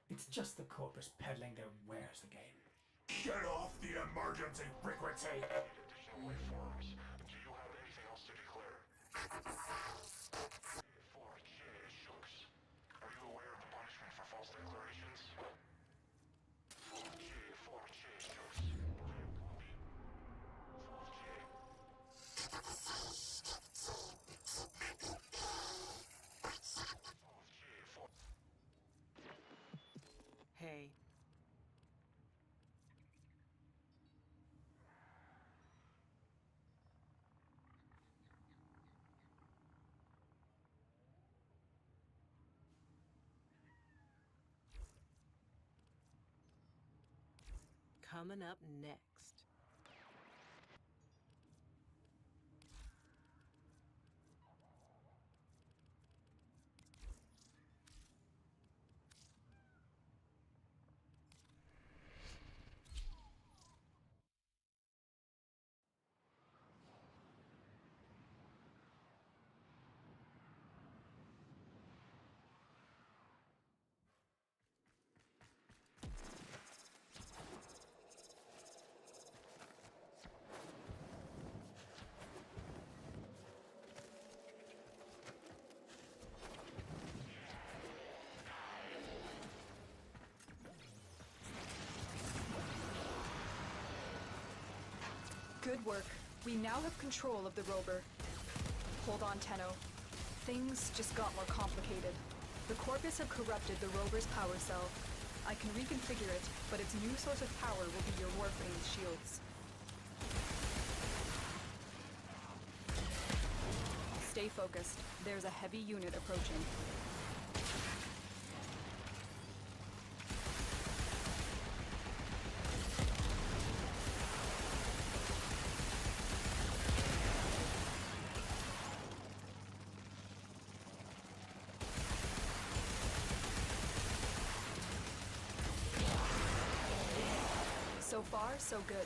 It's just the corpus peddling their wares again. Get off the emergency frequency! Additional waveforms. Do you have anything else to declare? 4J Shooks. Are you aware of the punishment for false declarations? 4J Shooks. 4J. Hey. Coming up next. Good work. We now have control of the rover. Hold on, Tenno. Things just got more complicated. The Corpus have corrupted the rover's power cell. I can reconfigure it, but its new source of power will be your Warframe's shields. Stay focused. There's a heavy unit approaching. So far, so good.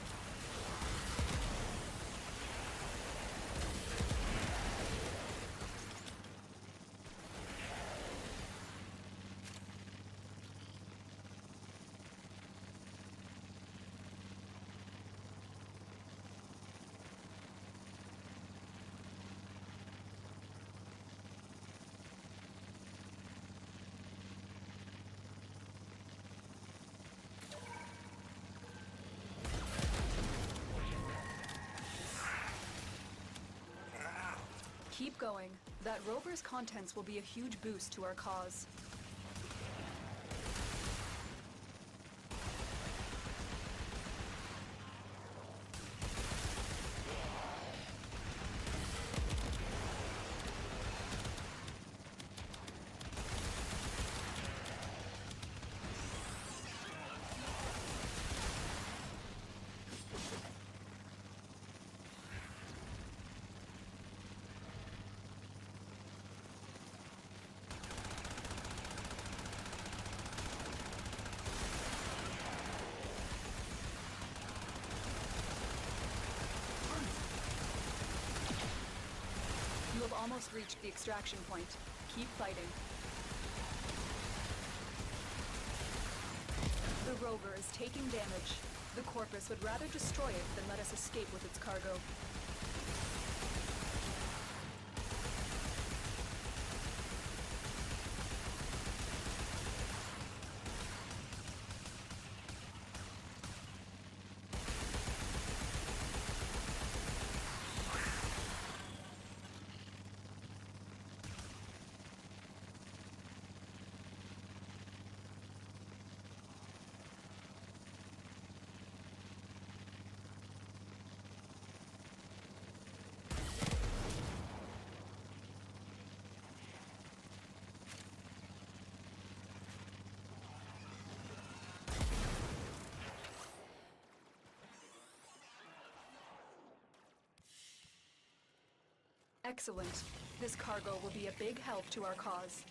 Keep going. That rover's contents will be a huge boost to our cause. You have almost reached the extraction point. Keep fighting. The rover is taking damage. The Corpus would rather destroy it than let us escape with its cargo. Excellent. This cargo will be a big help to our cause.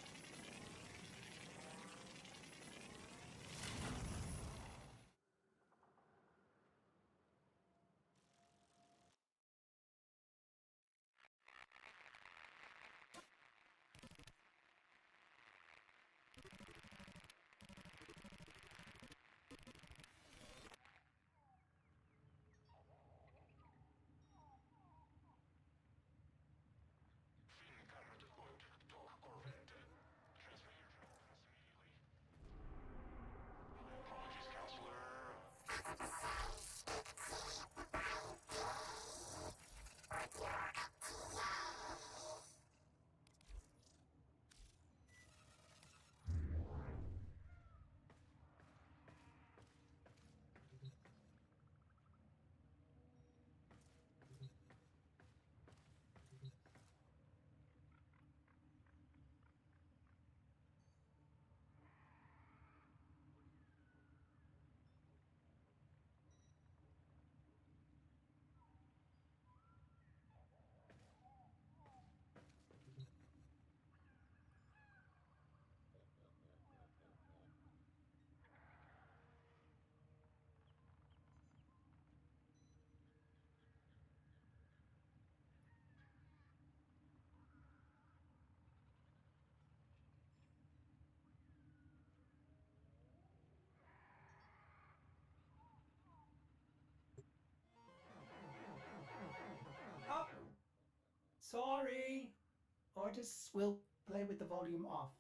artists will play with the volume off.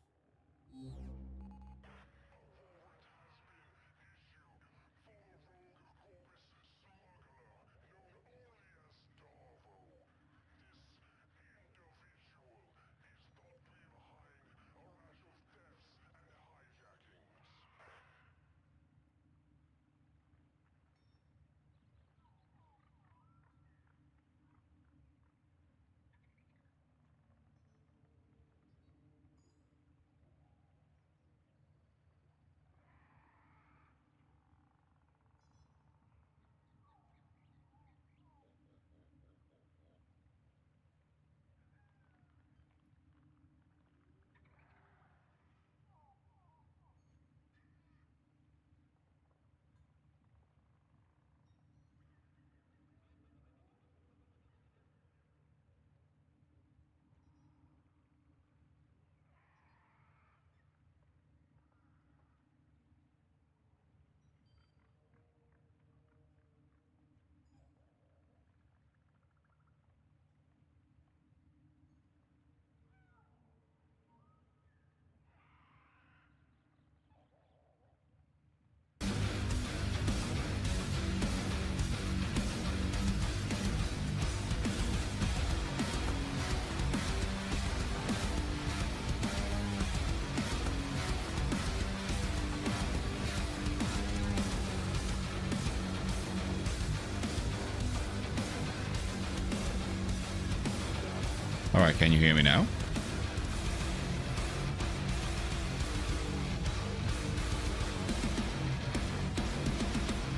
Alright, can you hear me now?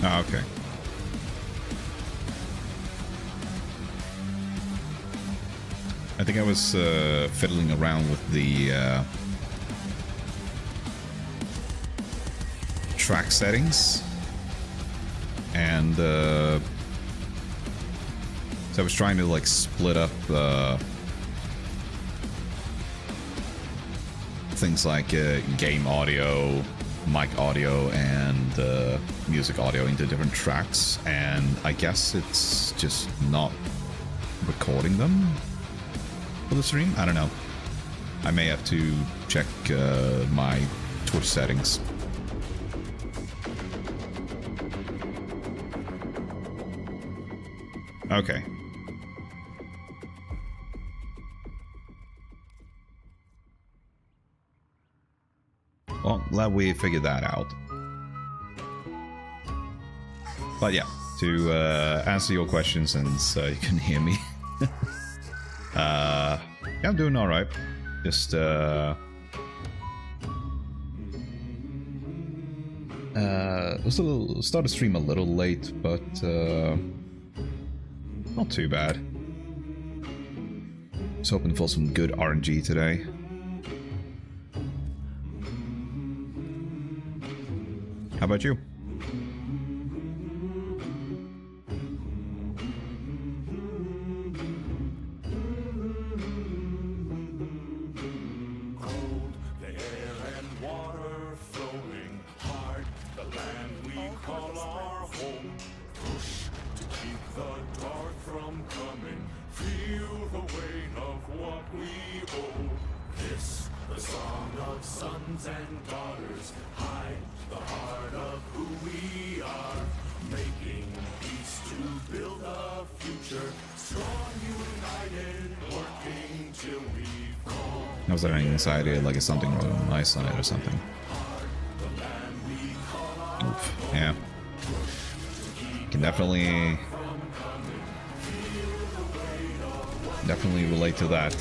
Ah, okay. I think I was fiddling around with the track settings, and so I was trying to like split up things like game audio, mic audio, and music audio into different tracks, and I guess it's just not recording them for the stream. I don't know. I may have to check my Twitch settings. Okay. Well, glad we figured that out. But yeah, to answer your question, since you can hear me. Yeah, I'm doing alright. Just was a little, started stream a little late, but not too bad. Just hoping for some good RNG today. How about you? Cold, the air and water flowing hard, the land we call our home. Push to keep the dark from coming. Feel the weight of what we owe. This, the song of sons and daughters, hide the heart of who we are. Making peace to build a future, strong, united, working till we fall. I was having anxiety, like is something wrong with my side or something. Oof, yeah. Can definitely relate to that.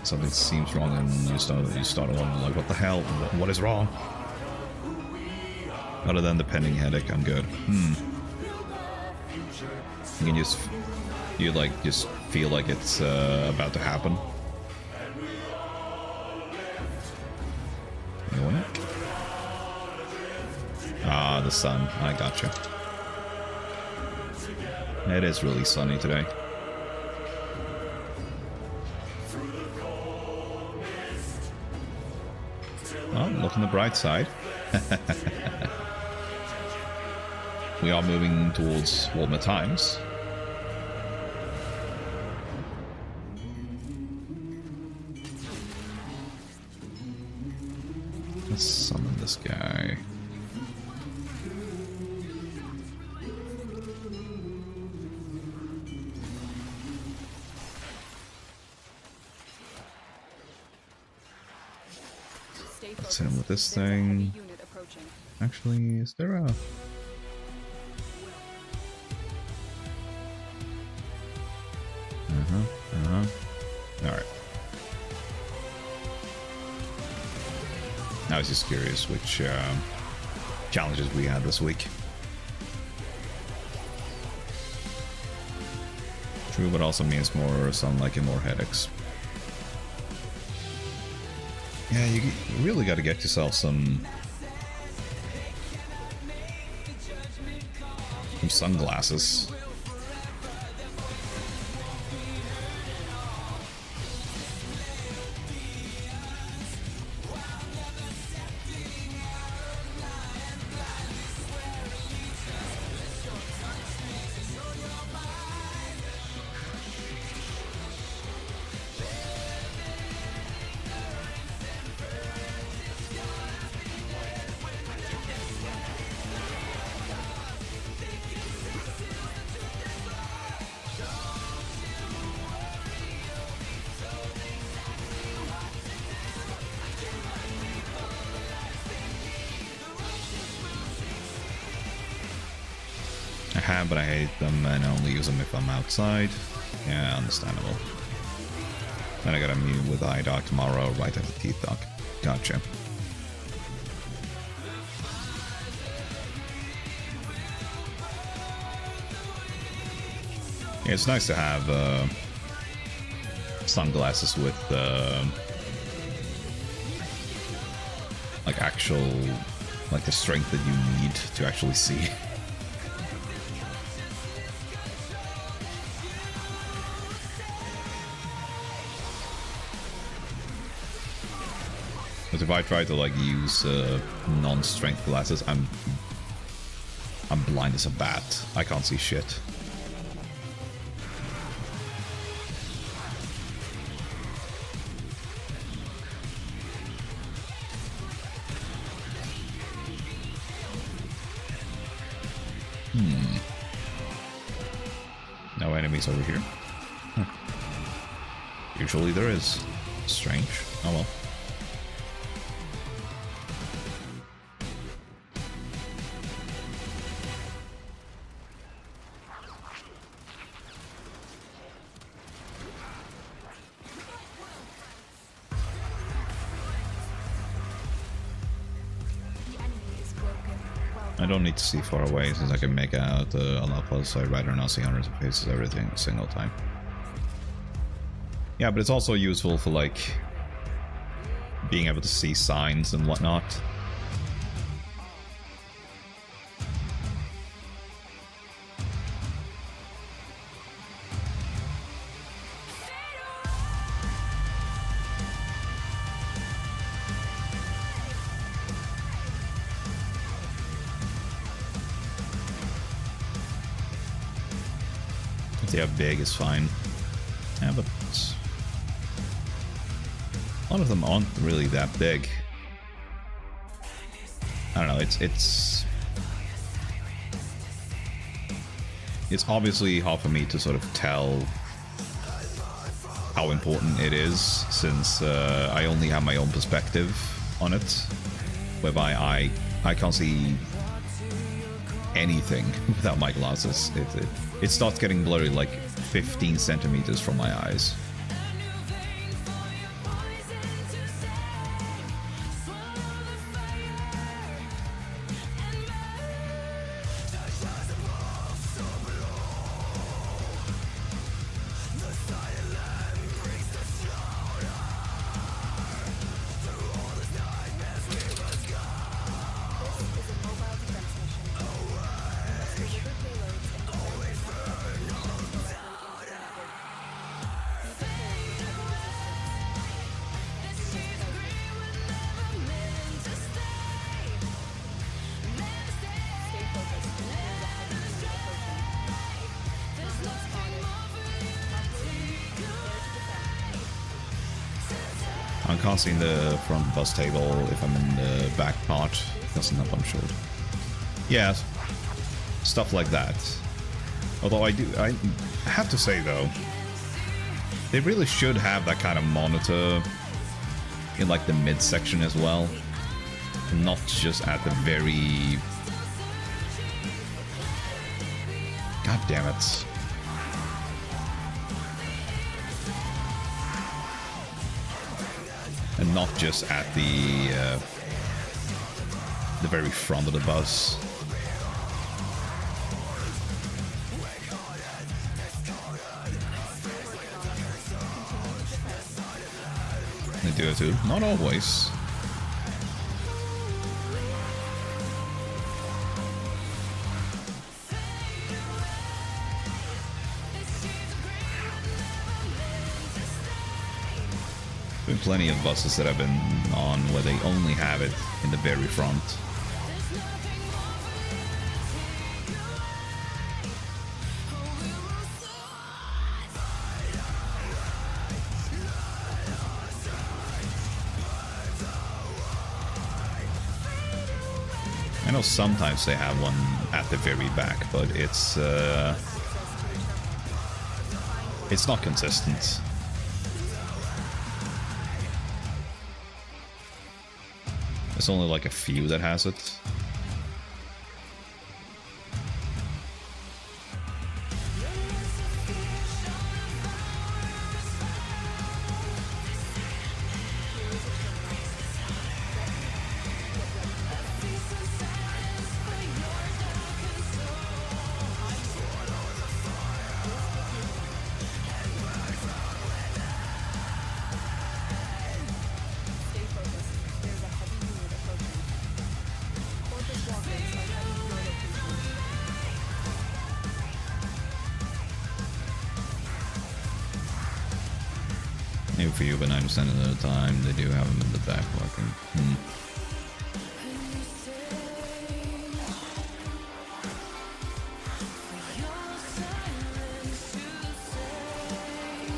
Something seems wrong and you start wondering like, what the hell? What is wrong? Other than the pending headache, I'm good. You can just feel like it's about to happen. Yoink. Ah, the sun. I gotcha. It is really sunny today. Well, look on the bright side. We are moving towards warmer times. Let's summon this guy. Let's hit him with this thing. Actually, is there a... Alright. I was just curious which challenges we had this week. True, but also means more sunlight and more headaches. Yeah, you really got to get yourself some sunglasses. I have, but I hate them and I only use them if I'm outside. Yeah, understandable. Then I gotta meet with eye doc tomorrow, right after teeth doc. Gotcha. Yeah, it's nice to have sunglasses with like actual, like the strength that you need to actually see. But if I try to like use non-strength glasses, I'm blind as a bat. I can't see shit. No enemies over here. Huh. Usually there is. Strange. Oh well. I don't need to see far away since I can make out a lot plus, so I'd rather not see hundreds of faces everything a single time. Yeah, but it's also useful for like being able to see signs and whatnot. Yeah, big is fine. Yeah, but a lot of them aren't really that big. I don't know, it's obviously hard for me to sort of tell how important it is, since I only have my own perspective on it, whereby I can't see anything without my glasses. It starts getting blurry like 15 centimeters from my eyes. can't see in the front bus table if I'm in the back part. Doesn't have punch shield. Yeah, stuff like that. Although I have to say though, they really should have that kind of monitor in like the midsection as well, not just at the very... God damn it. And not just at the very front of the bus. They do it too. Not always. Been plenty of buses that I've been on where they only have it in the very front. I know sometimes they have one at the very back, but it's not consistent. There's only like a few that has it. Maybe for you, but 9% of the time they do have them in the back working.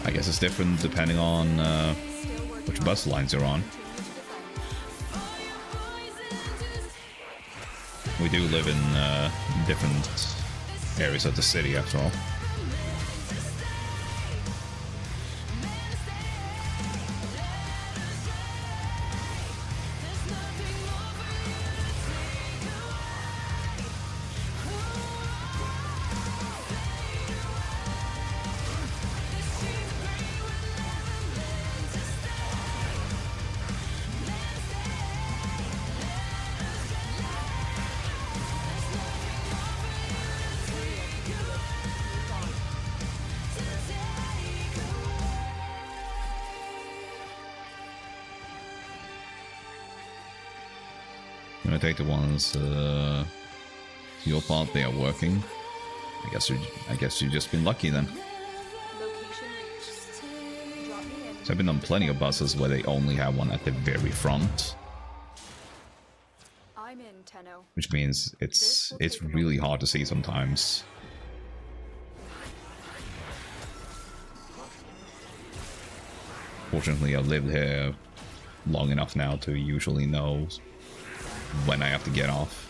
I guess it's different depending on which bus lines you're on. We do live in different areas of the city after all. Gonna take the ones your part they are working. I guess you've just been lucky then. So I've been on plenty of buses where they only have one at the very front. I'm in, Tenno. Which means it's really hard to see sometimes. Fortunately, I've lived here long enough now to usually know when I have to get off.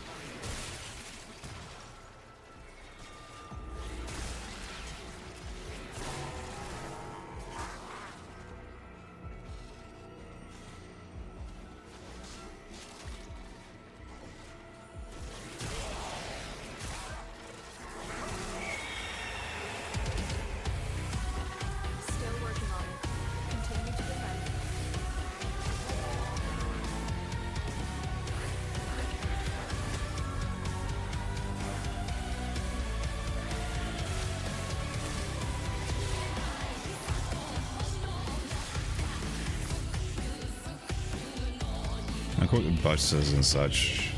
I quote the buses and such.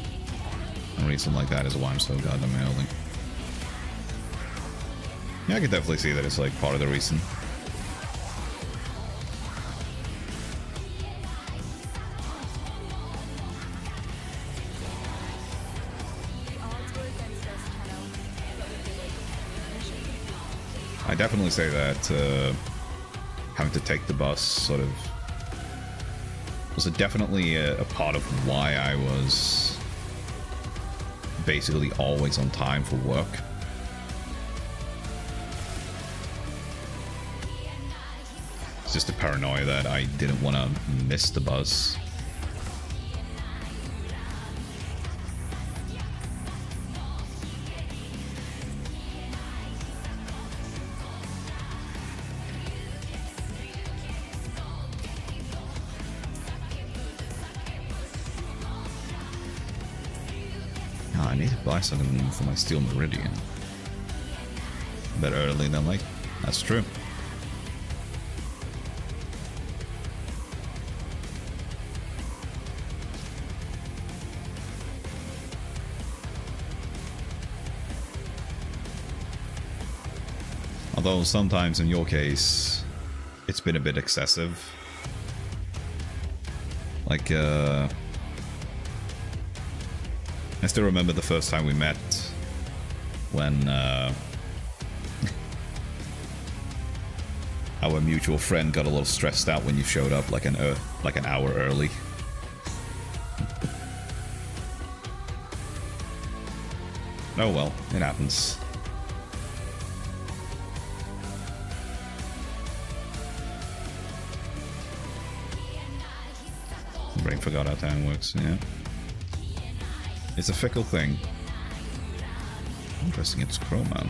A reason like that is why I'm so goddamn holding. Yeah, I could definitely see that it's like part of the reason. I definitely say that having to take the bus sort of was definitely a part of why I was basically always on time for work. It's just a paranoia that I didn't want to miss the bus. I need to buy something for my Steel Meridian. Better early than late. That's true. Although sometimes in your case, it's been a bit excessive. Like, I still remember the first time we met when our mutual friend got a little stressed out when you showed up like an hour early. Oh well, it happens. Brain forgot how time works, yeah. It's a fickle thing. Interesting, it's chroma.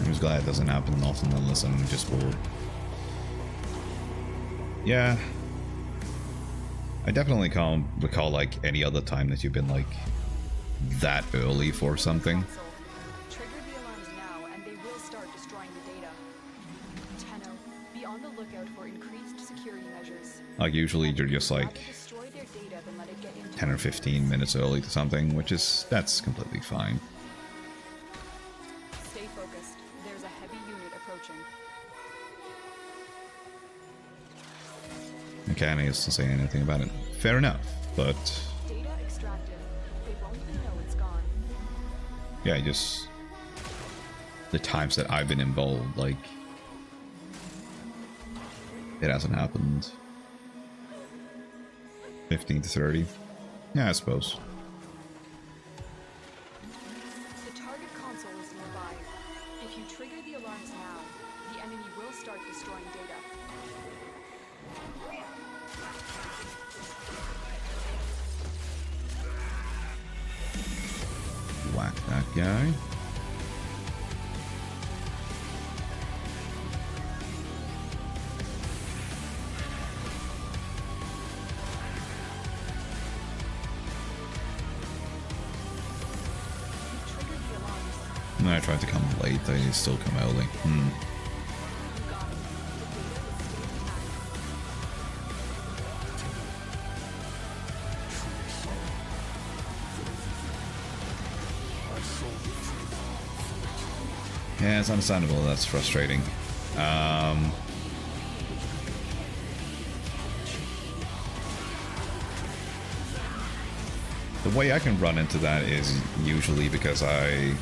I'm just glad it doesn't happen often unless I'm just bored. Yeah. I definitely can't recall like any other time that you've been like that early for something. Trigger the alarms now and they will start destroying the data. Tenno, be on the lookout for increased security measures. Like usually you're just like Destroy their data than let it get into 10 or 15 minutes early to something, that's completely fine. Stay focused. There's a heavy unit approaching. Okay, I need to say anything about it. Fair enough, but Data extracted. They won't even know it's gone. yeah, just the times that I've been involved, like it hasn't happened. 15 to 30. Yeah, I suppose. The target console is nearby. If you trigger the alarms now, the enemy will start destroying data. Whack that guy. Triggered the alarms. No, I tried to come late, they still come early. You got it. The data is still intact. Yeah, it's understandable, that's frustrating. The way I can run into that is usually because I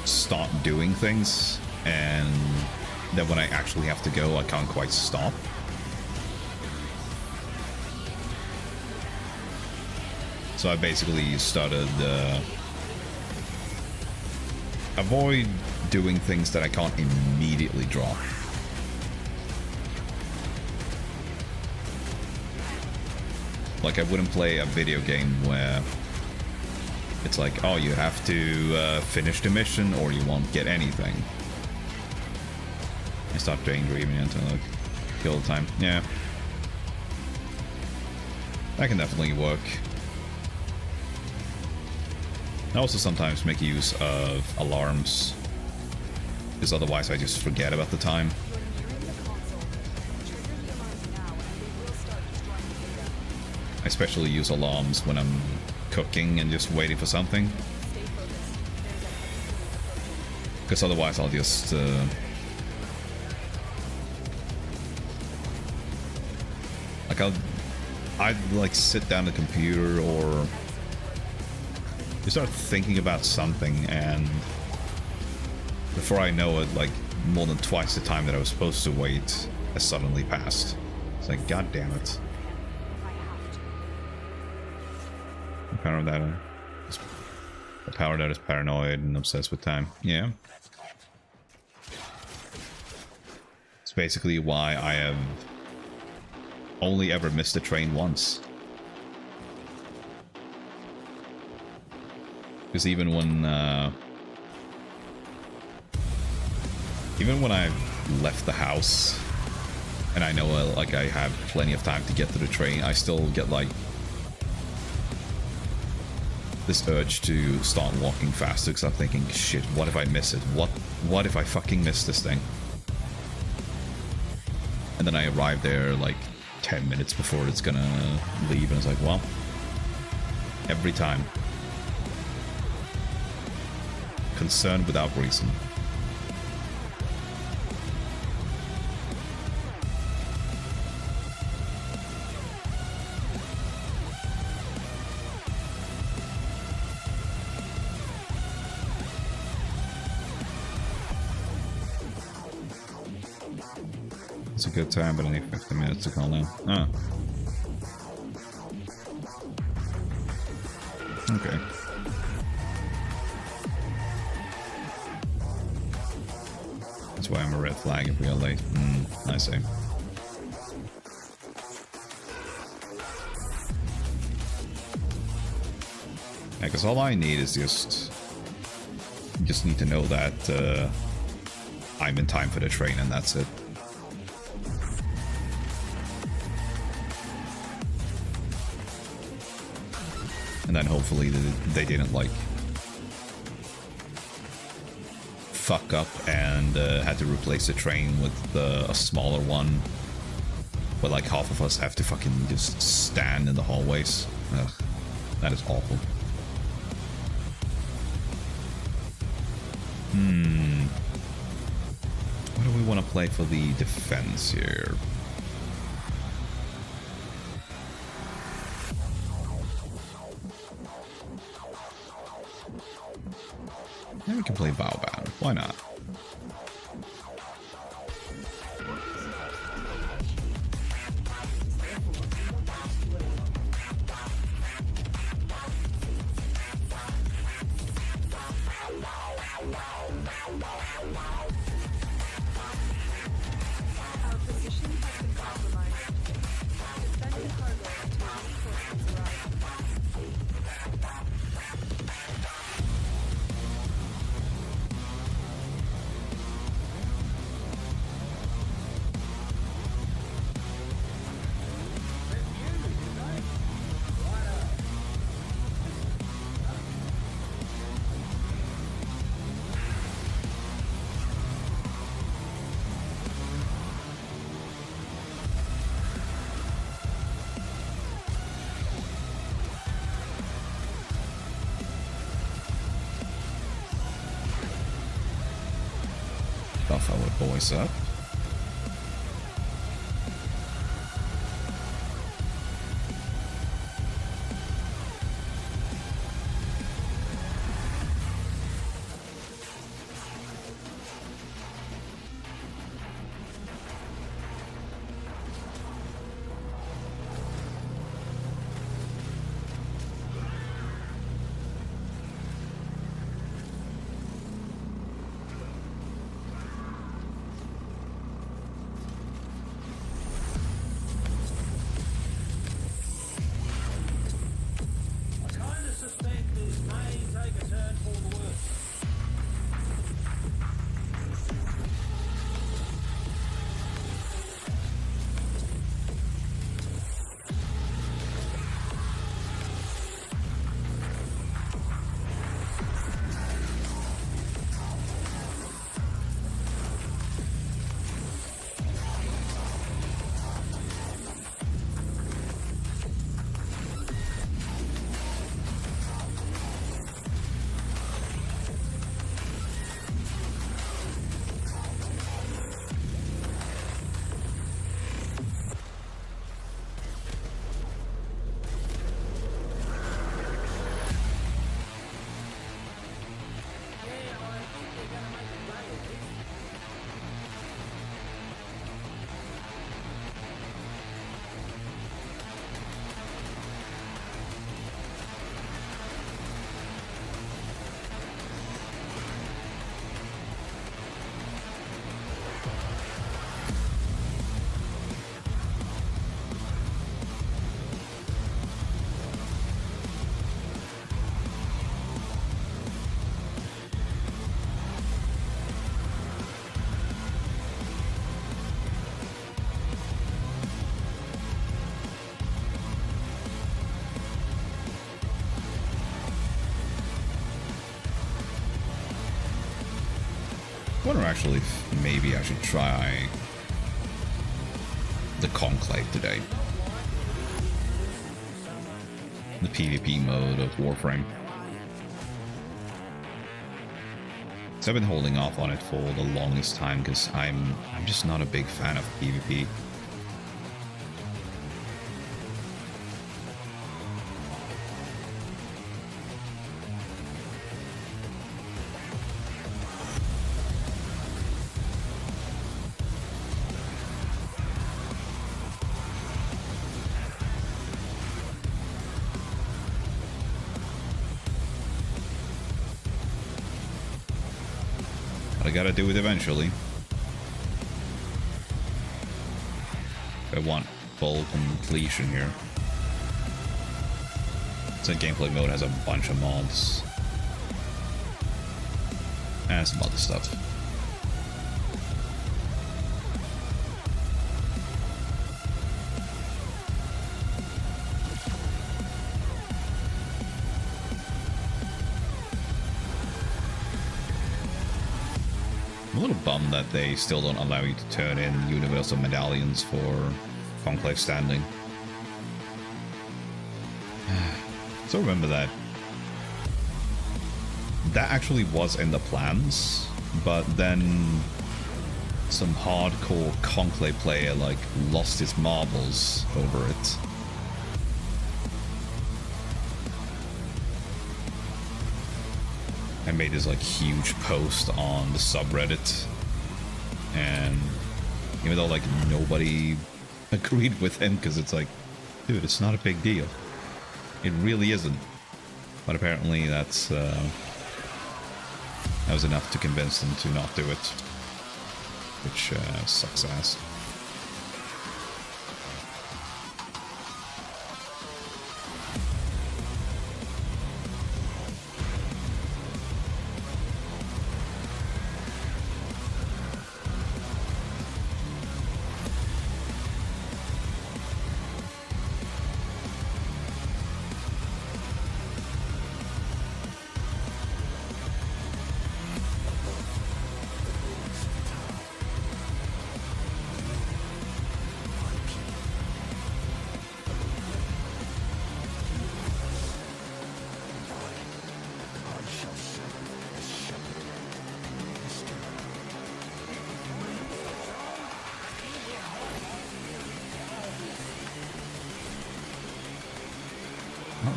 start doing things and then when I actually have to go, I can't quite stop. So I basically started avoid doing things that I can't immediately drop. Like I wouldn't play a video game where it's like, oh, you have to finish the mission or you won't get anything. I start daydreaming until like kill the time. Yeah. That can definitely work. I also sometimes make use of alarms, because otherwise I just forget about the time. You're nearing the console. Trigger the alarms now and they will start destroying the data. I especially use alarms when I'm cooking and just waiting for something, Stay focused. There's a heavy wave approaching. because otherwise I'll just like I'd like sit down at the computer or you start thinking about something, and before I know it, like more than twice the time that I was supposed to wait has suddenly passed. It's like, god damn it. The power that is paranoid and obsessed with time. Yeah. It's basically why I have only ever missed a train once. Because even when I've left the house and I know like I have plenty of time to get to the train, I still get like this urge to start walking faster because I'm thinking, shit, what if I miss it? What if I fucking miss this thing? And then I arrive there like 10 minutes before it's gonna leave, and it's like, well, every time. Concern without reason. It's a good time, but I need 50 minutes to call now. Ah. Okay. That's why I'm a red flag if we are late. I see. Yeah, because all I need is just need to know that I'm in time for the train, and that's it. And then hopefully they didn't like fuck up and had to replace the train with a smaller one, but like half of us have to fucking just stand in the hallways. Ugh, that is awful. What do we want to play for the defense here? Yeah, we can play Vtuber. Why not? Our position has been compromised. Defend the cargo until reinforcements arrive. Buff our boys up. wonder actually if maybe I should try the Conclave today. The PvP mode of Warframe. So I've been holding off on it for the longest time because I'm just not a big fan of PvP. I gotta do it eventually. I want full completion here. So gameplay mode has a bunch of mods. And some other stuff. I'm a little bummed that they still don't allow you to turn in universal medallions for Conclave Standing. So remember that actually was in the plans, but then some hardcore Conclave player like lost his marbles over it. I made this like huge post on the subreddit, and even though like nobody agreed with him because it's like, dude, it's not a big deal. It really isn't. But apparently that was enough to convince them to not do it, which sucks ass.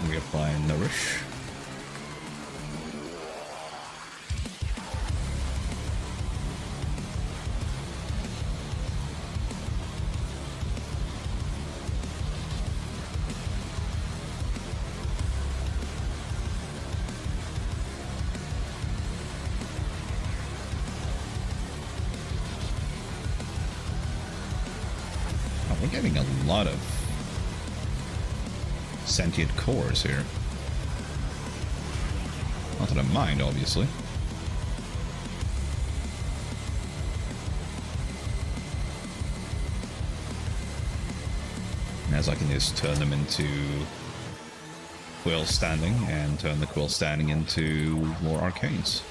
Reapply Nourish. Oh, we're getting a lot of sentient cores here. Not that I mind, obviously. As I can just turn them into Quill Standing and turn the Quill Standing into more arcanes.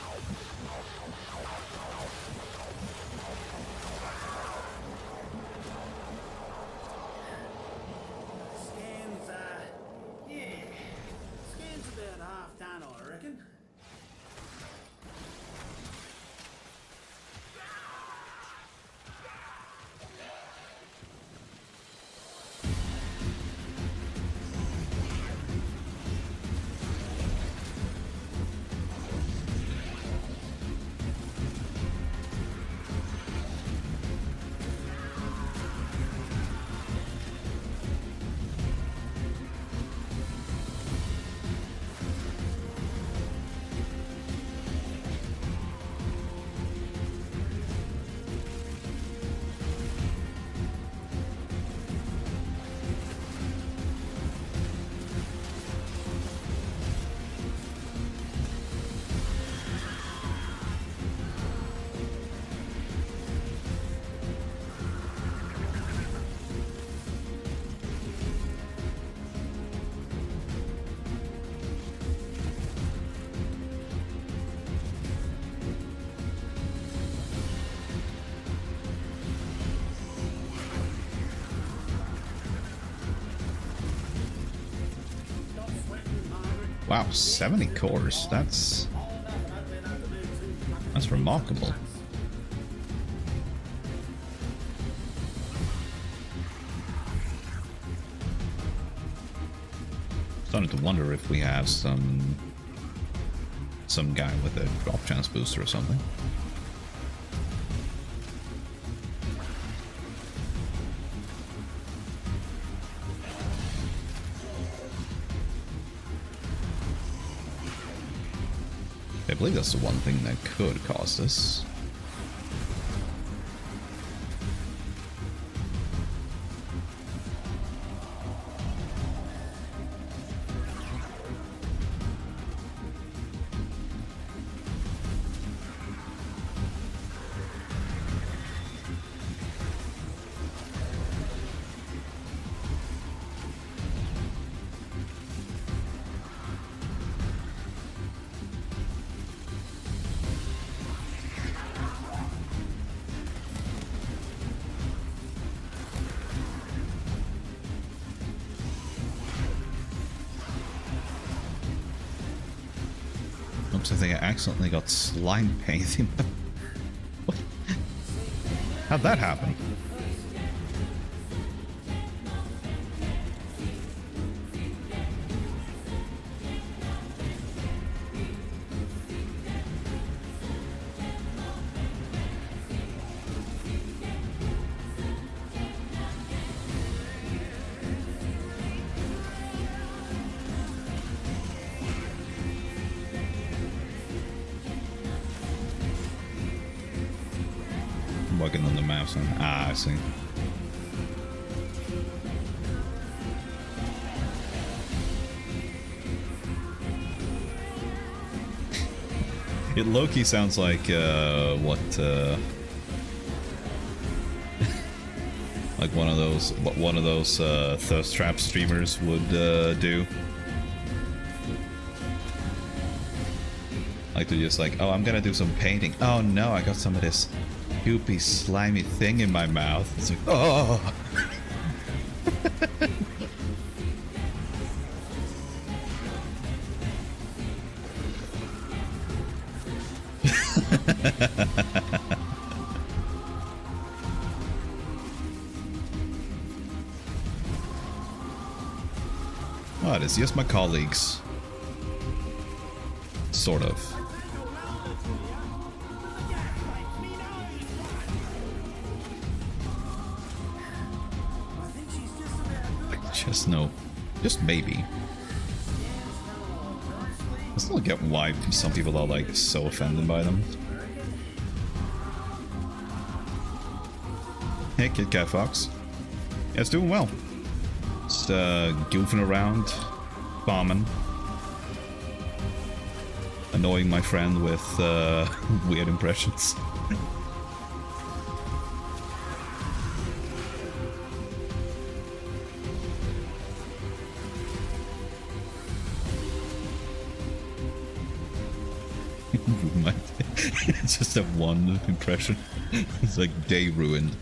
Wow, 70 cores. That's remarkable. Starting to wonder if we have some guy with a drop chance booster or something. I believe that's the one thing that could cause this. Oops, I think I accidentally got slime paint in my... How'd that happen? Working on the mouse. Ah, I see. It low-key sounds like what like one of those thirst trap streamers would do. Like to just like, oh, I'm gonna do some painting. Oh no, I got some of this goopy, slimy thing in my mouth. It's like, oh! Oh, it is just my colleagues. Sort of. Just no. Just maybe. I still get why some people are like so offended by them. Hey, Kit Kat Fox. Yeah, it's doing well. Just goofing around, farming, annoying my friend with weird impressions. It's just that one impression. It's like day ruined.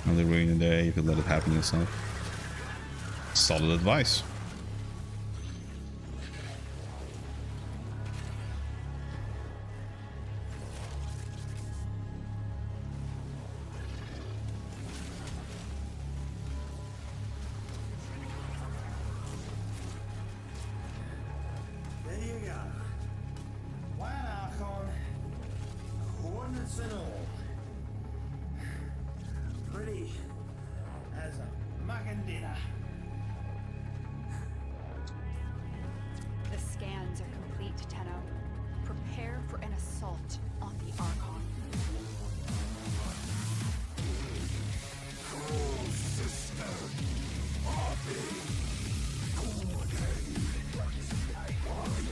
Another ruined day, you could let it happen yourself. Solid advice. There you go. One Archon, coordinates and all. Pretty as a mugging dinner. The scans are complete, Tenno. Prepare for an assault on the Archon.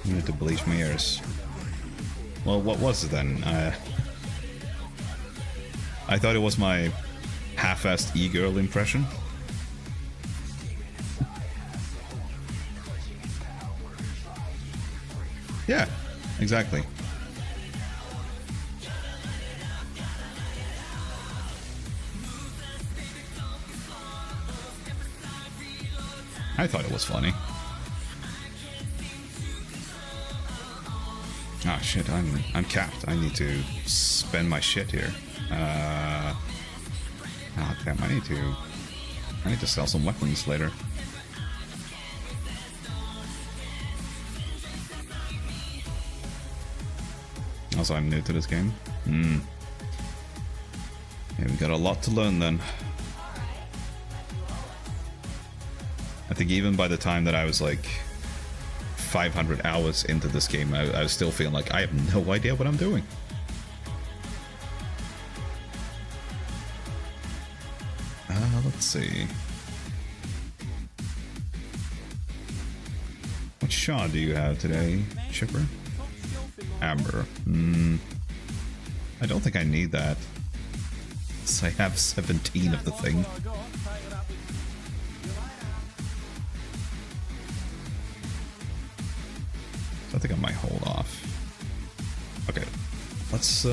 I need to bleach my ears. Well, what was it then? I thought it was my half-assed e-girl impression. Yeah, exactly. I thought it was funny. Ah, shit, I'm capped. I need to spend my shit here. Ah, damn, I need to sell some weapons later. Also, I'm new to this game. Yeah, we got a lot to learn then. I think even by the time that I was like 500 hours into this game, I was still feeling like I have no idea what I'm doing. Let's see. What shot do you have today, Chipper? Amber. I don't think I need that. So I have 17 of the thing. So I think I might hold off. Okay. Let's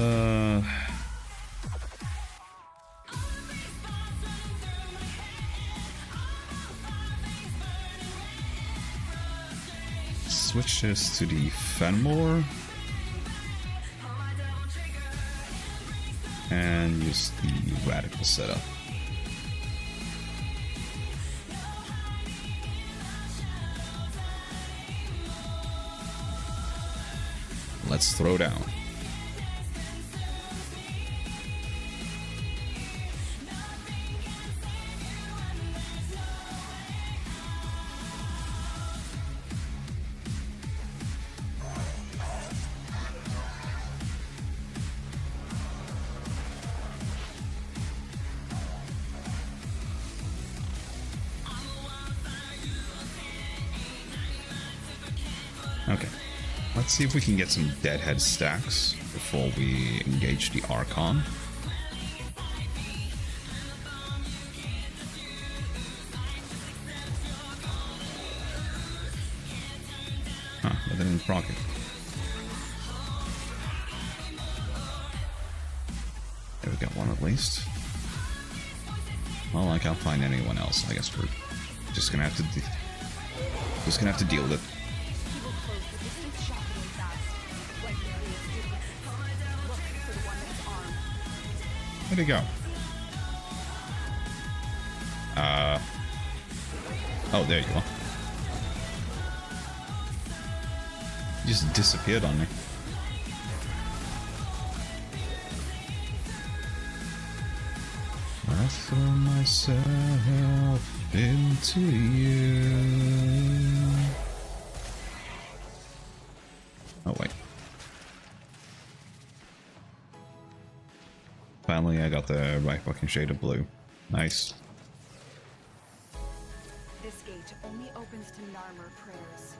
switch this to the Fenmore. And use the radical setup. Let's throw down. Okay, let's see if we can get some deadhead stacks before we engage the Archon. Huh, but they didn't proc it. There, we got one at least. Well, I can't find anyone else. I guess we're just gonna have to deal with it. Where'd he go? Oh, there you are. You just disappeared on me. I throw myself into you. Oh, wait. Finally, I got the right fucking shade of blue. Nice. This gate only opens to Narmer prayers.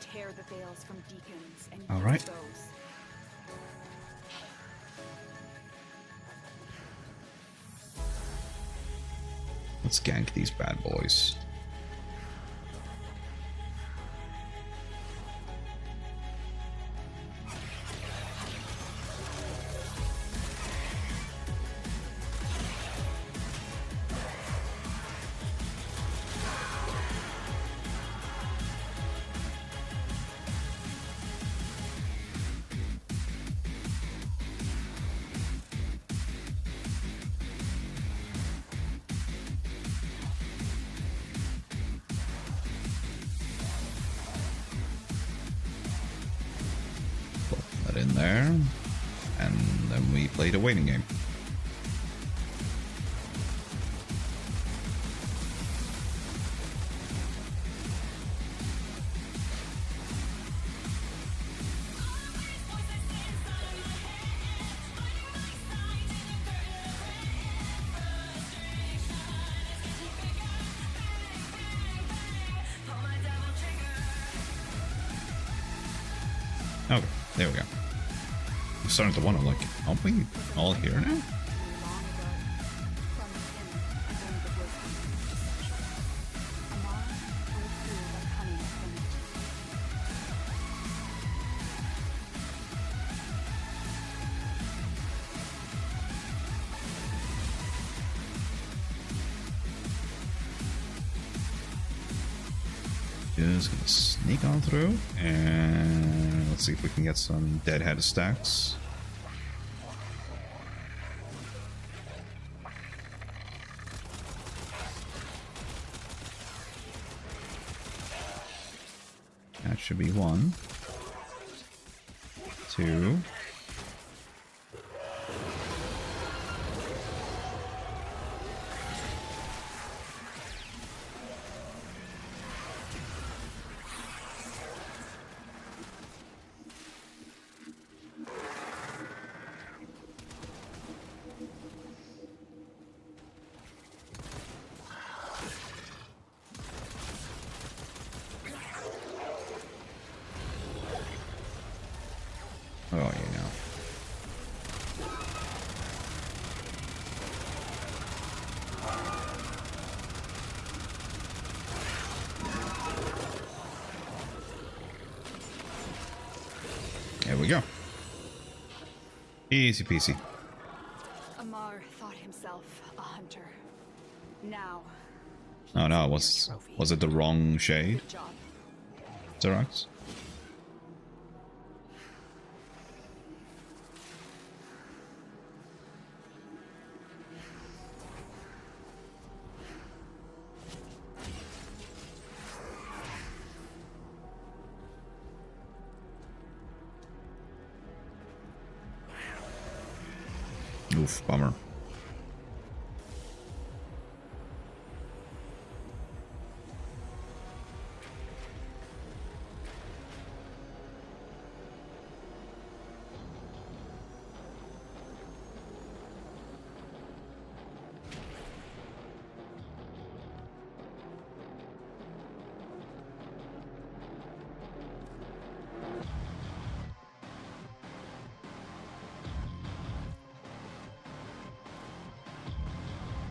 Tear the veils from deacons and All use right. those. Let's gank these bad boys. In there, and then we played a waiting game. Okay, there we go. I'm starting to wonder, like, aren't we all here now? Just gonna sneak on through, and let's see if we can get some deadhead stacks. That should be 1, 2. Oh, you know. There we go. Easy peasy. Amar thought himself a hunter. Now. Oh no, was it the wrong shade? Good job. Xerox? Oof, bummer.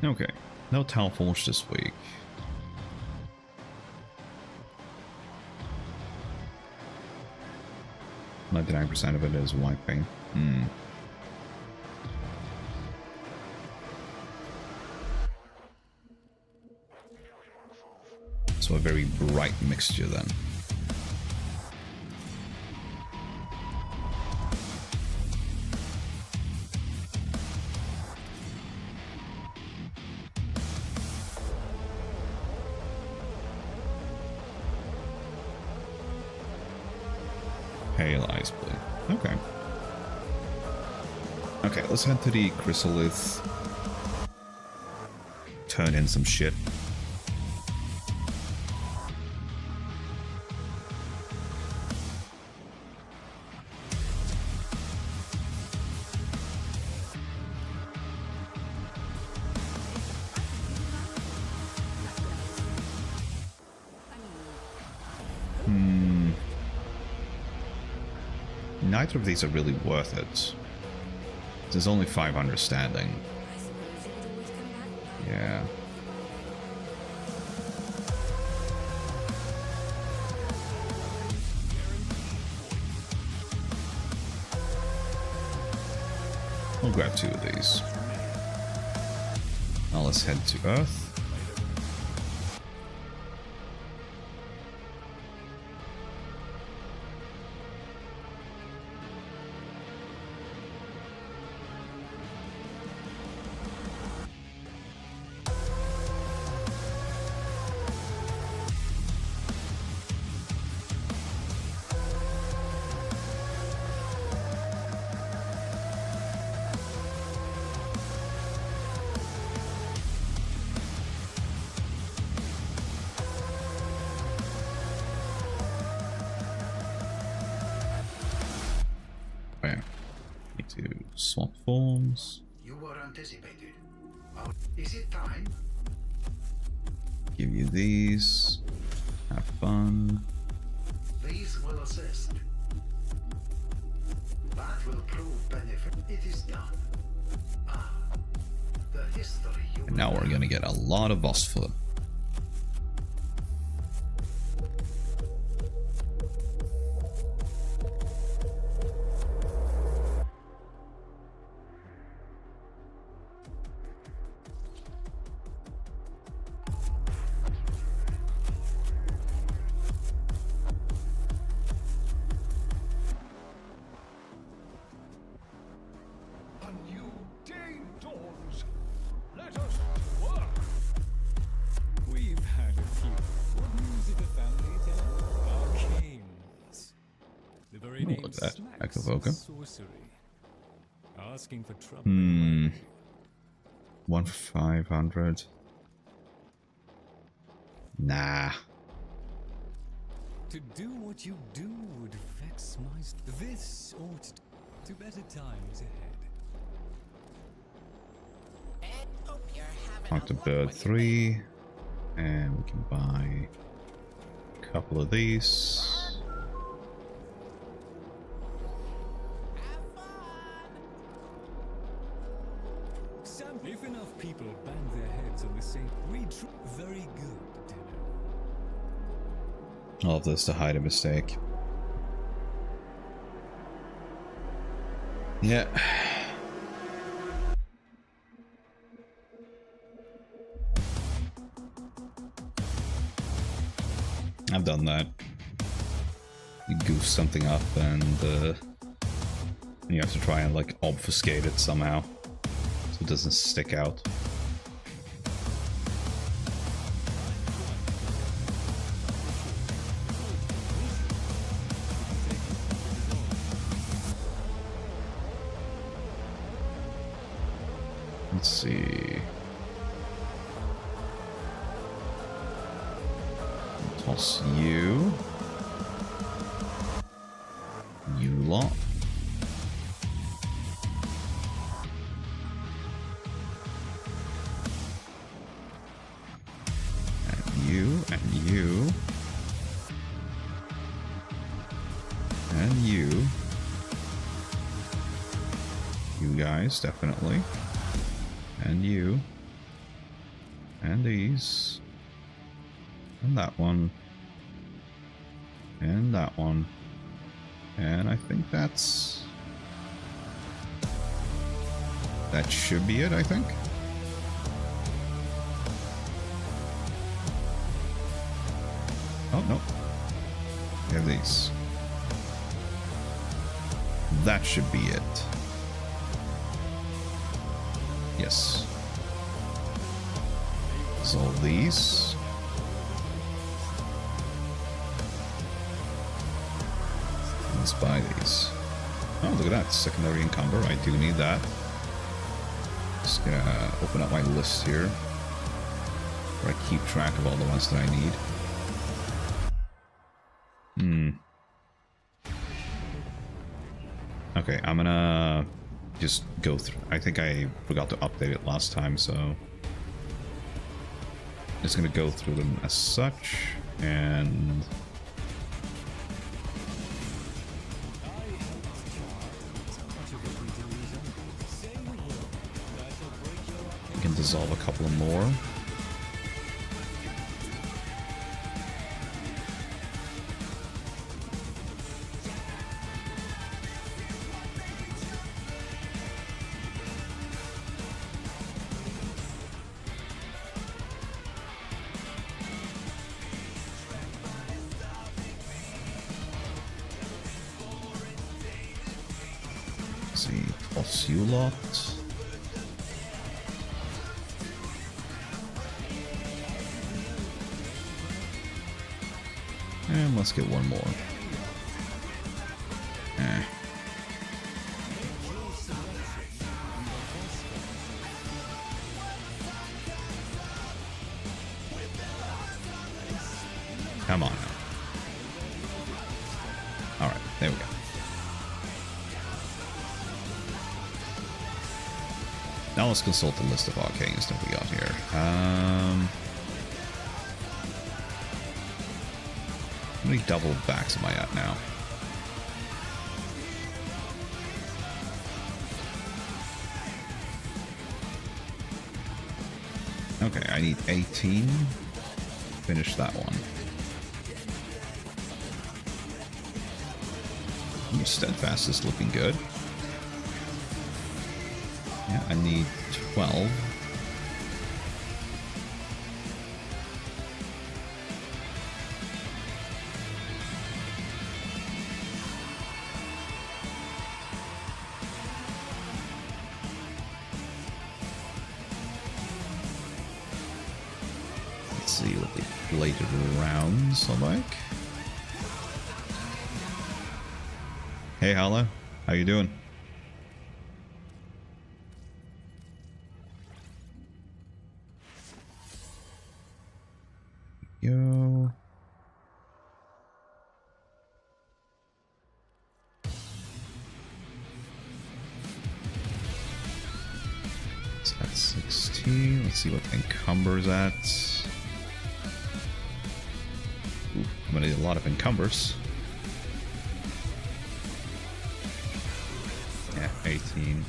Okay, no Talforge this week. %99 of it is white paint. So a very bright mixture then. Pale ice blue. Okay. Okay, let's head to the chrysolith. Turn in some shit. Neither of these are really worth it. There's only 500 standing. Yeah. We'll grab 2 of these. Now let's head to Earth. Need to swap forms. You were anticipated. Is it time? Give you these. Have fun. These will assist. That will prove benefit. It is done. The history you And now we're gonna get a lot of Ostfoot. have that. Echo Voca. Sorcery. Asking for trouble. 1 for 500. Nah. To do what you do would vex my... This ought to better times ahead. Talk to bird 3. And we can buy a couple of these. If enough people bang their heads on the same... Very good, Dino. All of this to hide a mistake. Yeah. I've done that. You goof something up and you have to try and like obfuscate it somehow so it doesn't stick out. Let's see. Toss you. You lot. And you, and you. And you. You guys, definitely. And you. And these. And that one. And that one. And I think that's... that should be it, I think. Oh, no. We have these. That should be it. Yes. Solve these. Let's buy these. Oh, look at that. Secondary encumber. I do need that. Just gonna open up my list here, where I keep track of all the ones that I need. Okay, I'm gonna just go through. I think I forgot to update it last time, so I'm just gonna go through them as such, and we can dissolve a couple more. You lot. And let's get one more. Come on now. Alright, there we go. Now let's consult the list of arcanes that we got here. How many double backs am I at now? Okay, I need 18. Finish that one. Your steadfast is looking good. Yeah, I need 12. Let's see what the bladed rounds are like. Hey, Hala. How you doing? Yo. It's at 16. Let's see what encumbers at. Ooh, I'm gonna need a lot of encumbers. Yeah, 18.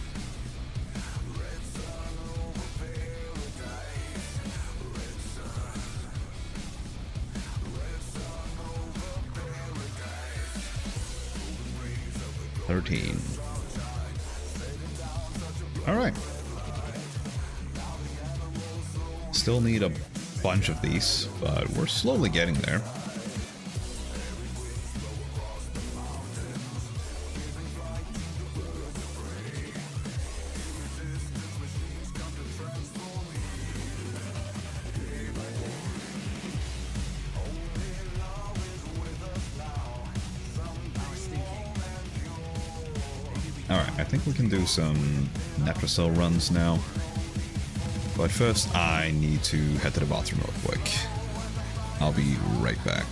All right. Still need a bunch of these, but we're slowly getting there. Alright, I think we can do some Netracell runs now. But first, I need to head to the bathroom real quick. I'll be right back.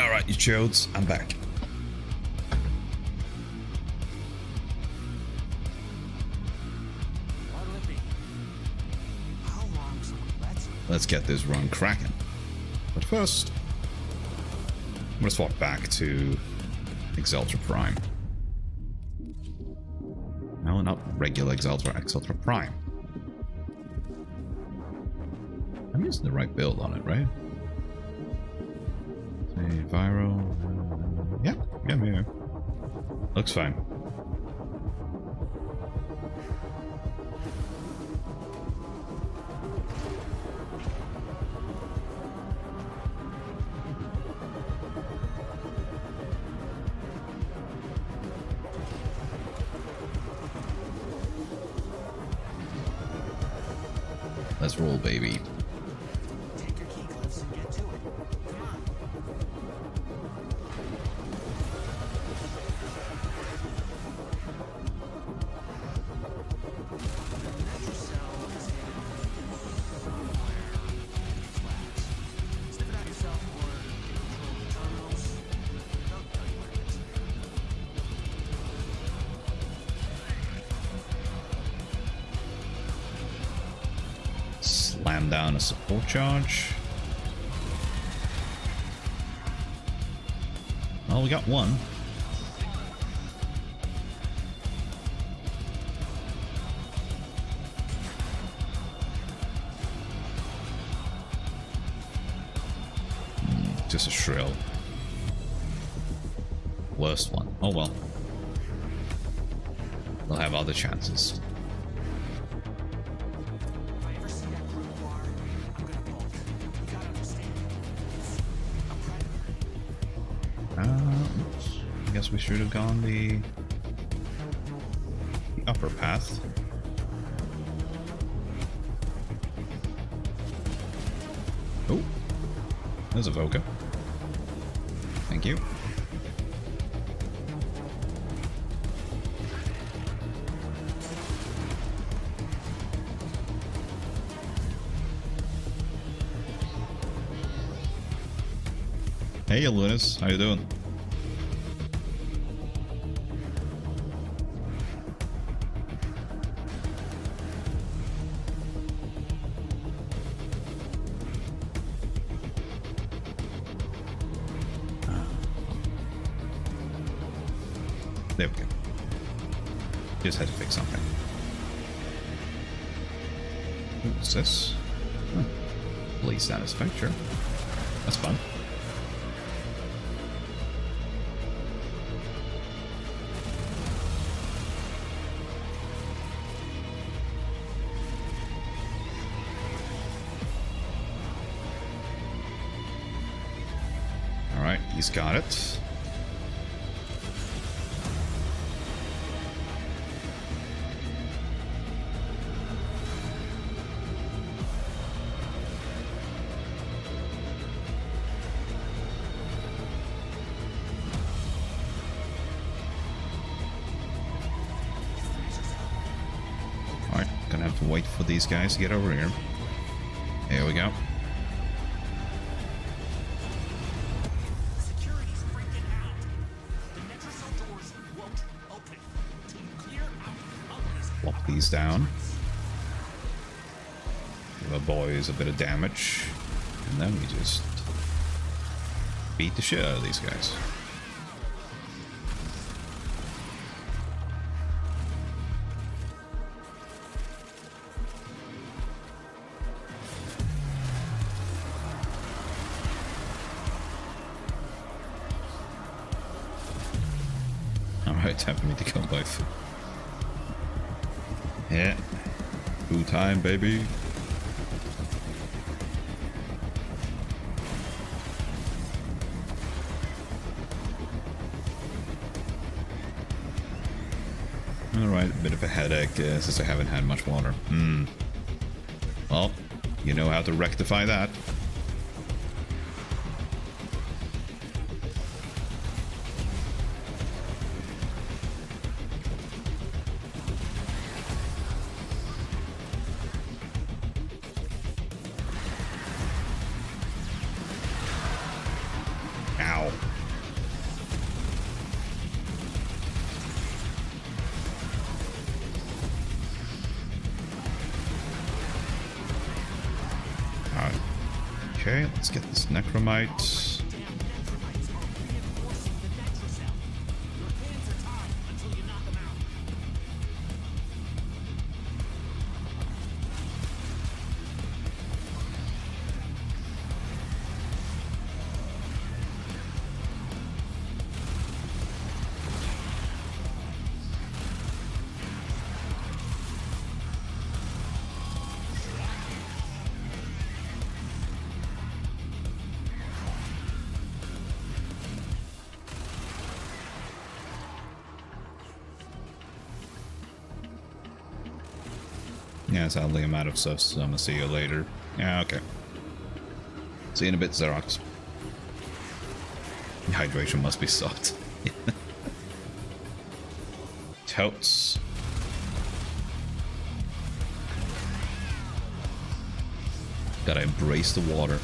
Alright, you chodes, I'm back. Let's get this run cracking. But first, I'm gonna swap back to Exalter Prime. No, not regular Exalter, Exalter Prime. I'm using the right build on it, right? Say Viro. Yeah. Looks fine. Let's roll, baby. Take your key clips and get to it. Come on. The metro cell is hidden somewhere in the flats. Sniff it out yourself or control the terminals. They'll tell you where it is. Slam down a support charge. Well, we got one. Just a shrill. Worst one. Oh well. We'll have other chances. If I ever see that group bar, I'm gonna bolt. You gotta understand. It's a predator. Oops. I guess we should have gone the upper path. Oh, there's a Voka. Thank you. Hey, Lunas, how you doing? There we go. Just had to fix something. What's this? Oh. Police satisfacture. That's fun. Alright, he's got it. Alright, gonna have to wait for these guys to get over here. Here we go. Security's freaking out. The Netracell doors won't open. To clear out all these Plop these down. Give our boys a bit of damage. And then we just beat the shit out of these guys. Alright, time for me to kill both. Yeah. Food time, baby. Alright, a bit of a headache since I haven't had much water. Well, you know how to rectify that. Ow. Okay, let's get this necromite. Yeah, sadly I'm out of stuff, so I'm gonna see you later. Yeah, okay. See you in a bit, Xerox. Hydration must be soft. Totes. Gotta embrace the water.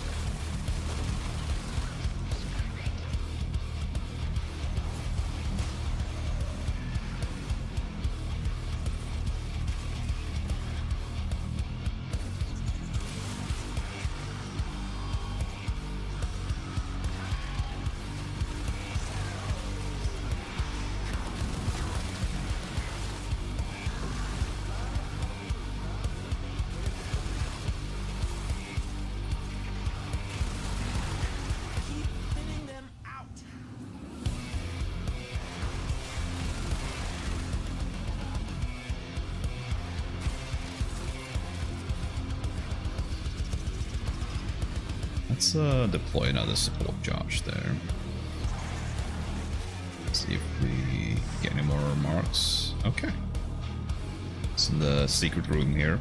Let's deploy another support charge there. See if we get any more marks. Okay. It's in the secret room here.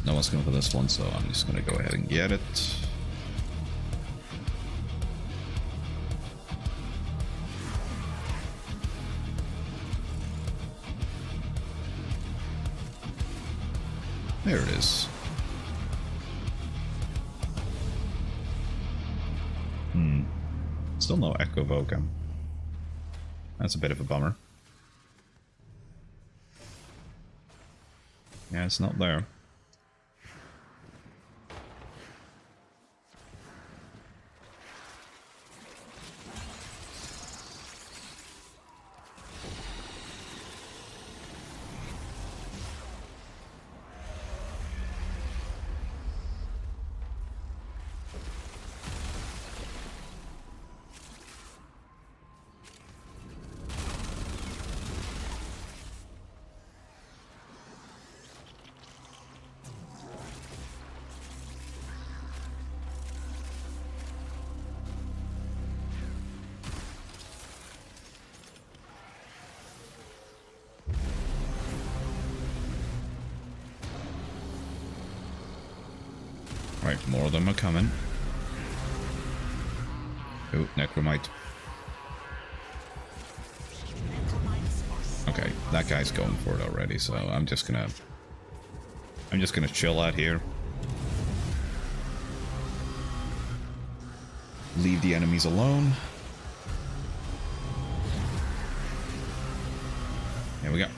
No one's going for this one, so I'm just going to go ahead and get it. There it is. Still no Echo Voca. That's a bit of a bummer. Yeah, it's not there. Right, more of them are coming. Oh, Necromite. Okay, that guy's going for it already, so I'm just gonna chill out here. Leave the enemies alone. Here we go.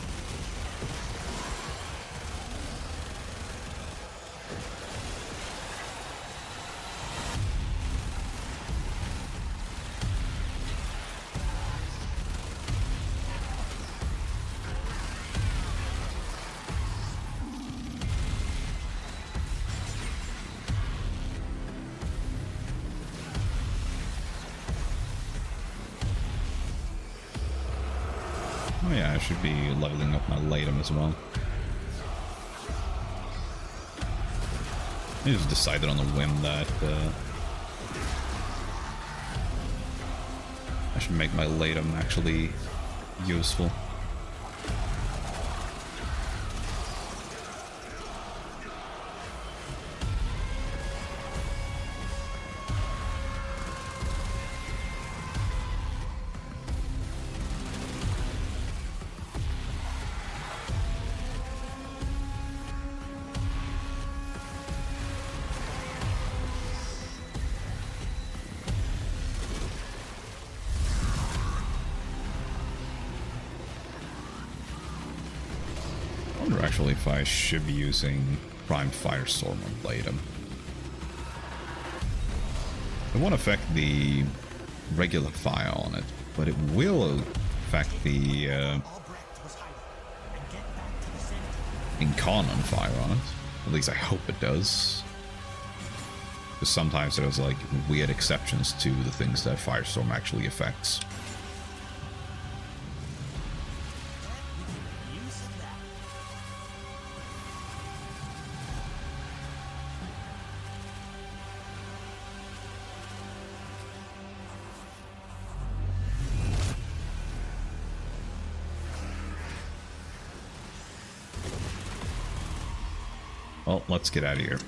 Oh yeah, I should be leveling up my Latum as well. I just decided on a whim that I should make my Latum actually useful. actually if I should be using Prime Firestorm on Bladem. It won't affect the regular fire on it, but it will affect the Incarnon fire on it. At least I hope it does. Because sometimes there's like weird exceptions to the things that Firestorm actually affects. Well, let's get out of here.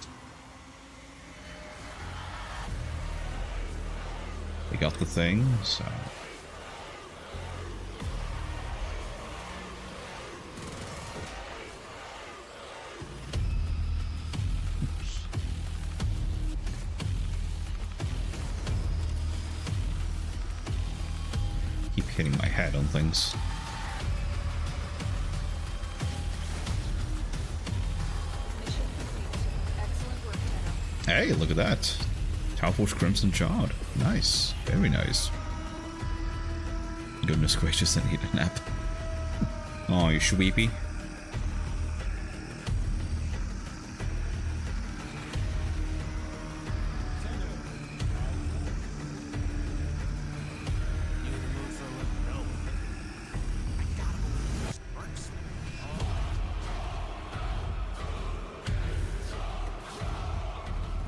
We got the thing, so... Keep hitting my head on things. Hey, look at that. Tauforce Crimson Shard. Nice. Very nice. Goodness gracious, I need a nap. Oh, you sweepy.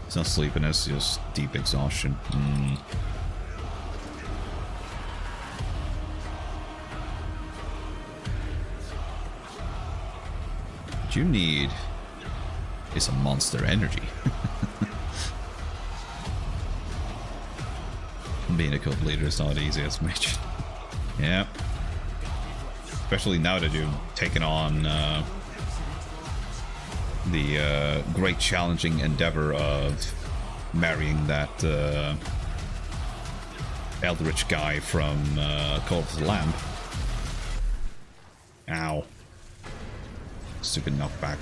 It's not sleepiness, just deep exhaustion. What you need is a monster energy. Being a cult leader is not easy as much. Yeah. Especially now that you've taken on the great challenging endeavor of marrying that Eldritch guy from Call of the Lamb. Ow. Stupid knockback.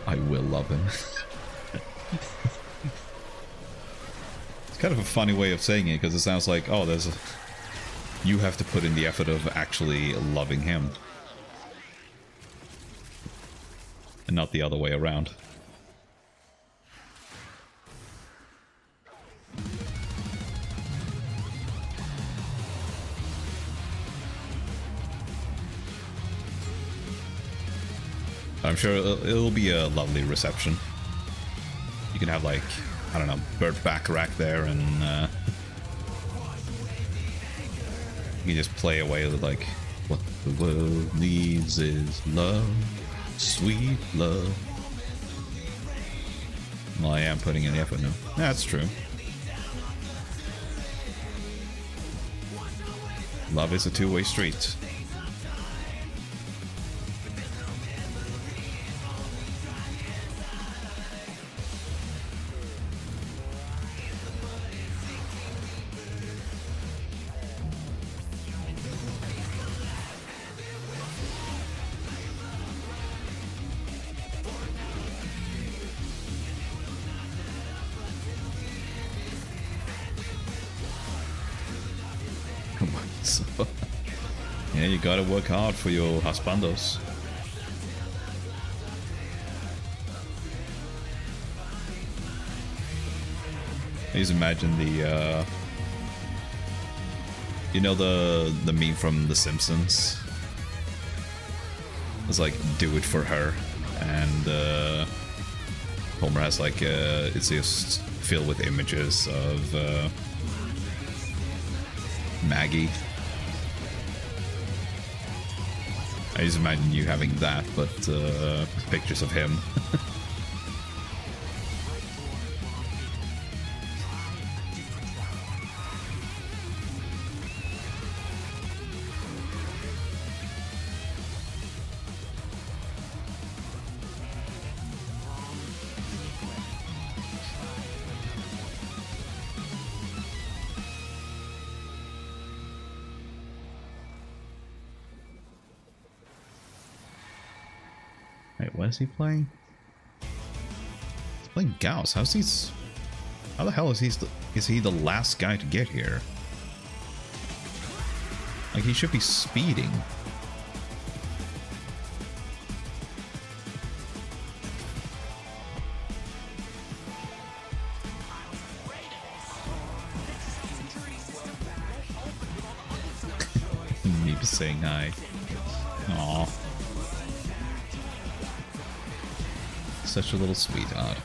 I will love him. It's kind of a funny way of saying it, because it sounds like, oh, there's a... You have to put in the effort of actually loving him. And not the other way around. I'm sure it'll be a lovely reception. You can have, like, I don't know, Burt Bacharach there, and you can just play away with, like, what the world needs is love, sweet love. Well, I am putting in the effort now. That's true. Love is a two-way street. Yeah, you gotta work hard for your husbandos. I just imagine the, you know, the meme from The Simpsons? It's like, do it for her. And Homer has like, it's just filled with images of Maggie. I just imagine you having that, but pictures of him. Wait, what is he playing? He's playing Gauss. How the hell is he the last guy to get here? Like, he should be speeding. Maybe saying hi. Aww. Such a little sweetheart.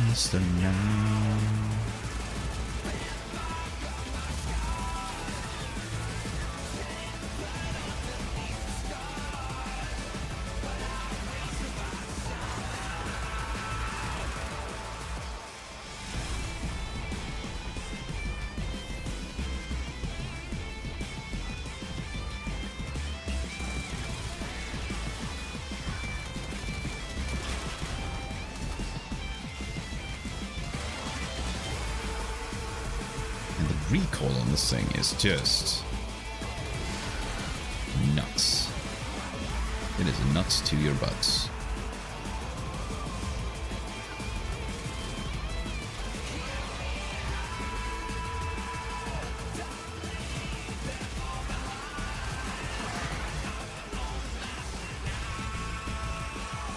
Monster now. Recoil on this thing is just nuts. It is nuts to your butts.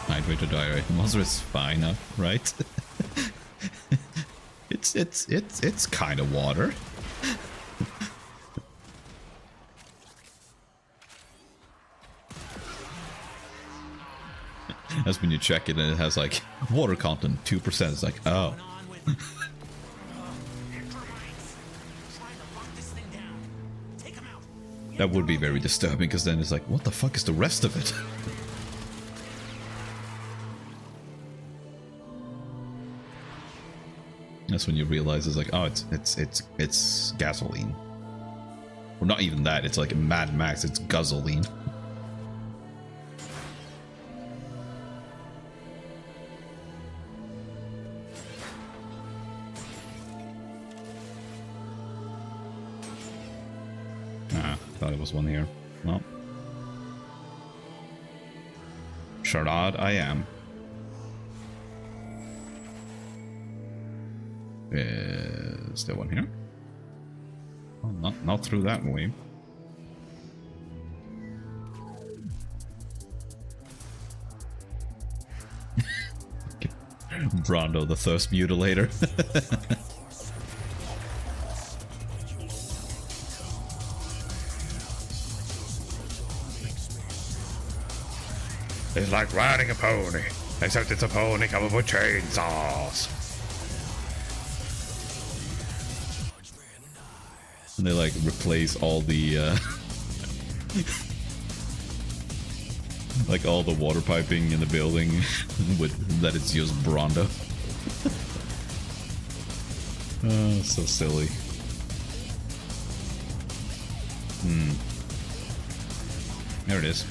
Hydrate or diarrhea. Monster is fine up, right? It's kind of water. That's when you check it and it has like water content 2%. It's like, oh. That would be very disturbing because then it's like, what the fuck is the rest of it? That's when you realize it's like, oh, it's gasoline. Or not even that, it's like Mad Max, it's guzzling. Thought it was one here. Well. Charade I am. Is there one here? Oh, not through that way. Brondo, the Thirst Mutilator. It's like riding a pony, except it's a pony covered with chainsaws. And they like replace all the like all the water piping in the building with that it's just Brondo. Oh, so silly. There it is.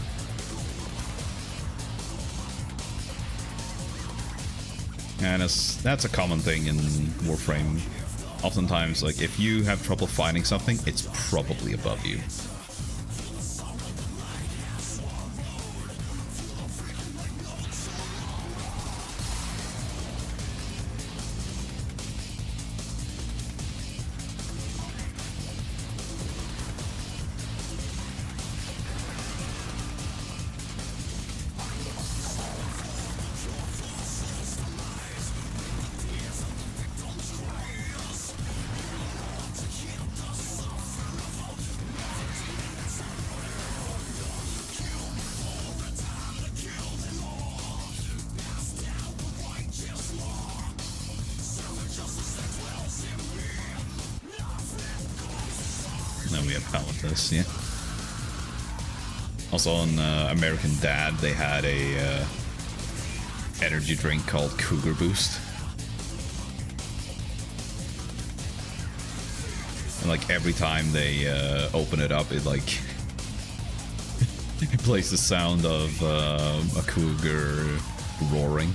And that's a common thing in Warframe. Oftentimes, like, if you have trouble finding something, it's probably above you. Yeah. Also on American Dad, they had a energy drink called Cougar Boost. And like every time they open it up, it like it plays the sound of a cougar roaring.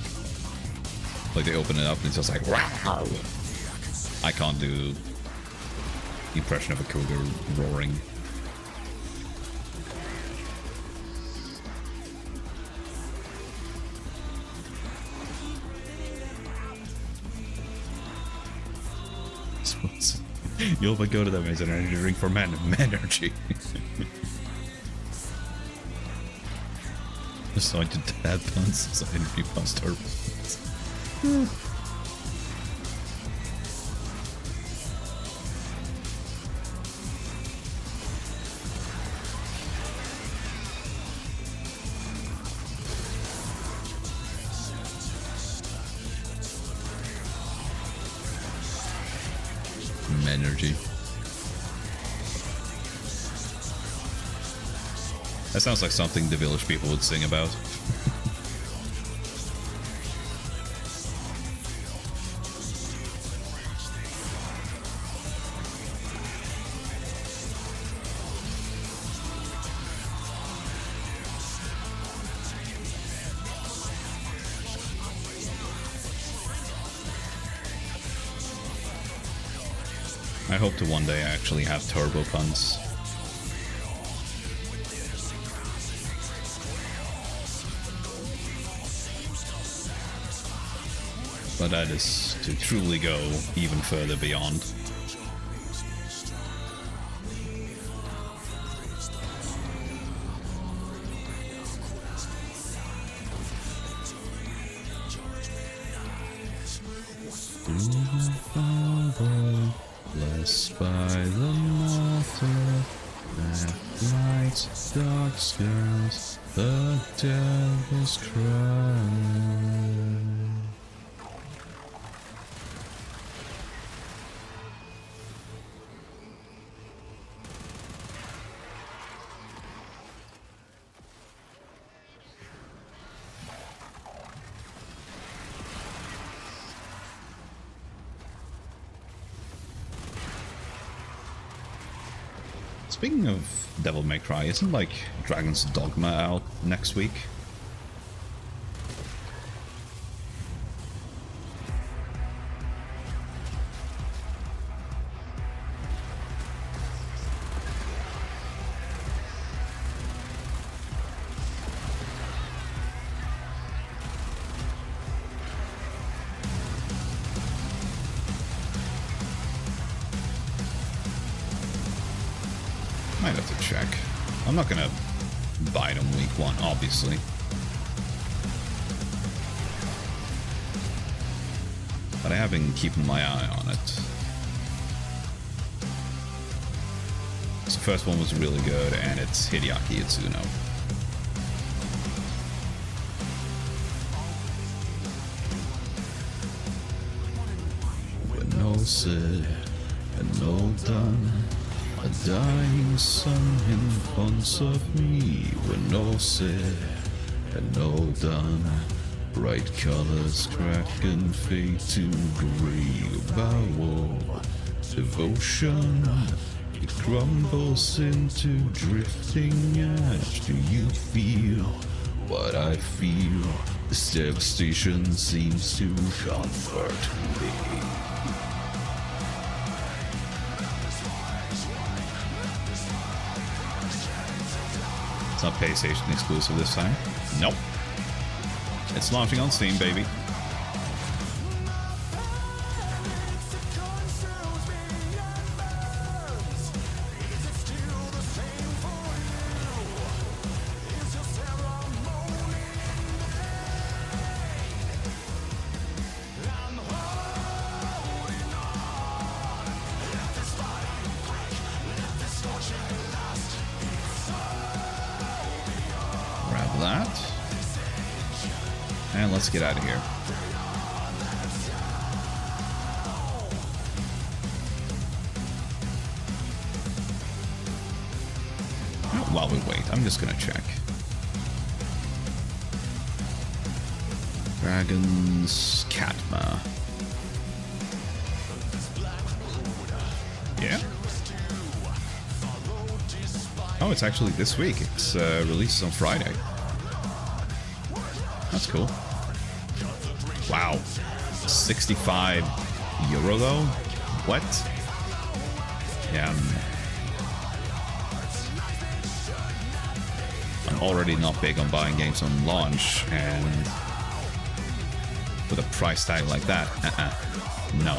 Like they open it up and it's just like wow. I can't do the impression of a cougar roaring. You'll but go to them as an energy drink for men energy. Assigned to dad puns, assigned to puns, turbo puns. Energy. That sounds like something the village people would sing about. I hope to one day actually have turbo puns. But that is to truly go even further beyond. Blessed by the mortar that lights dark skies, the devil's cry. Speaking of Devil May Cry, isn't like Dragon's Dogma out next week? Might have to check. I'm not gonna buy it on week 1, obviously. But I have been keeping my eye on it. So the first one was really good, and it's Hideaki Itsuno. When no said and no done. A dying sun in front of me, when no said and no done. Bright colors crack and fade to gray. Vow devotion, it crumbles into drifting ash. Do you feel what I feel? This devastation seems to comfort me. It's not PlayStation exclusive this time. Nope. It's launching on Steam, baby. Let's get out of here. While we wait, I'm just gonna check. Dragons Katma. Yeah. Oh, it's actually this week. It's released on Friday. That's cool. Wow. 65 euro though? What? Yeah. I'm already not big on buying games on launch, and with a price tag like that, no.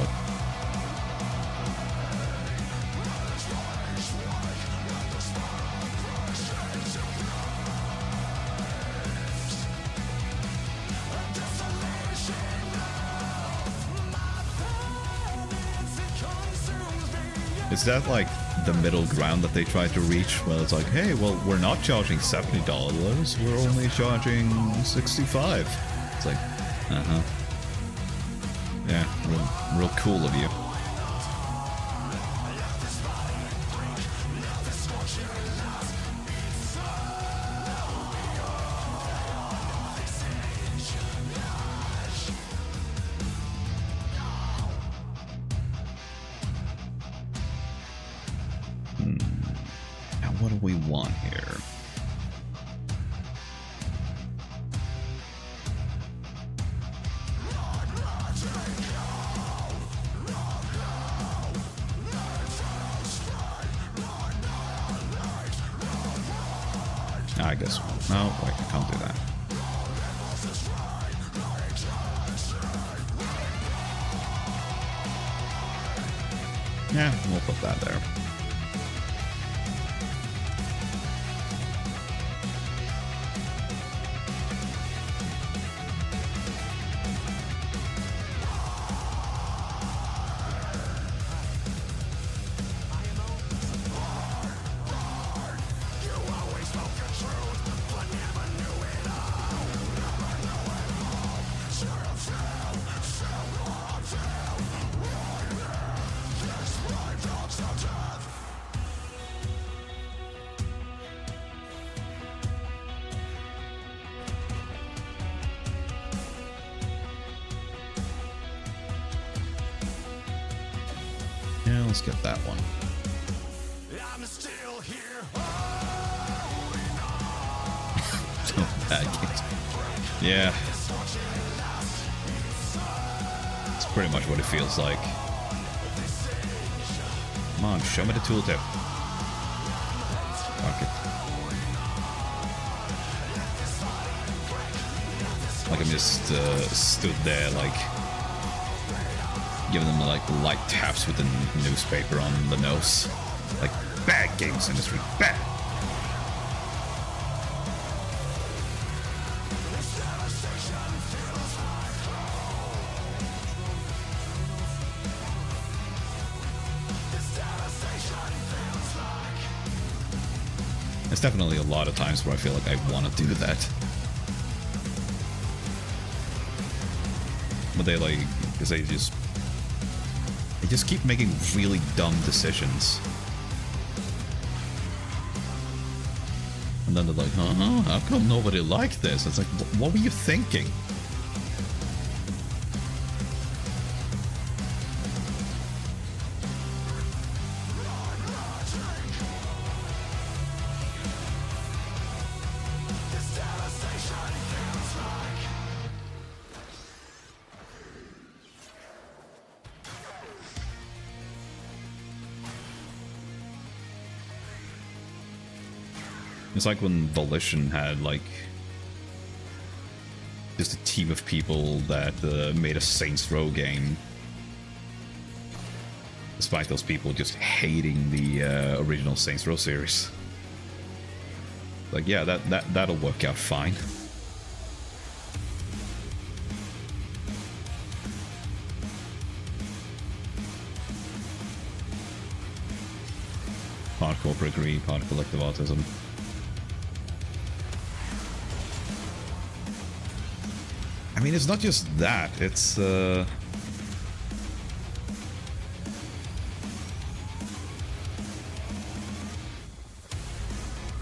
Is that like the middle ground that they try to reach? Well, it's like, hey, well, we're not charging $70, we're only charging $65. It's like, yeah, real cool of you. Now, what do we want here? I guess. No, wait, I can't do that. Yeah, we'll put that there. Yeah, let's get that one. Bad games. Yeah. It's pretty much what it feels like. Come on, show me the tooltip. Fuck it. Like I'm just stood there, like giving them like light taps with the newspaper on the nose. Like, bad games industry, bad. There's definitely a lot of times where I feel like I want to do that. But they like, because they just keep making really dumb decisions. And then they're like, oh, how come nobody liked this? It's like, what were you thinking? It's like when Volition had, like, just a team of people that made a Saints Row game. Despite those people just hating the original Saints Row series. Like, yeah, that'll work out fine. Part corporate greed, part collective autism. I mean, it's not just that, it's, well,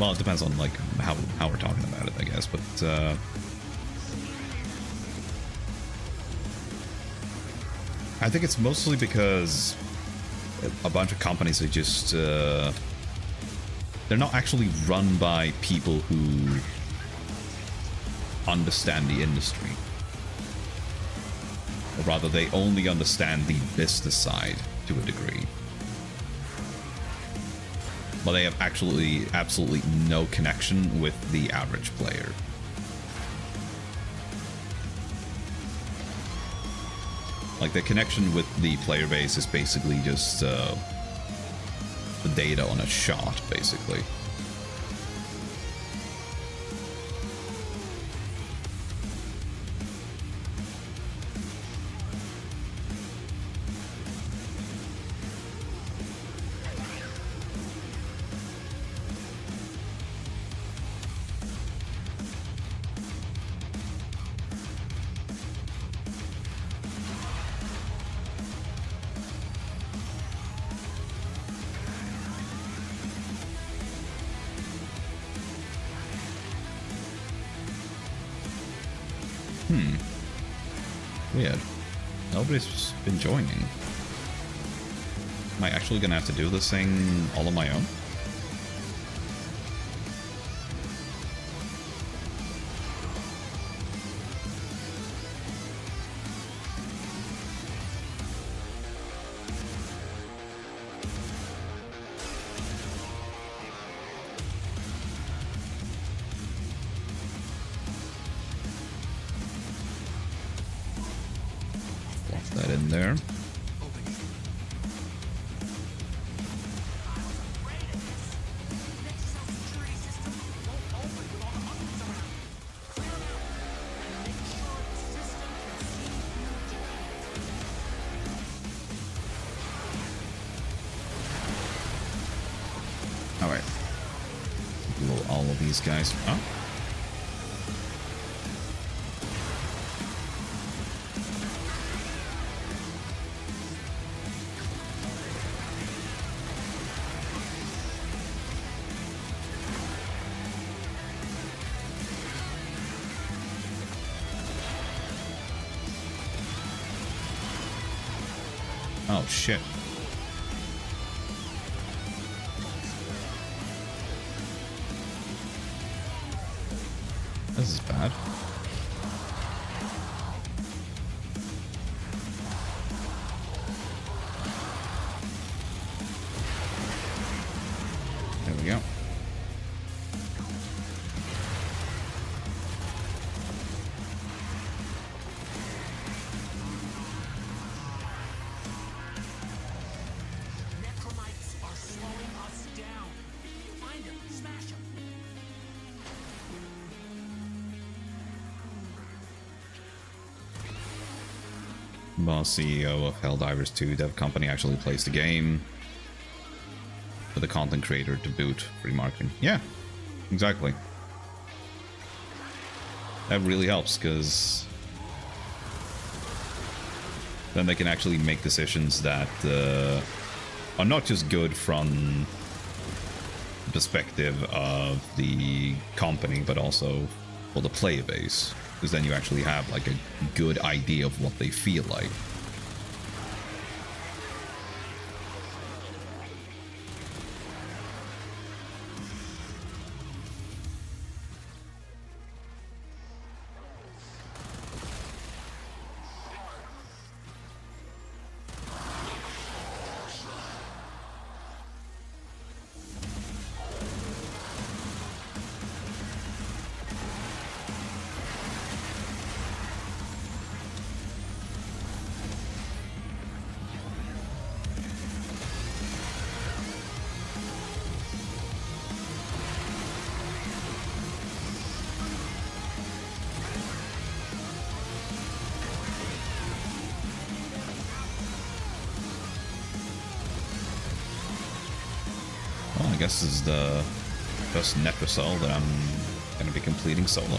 it depends on, like, how we're talking about it, I guess, but, I think it's mostly because a bunch of companies are just they're not actually run by people who understand the industry, or rather they only understand the business side to a degree, but they have absolutely no connection with the average player. Like, the connection with the player base is basically just the data on a shot, basically. Weird. Nobody's been joining. Am I actually gonna have to do this thing all on my own? That in there. All right. Blow all of these guys up. Oh, shit. This is bad. There we go. Boss CEO of Helldivers 2 dev company actually plays the game for the content creator to boot free marketing. Yeah, exactly. That really helps, because then they can actually make decisions that are not just good from the perspective of the company, but also for the player base. Because then you actually have like a good idea of what they feel like. I guess this is the first net result that I'm going to be completing solo.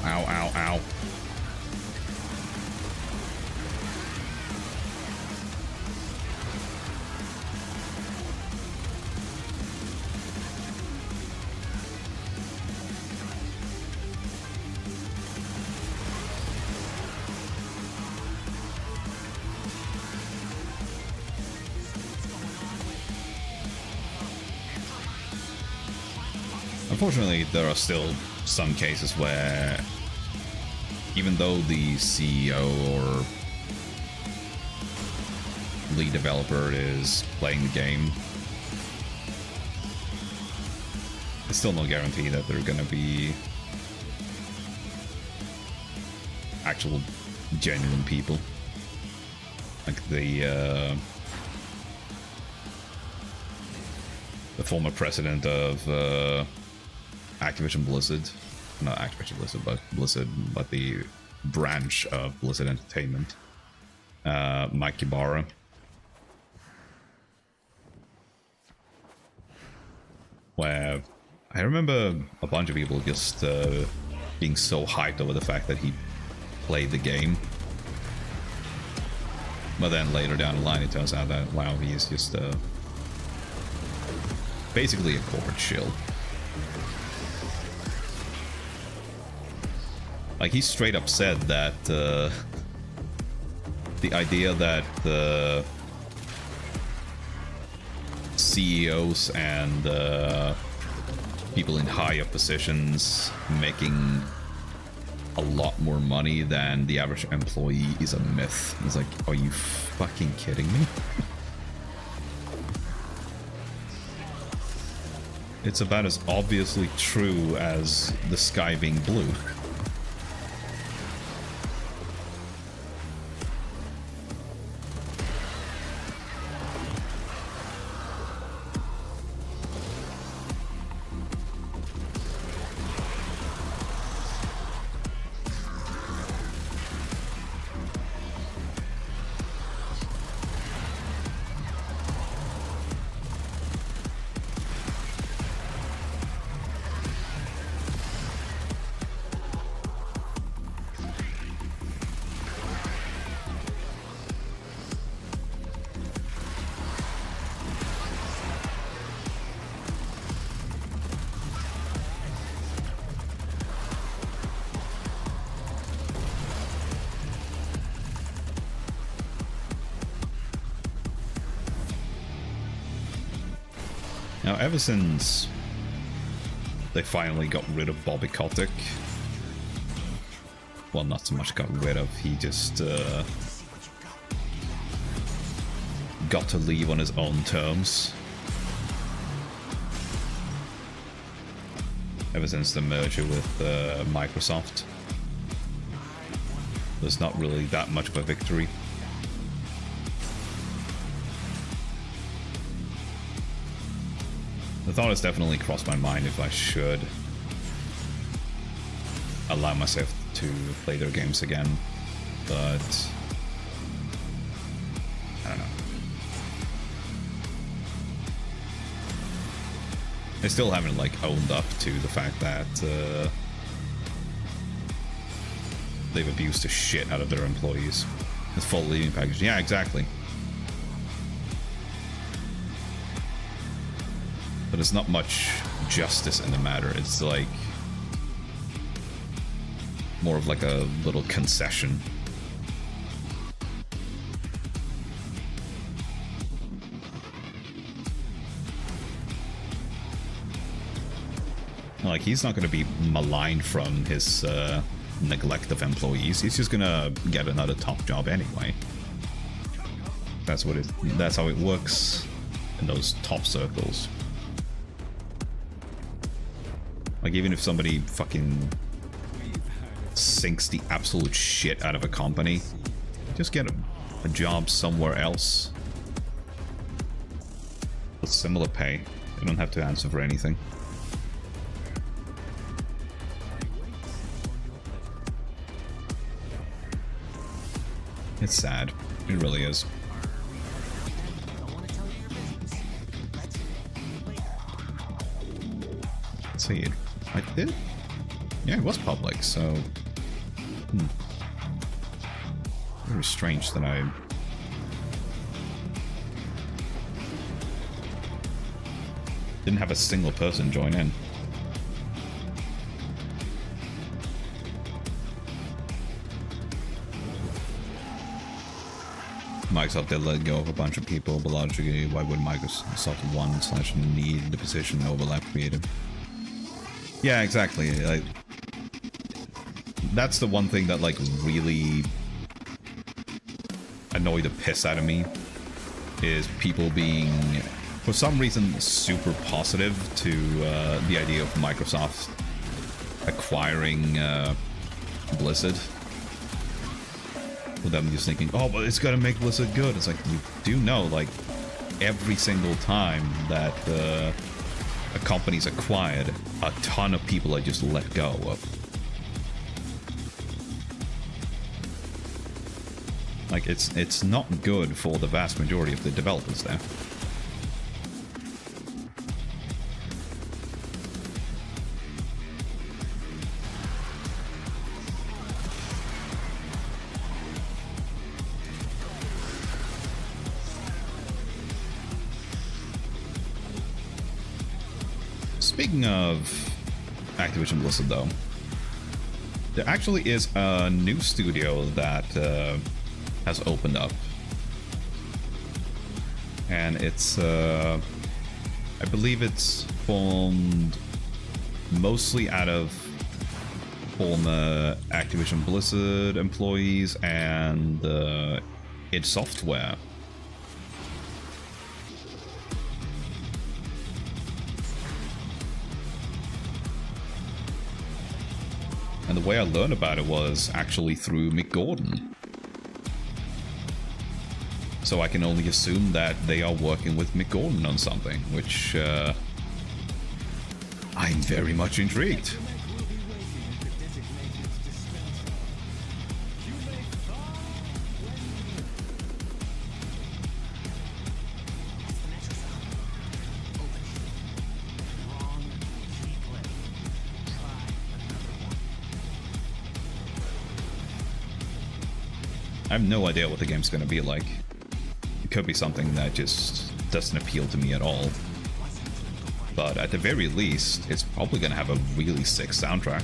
ow, ow, ow. Unfortunately, there are still some cases where even though the CEO or lead developer is playing the game, it's still no guarantee that they're gonna be actual genuine people. Like the former president of Activision Blizzard, not Activision Blizzard, but Blizzard, but the branch of Blizzard Entertainment, Mike Ibarra. Where I remember a bunch of people just being so hyped over the fact that he played the game. But then later down the line it turns out that, wow, he's just basically a corporate shill. Like, he straight up said that the idea that the CEOs and people in higher positions making a lot more money than the average employee is a myth. It's like, are you fucking kidding me? It's about as obviously true as the sky being blue. Now, ever since they finally got rid of Bobby Kotick, well, not so much got rid of, he just got to leave on his own terms. Ever since the merger with Microsoft, there's not really that much of a victory. The thought has definitely crossed my mind if I should allow myself to play their games again, but I don't know. They still haven't, like, owned up to the fact that they've abused the shit out of their employees with full leaving package. Yeah, exactly. But there's not much justice in the matter. It's like more of like a little concession. Like, he's not going to be maligned from his neglect of employees. He's just going to get another top job anyway. That's how it works in those top circles. Like, even if somebody fucking sinks the absolute shit out of a company, just get a job somewhere else with similar pay. You don't have to answer for anything. It's sad. It really is. Let's see. I did. Yeah, it was public, so... Very strange that I... didn't have a single person join in. Microsoft did let go of a bunch of people, but logically, why would Microsoft want/need the position overlap creative? Yeah, exactly. Like, that's the one thing that, like, really annoyed the piss out of me, is people being, for some reason, super positive to the idea of Microsoft acquiring Blizzard. With them just thinking, oh, but it's gonna make Blizzard good. It's like, you do know, like, every single time that a company's acquired, a ton of people are just let go of. Like, it's not good for the vast majority of the developers there. Speaking of Activision Blizzard, though, there actually is a new studio that has opened up. And it's, I believe it's formed mostly out of former Activision Blizzard employees and id Software. And the way I learned about it was actually through Mick Gordon. So I can only assume that they are working with Mick Gordon on something, which I'm very much intrigued. I have no idea what the game's going to be like. It could be something that just doesn't appeal to me at all. But at the very least, it's probably going to have a really sick soundtrack.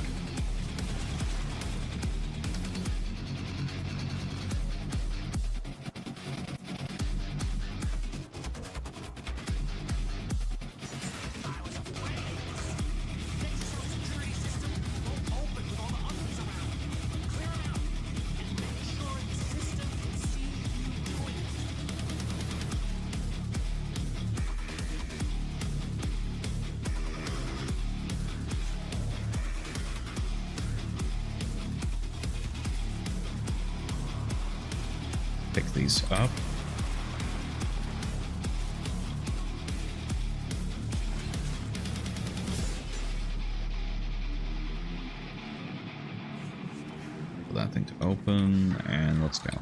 Pick these up. For that thing to open, and let's go.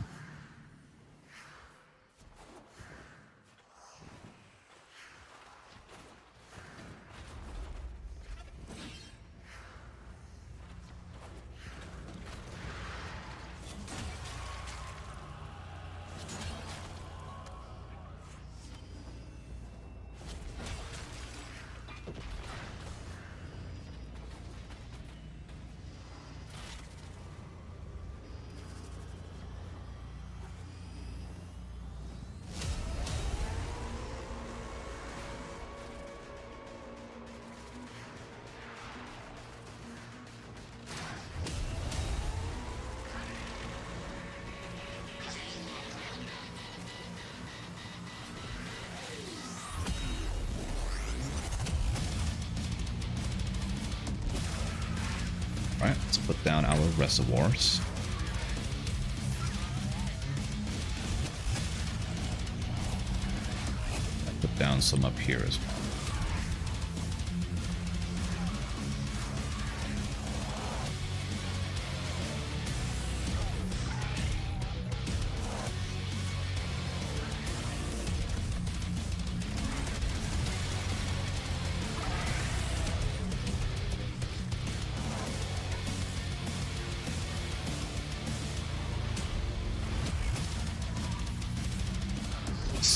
Alright, let's put down our reservoirs. Put down some up here as well.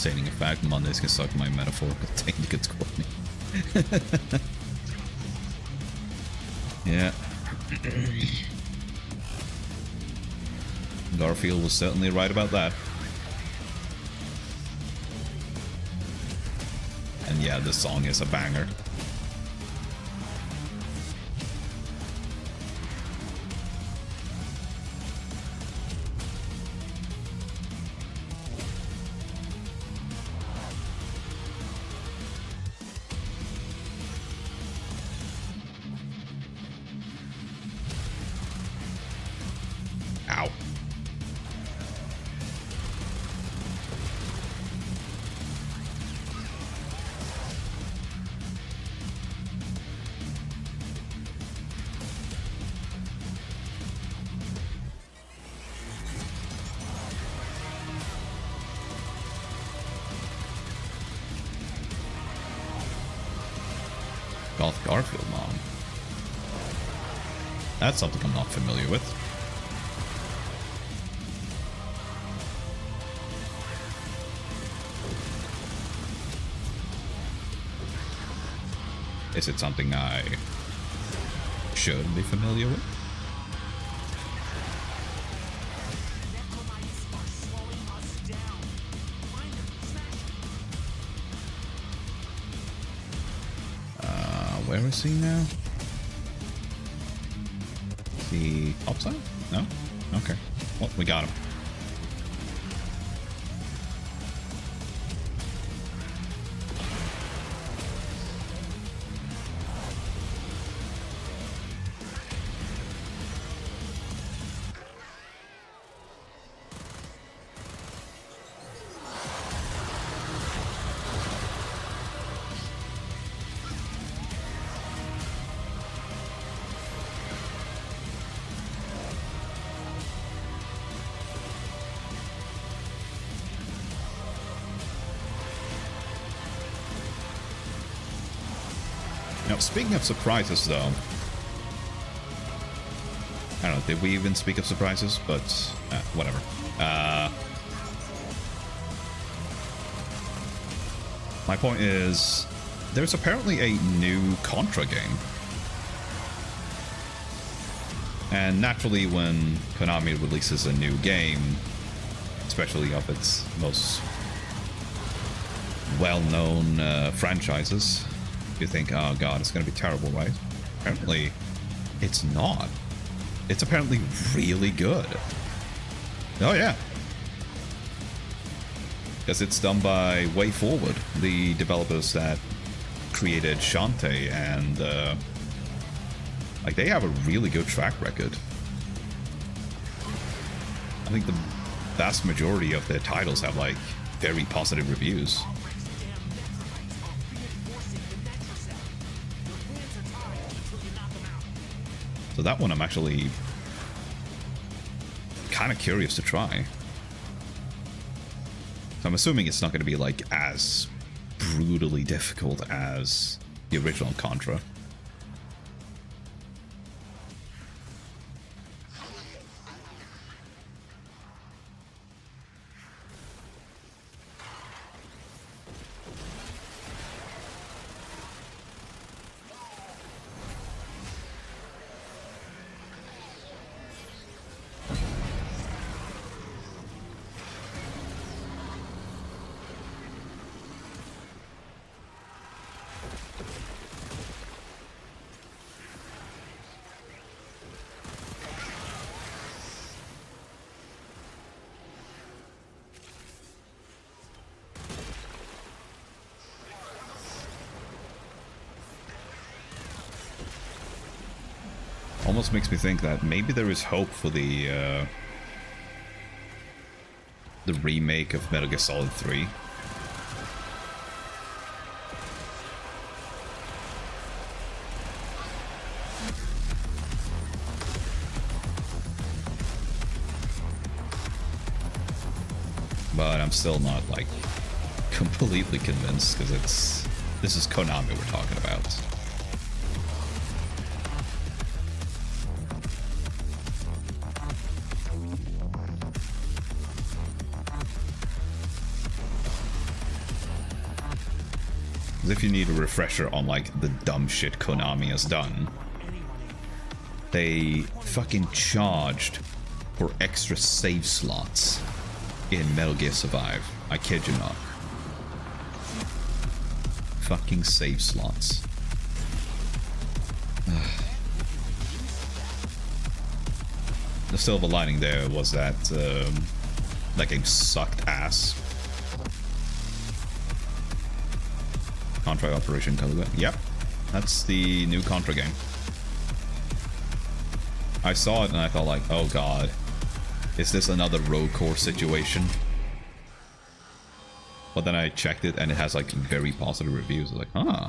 devastating effect. Mondays can suck my metaphorical taint gets corny. Yeah. Garfield was certainly right about that. And yeah, this song is a banger. Ow. Garfield Mom. That's something I'm not familiar with. Is it something I should be familiar with? Where is he now? Is he upside? No? Okay. Well, we got him. Now, speaking of surprises, though, I don't know, did we even speak of surprises? But, whatever. My point is, there's apparently a new Contra game. And naturally, when Konami releases a new game, especially of its most well-known franchises, you think, oh god, it's gonna be terrible, right? Apparently, it's not. It's apparently really good. Oh yeah. Because it's done by Way Forward, the developers that created Shantae, and like, they have a really good track record. I think the vast majority of their titles have, like, very positive reviews. So that one I'm actually kind of curious to try. So I'm assuming it's not going to be like as brutally difficult as the original Contra. Almost makes me think that maybe there is hope for the remake of Metal Gear Solid 3. But I'm still not, like, completely convinced, because this is Konami we're talking about. if you need a refresher on like the dumb shit Konami has done, they fucking charged for extra save slots in Metal Gear Survive. I kid you not. Fucking save slots. The silver lining there was that that game sucked ass. Contra Operation Calibre. Yep, that's the new Contra game. I saw it and I thought like, oh god, is this another Rogue Core situation? But then I checked it and it has like very positive reviews. I was like, huh.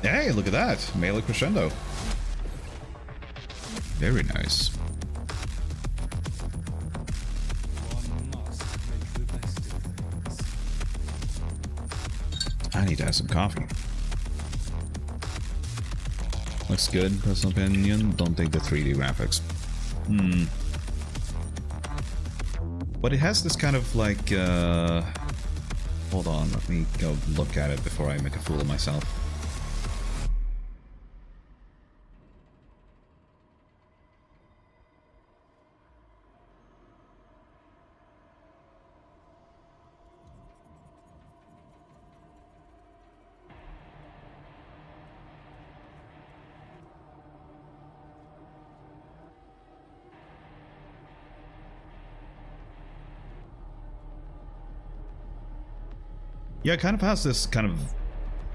Hey, look at that. Melee crescendo. Very nice. One must make the best of things. I need to have some coffee. Looks good, personal opinion. Don't take the 3D graphics. But it has this kind of like, hold on, let me go look at it before I make a fool of myself. Yeah, it kind of has this kind of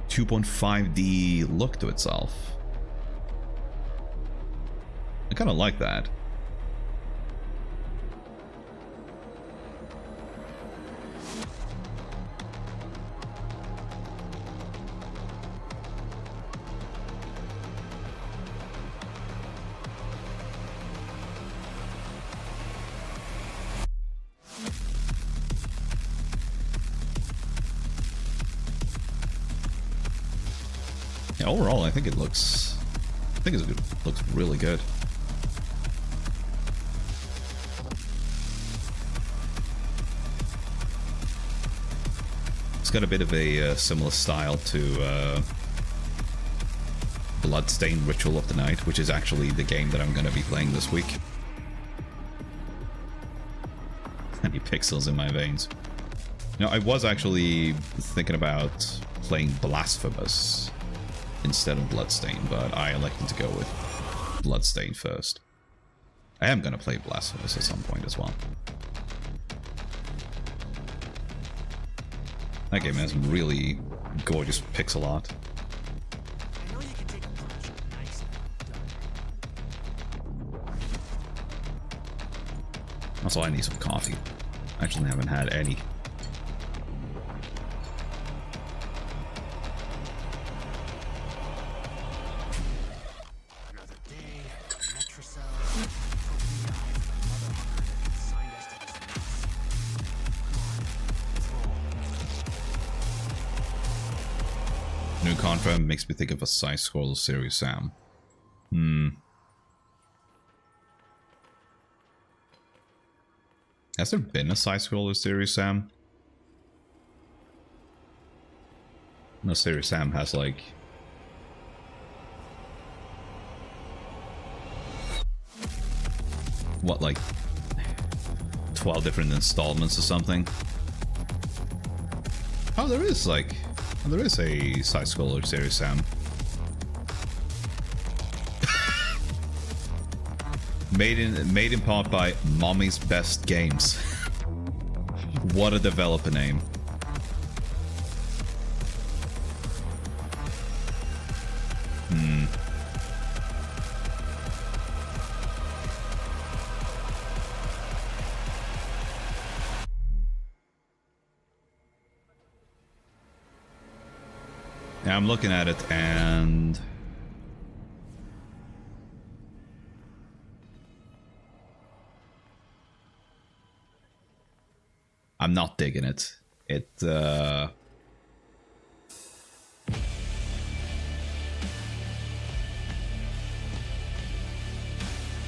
2.5D look to itself. I kind of like that. Yeah, overall, I think it looks looks really good. It's got a bit of a similar style to Bloodstained Ritual of the Night, which is actually the game that I'm going to be playing this week. Any pixels in my veins. You know, I was actually thinking about playing Blasphemous instead of Bloodstained, but I elected to go with Bloodstained first. I am going to play Blasphemous at some point as well. That game has really gorgeous pixel art. I know you can take a punch. Nice. Also, I need some coffee. I actually haven't had any. Another day, Metrocell, open the eyes of the mother hunger that signed us to this mess. Come on, let's roll. New Contra makes me think of a side-scroller Serious Sam. Has there been a side-scroller Serious Sam? No, Serious Sam has like... what, like 12 different installments or something? Oh, there is like... there is a side-scroller Serious Sam. made in part by Mommy's Best Games. What a developer name. Yeah, I'm looking at it and I'm not digging it.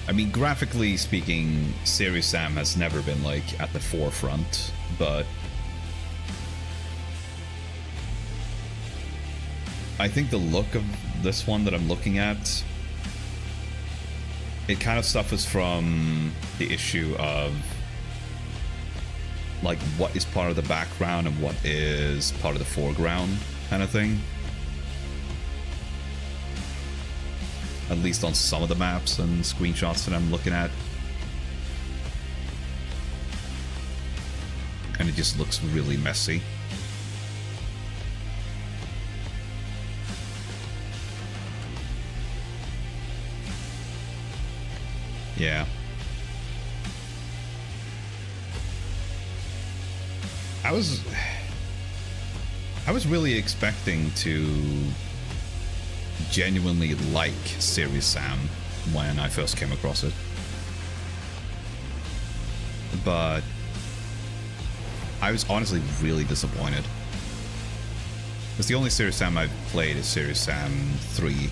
I mean, graphically speaking, Serious Sam has never been, like, at the forefront, but I think the look of this one that I'm looking at, it kind of suffers from the issue of, like, what is part of the background and what is part of the foreground kind of thing. At least on some of the maps and screenshots that I'm looking at. And it just looks really messy. Yeah. I was really expecting to genuinely like Serious Sam when I first came across it, but I was honestly really disappointed because the only Serious Sam I've played is Serious Sam 3,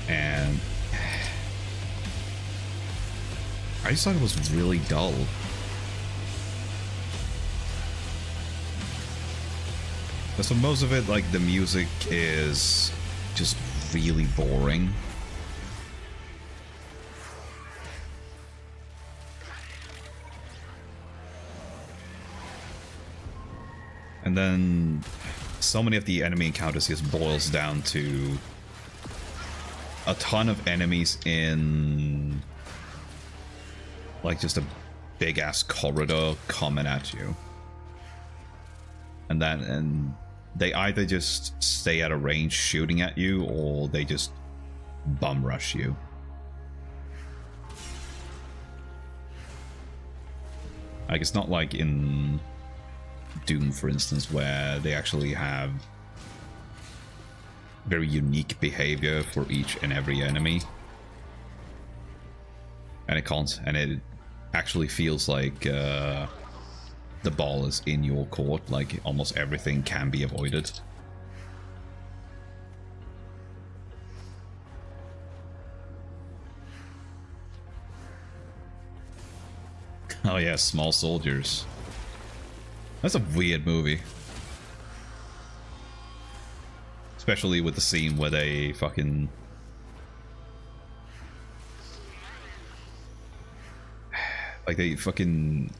and I just thought it was really dull. But for most of it, like, the music is just really boring. And then so many of the enemy encounters just boils down to a ton of enemies in, like, just a big ass corridor coming at you. And they either just stay at a range shooting at you, or they just bum rush you. Like, it's not like in Doom, for instance, where they actually have very unique behavior for each and every enemy. And it actually feels like the ball is in your court, like almost everything can be avoided. Oh yeah, Small Soldiers. That's a weird movie. Especially with the scene where they fucking... like, they fucking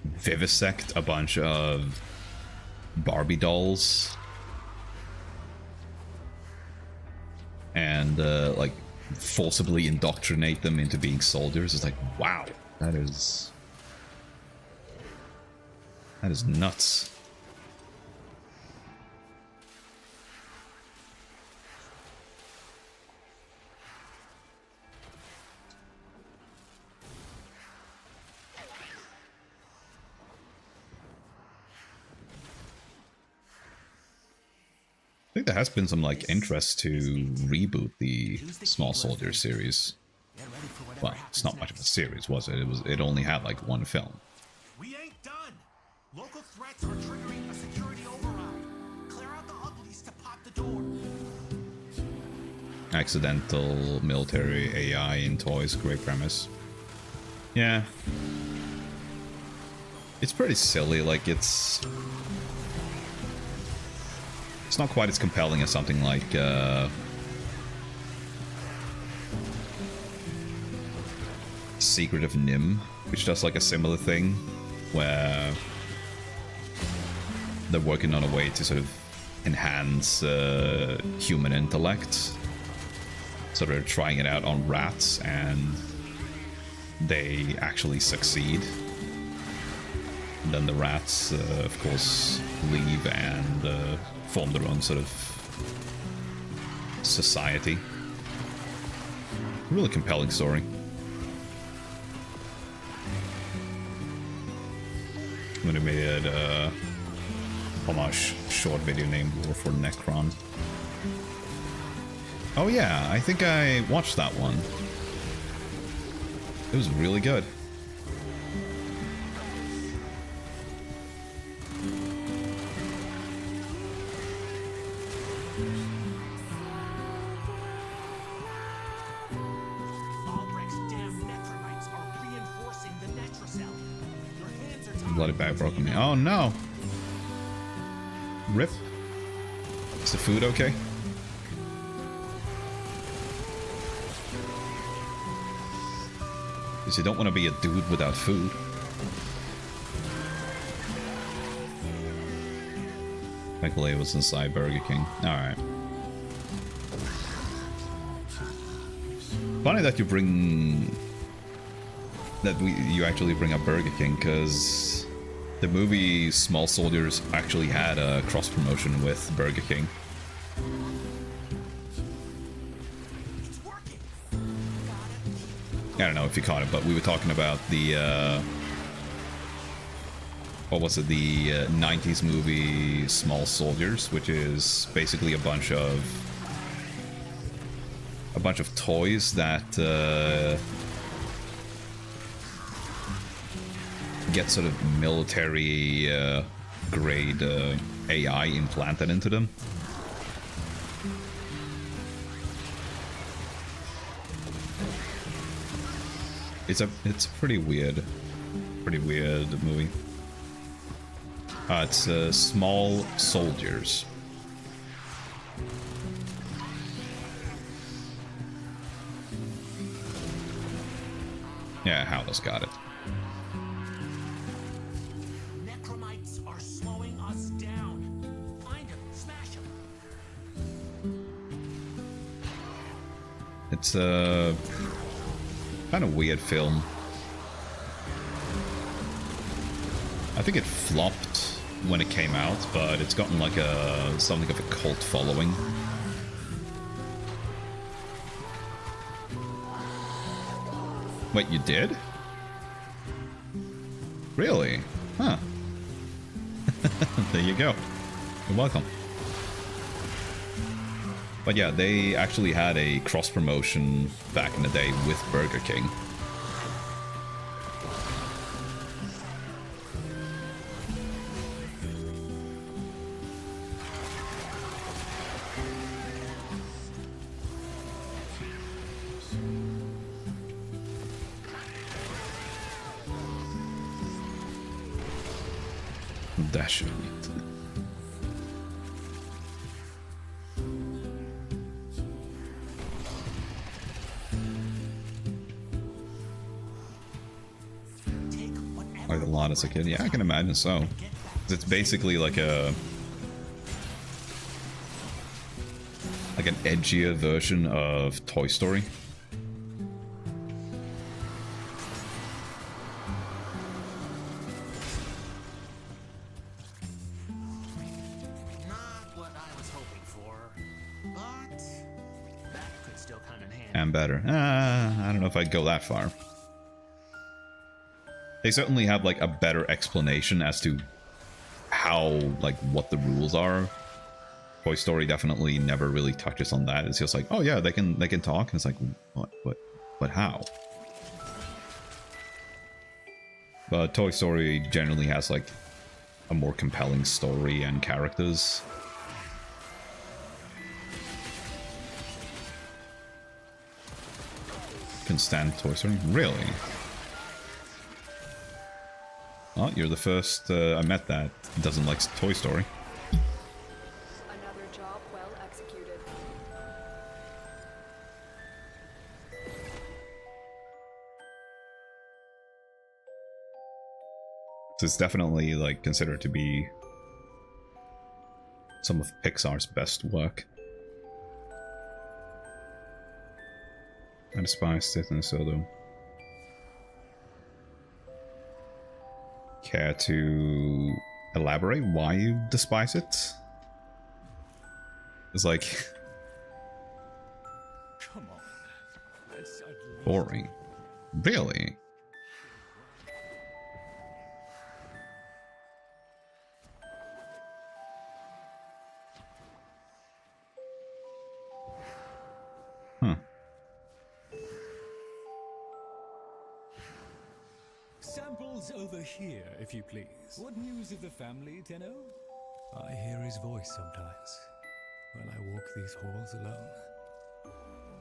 vivisect a bunch of Barbie dolls and like forcibly indoctrinate them into being soldiers. It's like, wow, that is nuts. I think there has been some, like, interest to reboot the Small Soldier series. Well, it's not much of a series, was it? It only had, like, one film. We ain't done. Local threats are triggering a security override. Clear out the uglies to pop the door. Accidental military AI in toys, great premise. Yeah. It's pretty silly, like, it's not quite as compelling as something like Secret of Nim, which does, like, a similar thing where they're working on a way to sort of enhance human intellect. So they're trying it out on rats, and they actually succeed. And then the rats, of course, leave and form their own sort of society. Really compelling story. When they made homage short video named War for Necron. Oh yeah, I think I watched that one. It was really good. Bloody back broke on me. Oh no! Rip. Is the food okay? Because you don't want to be a dude without food. Thankfully it was inside Burger King. Alright. Funny that you bring... you actually bring up Burger King, because the movie Small Soldiers actually had a cross-promotion with Burger King. I don't know if you caught it, but we were talking about the, what was it, the 90s movie Small Soldiers, which is basically a bunch of toys that get sort of military grade AI implanted into them. It's a pretty weird movie. It's Small Soldiers. Yeah, Howl's got it. Necromites are slowing us down. Find them, smash them. It's a kind of weird film. I think it flopped when it came out, but it's gotten like something of a cult following. Wait, you did? Really? Huh. There you go. You're welcome. But yeah, they actually had a cross-promotion back in the day with Burger King. Dash it. Like a lot as a kid. Yeah, I can imagine so. It's basically like an edgier version of Toy Story. And better. I don't know if I'd go that far. They certainly have like a better explanation as to how, like, what the rules are. Toy Story definitely never really touches on that. It's just like, oh yeah, they can talk, and it's like, what, how? But Toy Story generally has like a more compelling story and characters. Can stand Toy Story? Really? Oh, you're the first I met that doesn't like Toy Story. Another job well executed. So it's definitely like considered to be some of Pixar's best work. I despise it, and so though. Care to elaborate why you despise it? It's like Come on. That's at least boring. Really? Yes, over here, if you please. What news of the family, Tenno? I hear his voice sometimes when I walk these halls alone.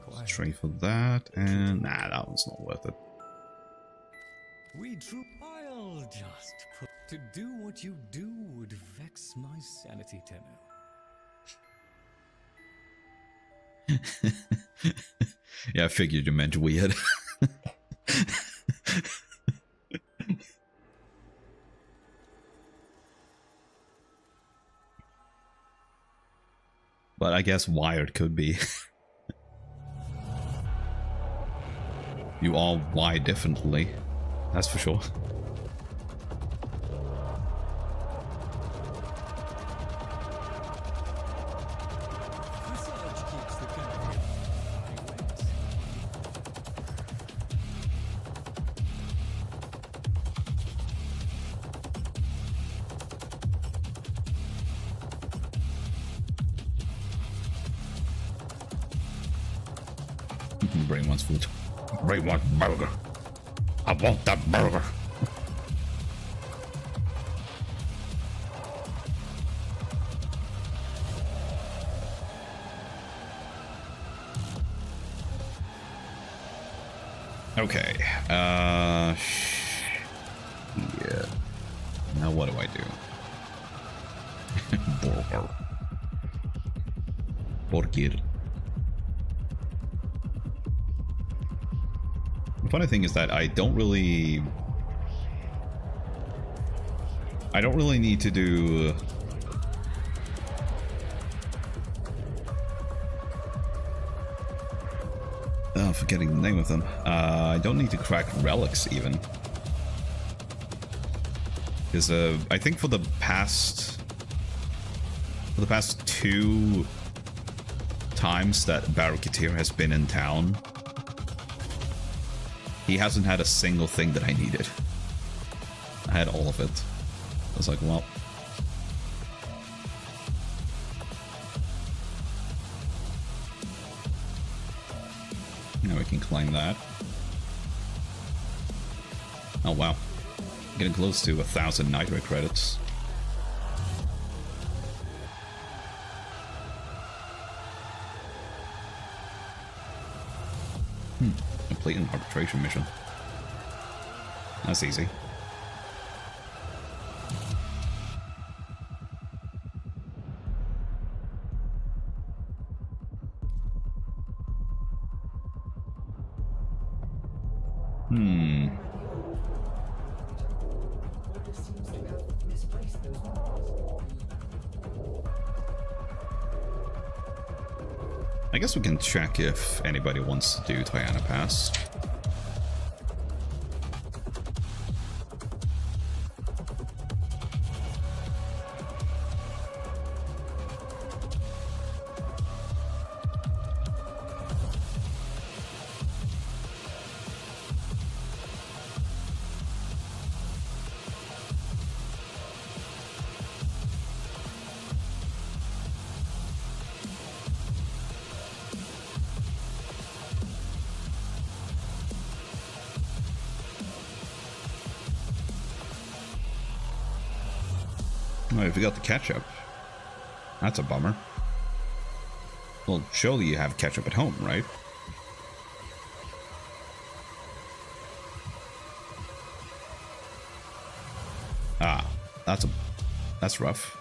Quiet. Trade for that, and nah, that one's not worth it. I'll just put... To do what you do would vex my sanity, Tenno. Yeah, I figured you meant weird. But I guess wired could be. You all wired differently, that's for sure. Research keeps the country. Brain wants food. Brain wants burger. I want that burger. Okay. Yeah. Now what do I do? Burger. Burger. The funny thing is that I don't really need to do I'm forgetting the name of them. I don't need to crack relics even, because I think for the past two times that Barraketeer has been in town, he hasn't had a single thing that I needed. I had all of it. I was like, well. Now we can claim that. Oh wow. Getting close to 1,000 Nitro credits. Complete an arbitration mission. That's easy. I guess we can check if anybody wants to do Diana Pass. Oh, I forgot the ketchup. That's a bummer. Well, surely you have ketchup at home, right? Ah, that's rough.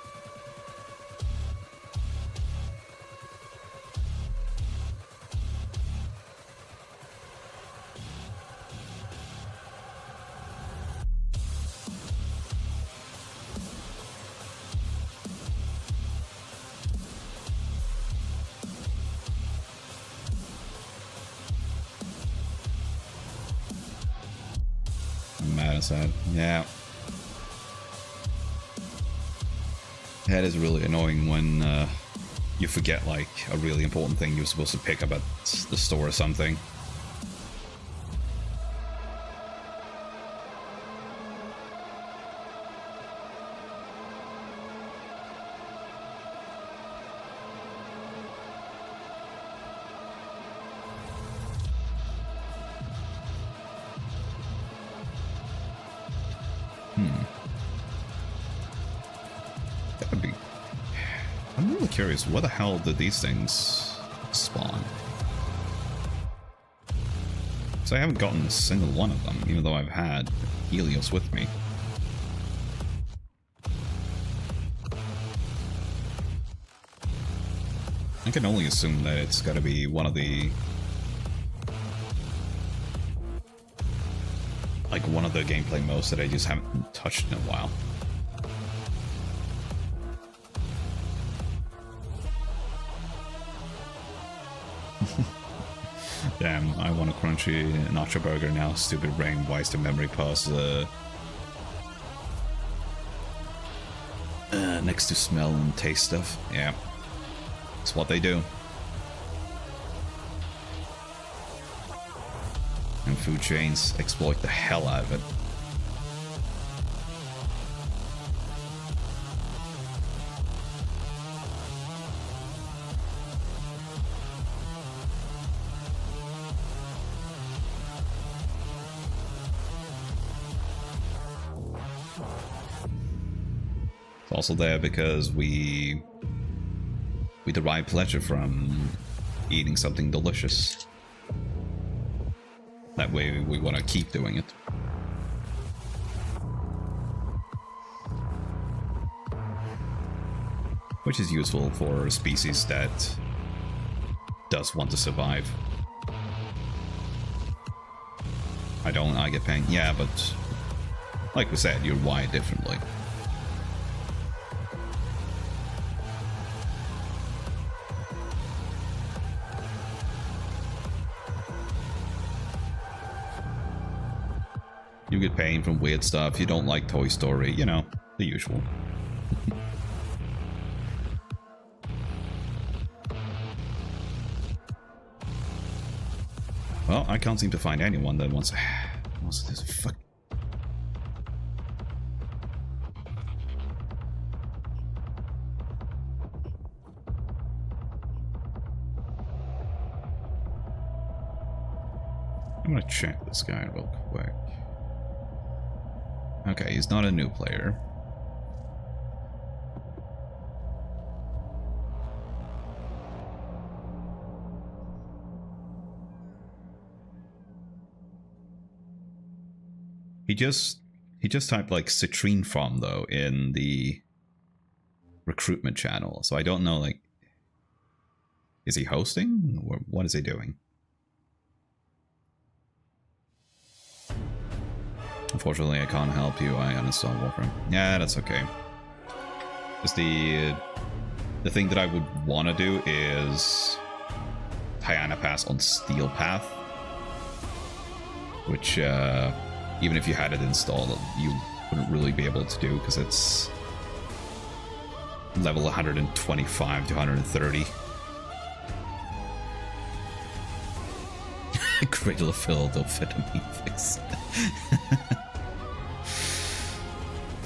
Sad. Yeah. That is really annoying when you forget like a really important thing you're supposed to pick up at the store or something. I'm really curious, what the hell did these things spawn? So I haven't gotten a single one of them, even though I've had Helios with me. I can only assume that it's gotta be one of the... like one of the gameplay modes that I just haven't touched in a while. Damn, I want a crunchy nacho burger now. Stupid brain, why is the memory pause next to smell and taste stuff? Yeah, it's what they do. And food chains exploit the hell out of it. It's also there because we derive pleasure from eating something delicious. That way we want to keep doing it. Which is useful for a species that does want to survive. I get pain. Yeah, but like we said, you're wired differently. You get pain from weird stuff, you don't like Toy Story, you know, the usual. Well, I can't seem to find anyone that wants this fuck. I'm gonna check this guy real quick. Okay, he's not a new player. He just typed like citrine farm though in the recruitment channel, so I don't know, like, is he hosting or what is he doing? Unfortunately, I can't help you. I uninstalled Warframe. Yeah, that's okay. Just the thing that I would want to do is Diana Pass on Steel Path, which even if you had it installed, you wouldn't really be able to do because it's level 125 to 130. Cradle of Philadelphia fix.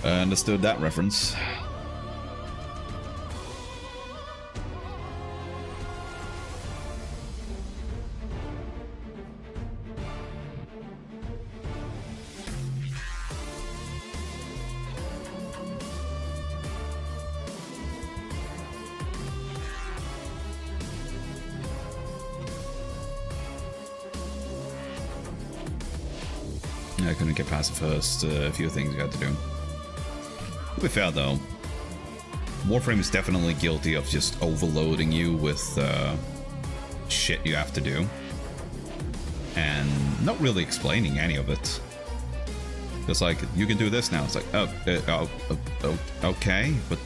I understood that reference. I couldn't get past the first few things we had to do. To be fair though, Warframe is definitely guilty of just overloading you with shit you have to do. And not really explaining any of it. It's like, you can do this now. It's like, okay, but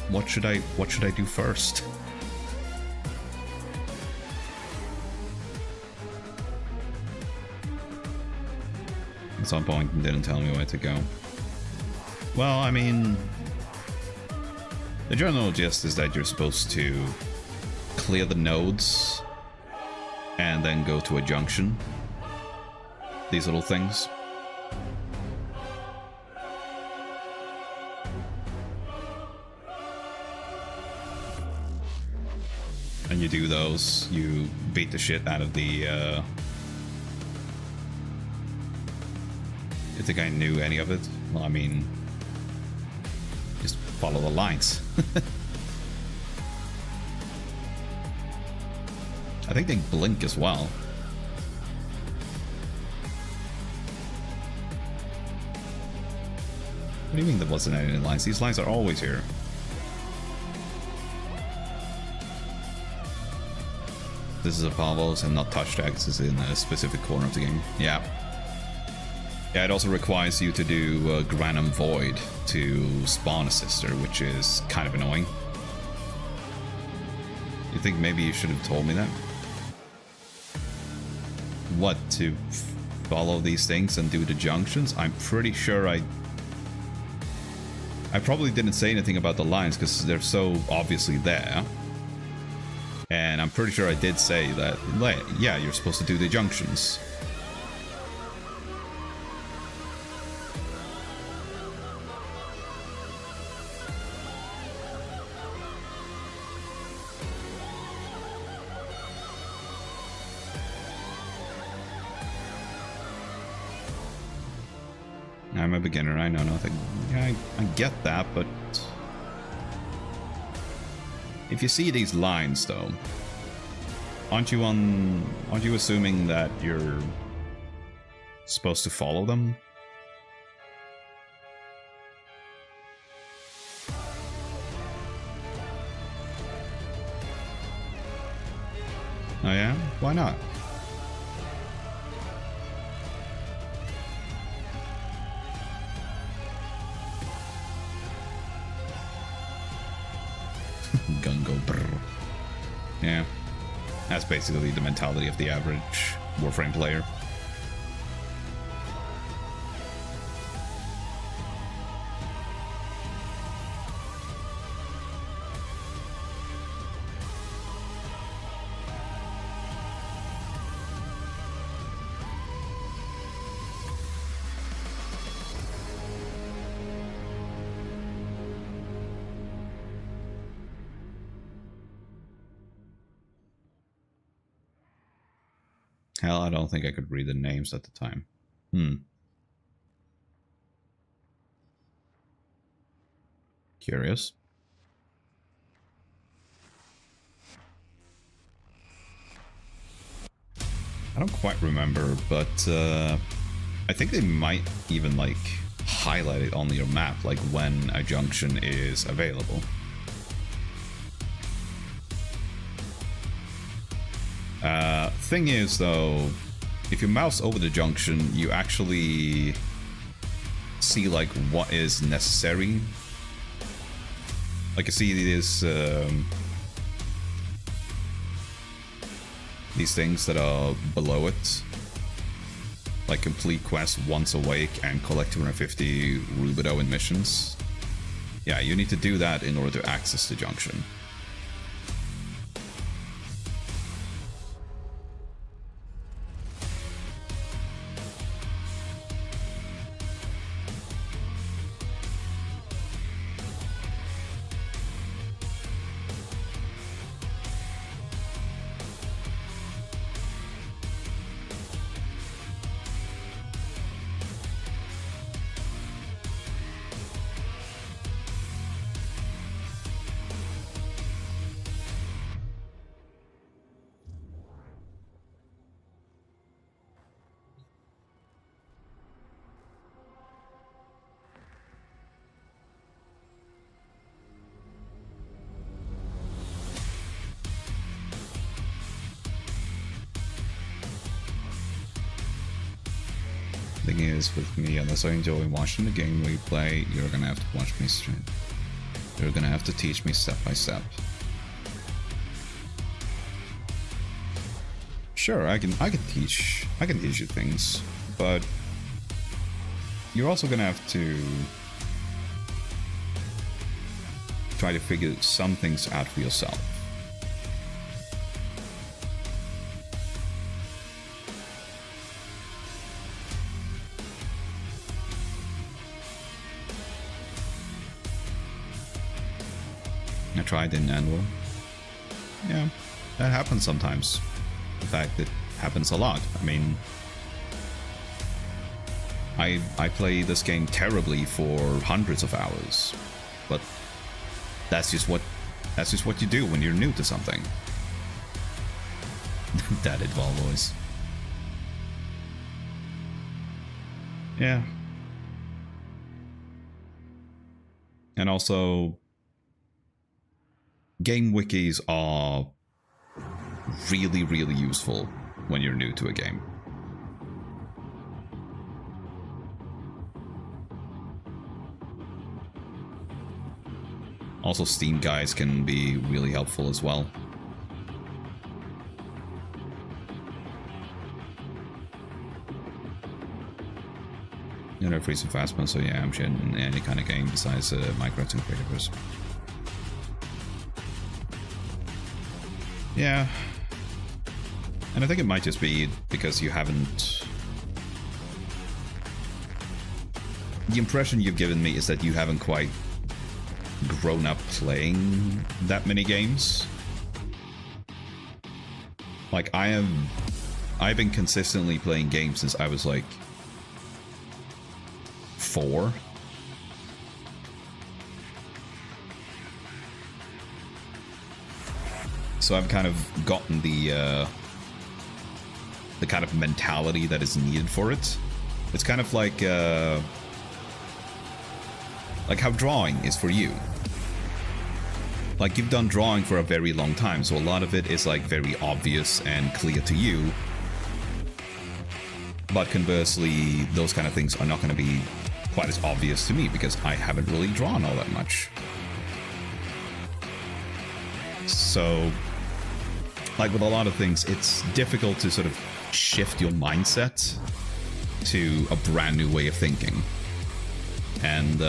what should I do first? At some point, it didn't tell me where to go. Well, I mean, the general gist is that you're supposed to clear the nodes and then go to a junction. These little things. And you do those, you beat the shit out of the, you think I knew any of it? Well, I mean, just follow the lines. I think they blink as well. What do you mean there wasn't any lines? These lines are always here. This is a Pavos and not touch tags is in a specific corner of the game. Yeah. Yeah, it also requires you to do Granum Void to spawn a sister, which is kind of annoying. You think maybe you should have told me that? What, to follow these things and do the junctions? I'm pretty sure I probably didn't say anything about the lines because they're so obviously there. And I'm pretty sure I did say that, yeah, you're supposed to do the junctions. I'm a beginner, I know nothing. Yeah, I get that, but if you see these lines though, aren't you assuming that you're supposed to follow them? Oh yeah? Why not? Gun go brr. Yeah. That's basically the mentality of the average Warframe player. Hell, I don't think I could read the names at the time. Curious. I don't quite remember, but I think they might even like highlight it on your map, like when a junction is available. Thing is, though, if you mouse over the junction, you actually see like what is necessary. Like you see these things that are below it, like complete quest once awake and collect 250 Rubidoux in missions. Yeah, you need to do that in order to access the junction. Thing is, with me, unless I enjoy watching the game replay, you're gonna have to watch me stream. You're gonna have to teach me step by step. Sure, I can teach you things, but you're also gonna have to try to figure some things out for yourself. I tried in Anvil. Yeah, that happens sometimes. In fact, it happens a lot. I mean, I play this game terribly for hundreds of hours, but that's just what you do when you're new to something. Daddy Dval voice. Yeah. And also, game wikis are really, really useful when you're new to a game. Also, Steam guides can be really helpful as well. You know, free some fast ones, so yeah, I'm sure in any kind of game besides Minecraft and Creators. Yeah. And I think it might just be because you haven't... The impression you've given me is that you haven't quite grown up playing that many games. Like, I've been consistently playing games since I was like 4. So I've kind of gotten the kind of mentality that is needed for it. It's kind of like how drawing is for you. Like, you've done drawing for a very long time, so a lot of it is like very obvious and clear to you. But conversely, those kind of things are not going to be quite as obvious to me because I haven't really drawn all that much. So, like with a lot of things, it's difficult to sort of shift your mindset to a brand new way of thinking. And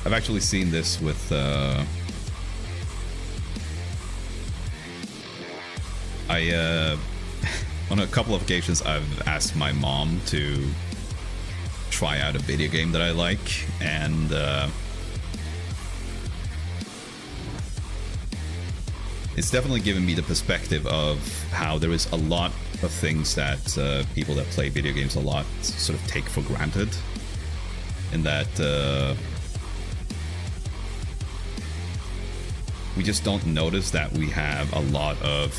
I've actually seen this with on a couple of occasions I've asked my mom to try out a video game that I like, and it's definitely given me the perspective of how there is a lot of things that people that play video games a lot sort of take for granted, in that we just don't notice that we have a lot of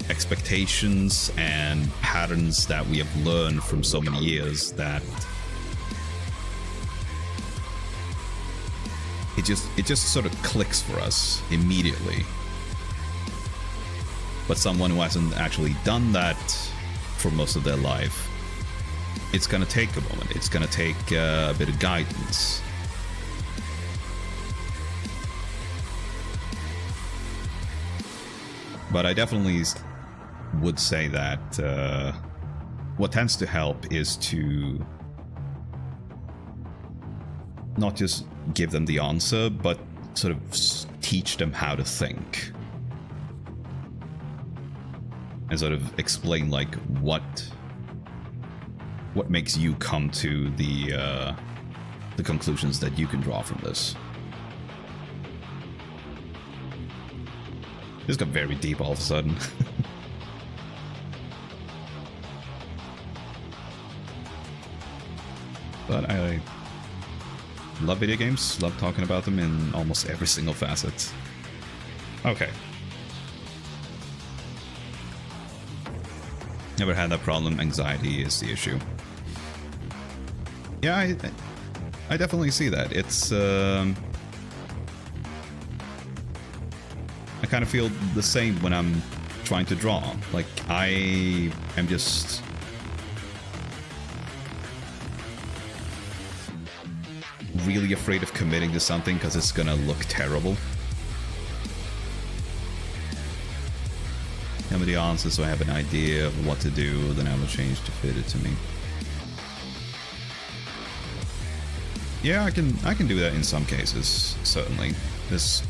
expectations and patterns that we have learned from so many years that it just sort of clicks for us immediately. But someone who hasn't actually done that for most of their life, it's gonna take a moment. It's gonna take a bit of guidance. But I definitely would say that what tends to help is to not just give them the answer, but sort of teach them how to think. And sort of explain like what makes you come to the conclusions that you can draw from this. This got very deep all of a sudden. But I love video games, love talking about them in almost every single facet. Okay. Never had that problem. Anxiety is the issue. Yeah, I definitely see that. It's I kind of feel the same when I'm trying to draw. Like, I am just really afraid of committing to something because it's gonna look terrible. How many answers, so I have an idea of what to do, then I will change to fit it to me. Yeah, I can do that in some cases, certainly. There's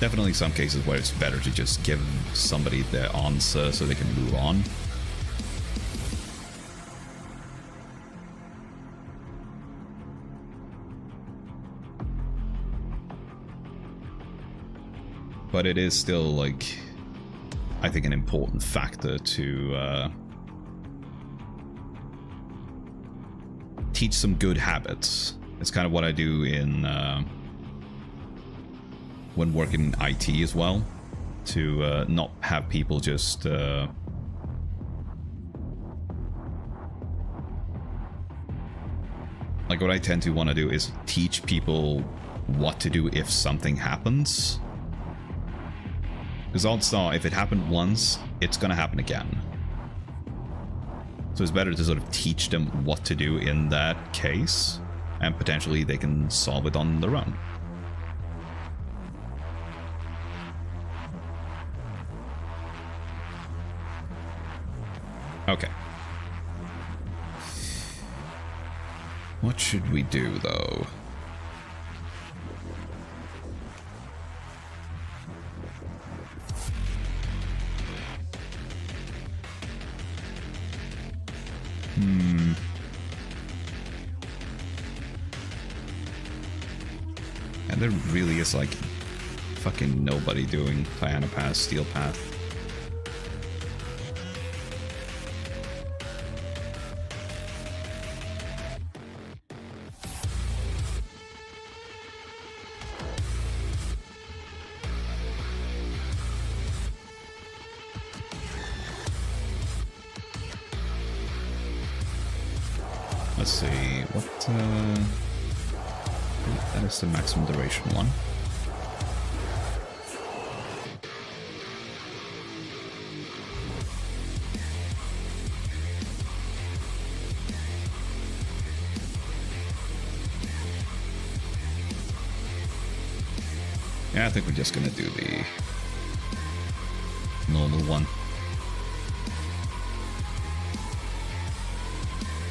definitely some cases where it's better to just give somebody their answer so they can move on. But it is still, like, I think an important factor to teach some good habits. It's kind of what I do in when working in IT as well. to not have people just like, what I tend to want to do is teach people what to do if something happens. Because odds are, if it happened once, it's gonna happen again. So it's better to sort of teach them what to do in that case, and potentially they can solve it on their own. Okay. What should we do, though? And there really is, like, fucking nobody doing Diana Pass, Steel Path. Let's see, what, that is the maximum duration one. Yeah, I think we're just gonna do the normal one.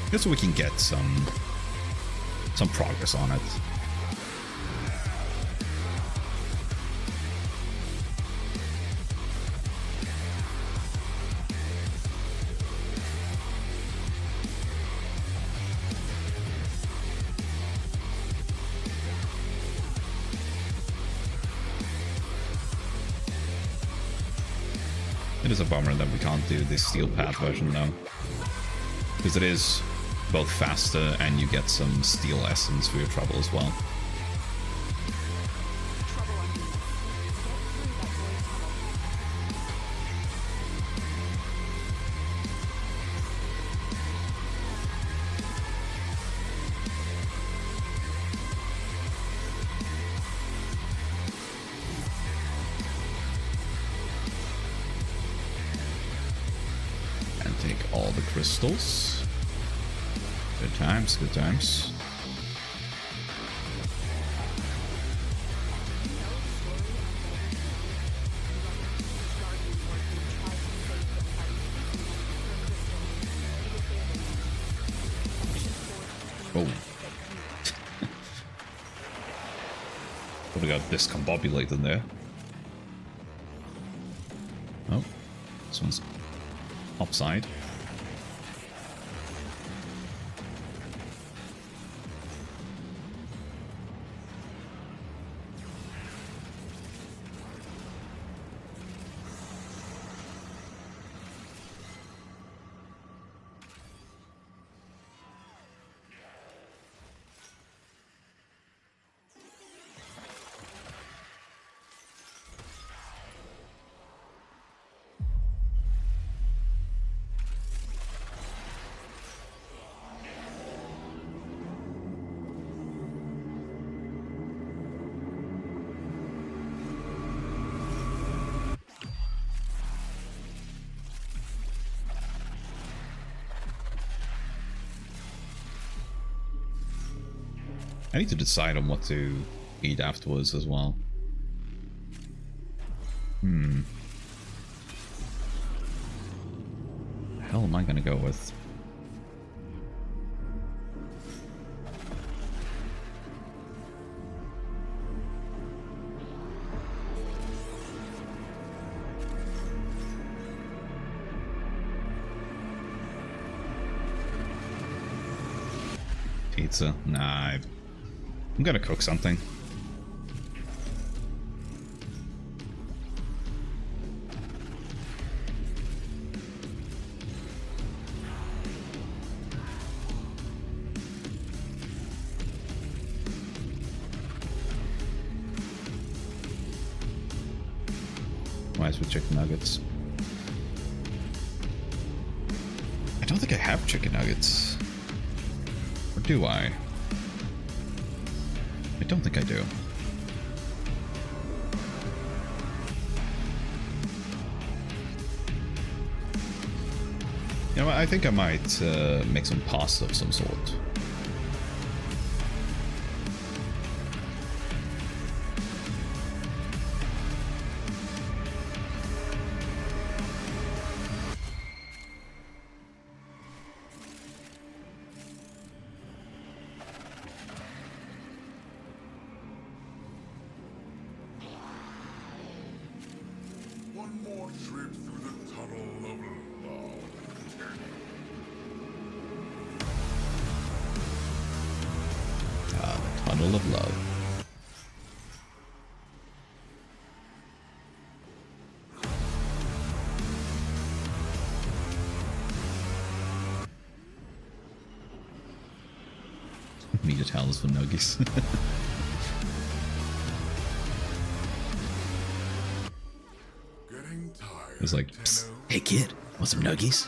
Just so we can get some progress on it. It is a bummer that we can't do the Steel Path version though, because it is both faster and you get some steel essence for your trouble as well. And take all the crystals. Good times, good times. Oh. Would have got discombobulated there. Oh, this one's upside. I need to decide on what to eat afterwards as well. The hell am I gonna go with? Pizza? Nah, I'm gonna cook something. Rice with chicken nuggets. I don't think I have chicken nuggets. Or do I? I don't think I do. You know what, I think I might make some pasta of some sort. One more trip through the tunnel of love. The Tunnel of Love. Meat Italians for nuggies. Getting tired. It's like, psst, hey kid, want some nuggies?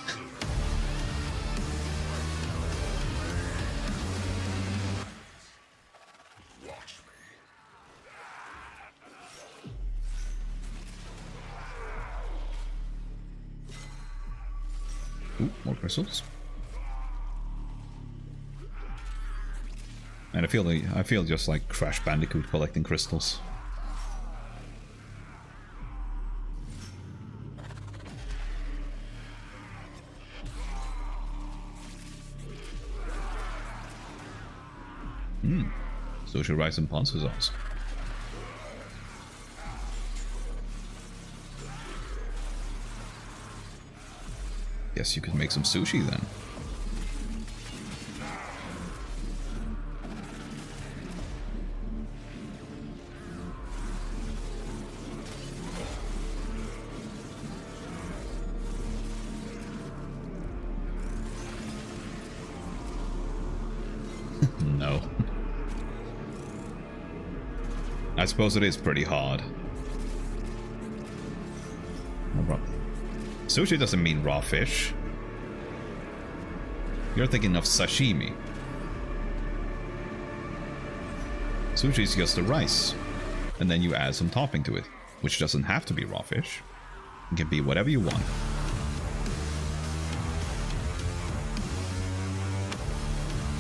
Watch me. Ooh, more crystals. And I feel just like Crash Bandicoot collecting crystals. Sushi, rice, and ponzu sauce. Guess you could make some sushi then. No. I suppose it is pretty hard. Sushi doesn't mean raw fish. You're thinking of sashimi. Sushi is just the rice. And then you add some topping to it, which doesn't have to be raw fish. It can be whatever you want.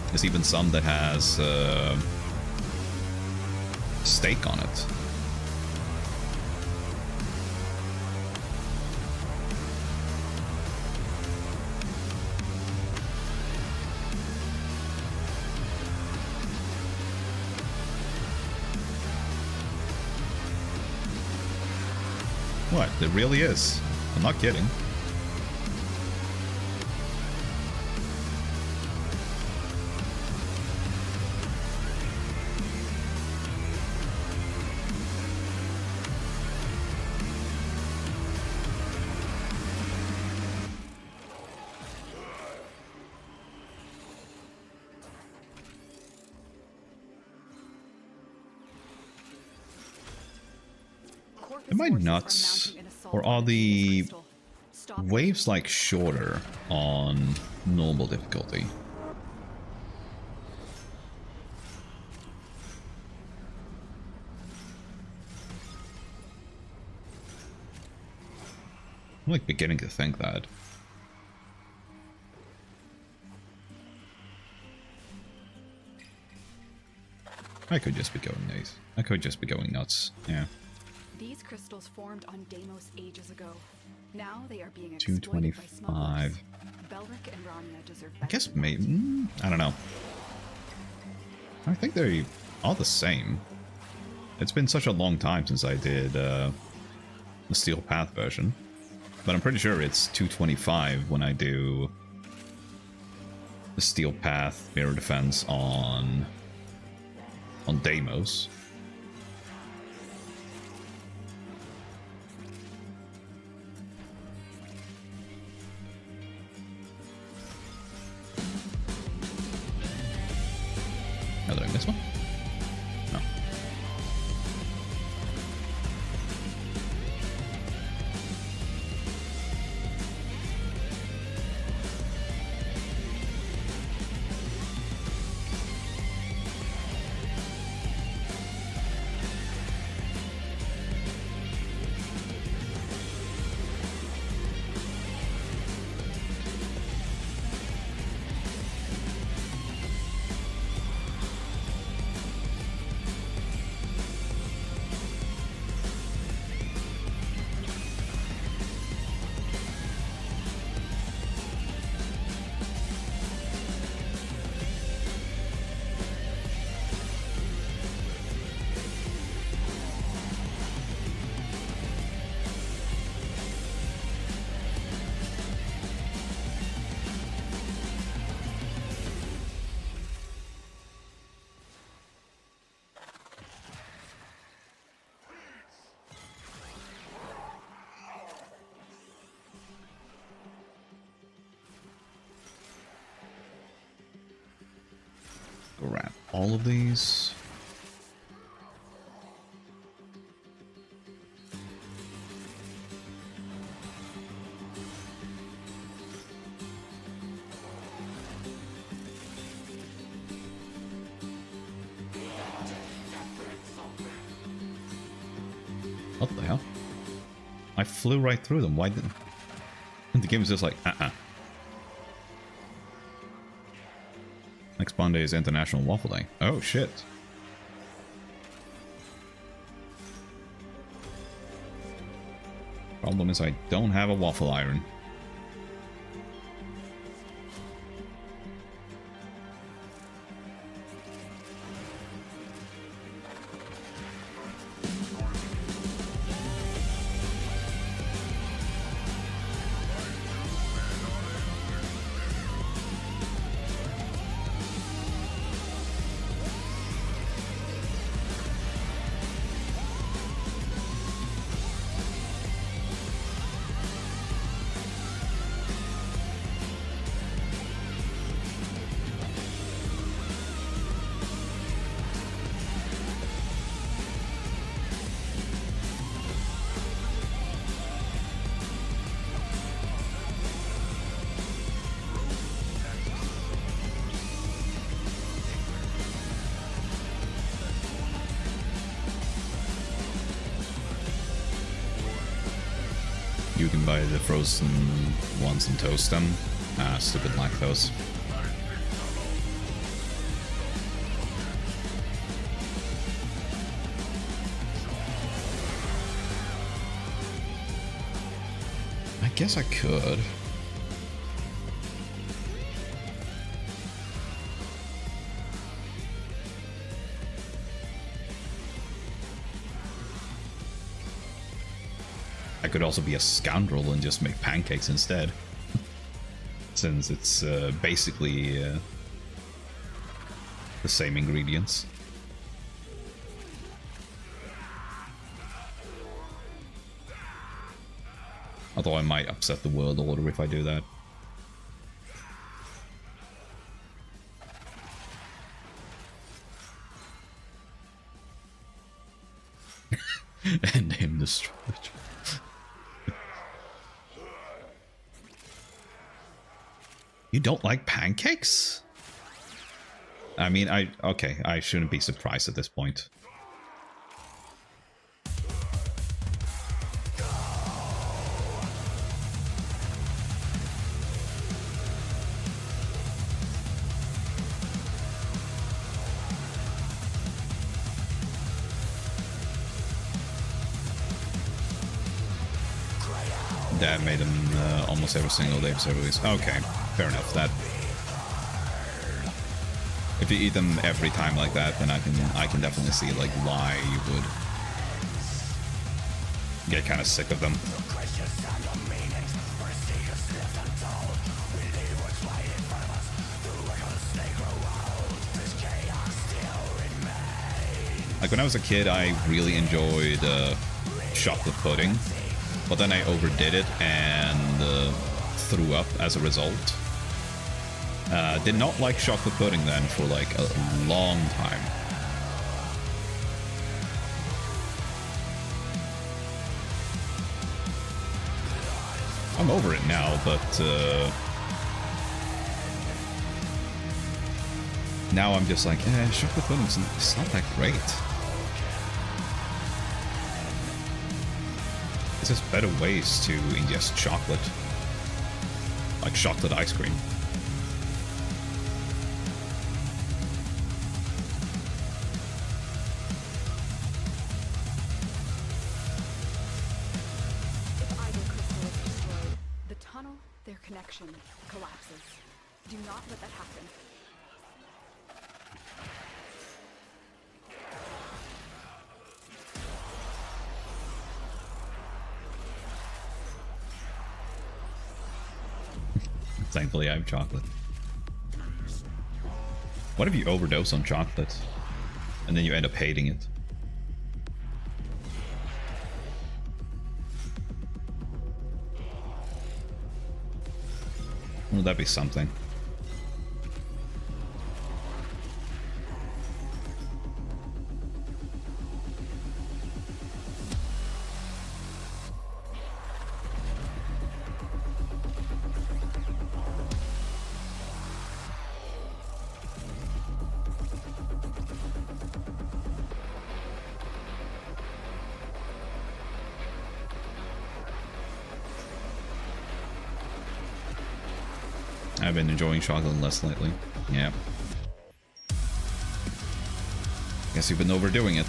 There's even some that has steak on it. What? There really is. I'm not kidding. Am I nuts? Or are the waves like shorter on normal difficulty? I'm like beginning to think that. I could just be going nuts. I could just be going nuts. Yeah. These crystals formed on Deimos ages ago. Now they are being exploited by 225. smugglers. Belric and Ramia deserve better. I guess maybe. I don't know. I think they are the same. It's been such a long time since I did the Steel Path version. But I'm pretty sure it's 225 when I do the Steel Path Mirror Defense on Deimos. Oh, did I miss one? No. all of these? What the hell? I flew right through them. Why didn't... The game is just like, Next Monday is International Waffle Day. Oh, shit. Problem is I don't have a waffle iron. You can buy the frozen ones and toast them. Ah, stupid lactose. I guess I could. I could also be a scoundrel and just make pancakes instead. Since it's basically the same ingredients. Although I might upset the world order if I do that. And him destroyed. You don't like pancakes? I mean, okay, I shouldn't be surprised at this point. Dad made them almost every single day for several weeks. Okay, fair enough. That if you eat them every time like that, then I can definitely see like why you would get kind of sick of them. Like when I was a kid, I really enjoyed chocolate pudding. But then I overdid it and threw up as a result. Did not like chocolate pudding then for like a long time. I'm over it now, but now I'm just like, chocolate pudding's it's not that great. There's better ways to ingest chocolate, like chocolate ice cream. If either crystal is destroyed, the tunnel, their connection, collapses. Do not let that happen. Thankfully, I have chocolate. What if you overdose on chocolate and then you end up hating it? Would that be something? I've been enjoying shotgun less lately. Yeah. Guess you've been overdoing it.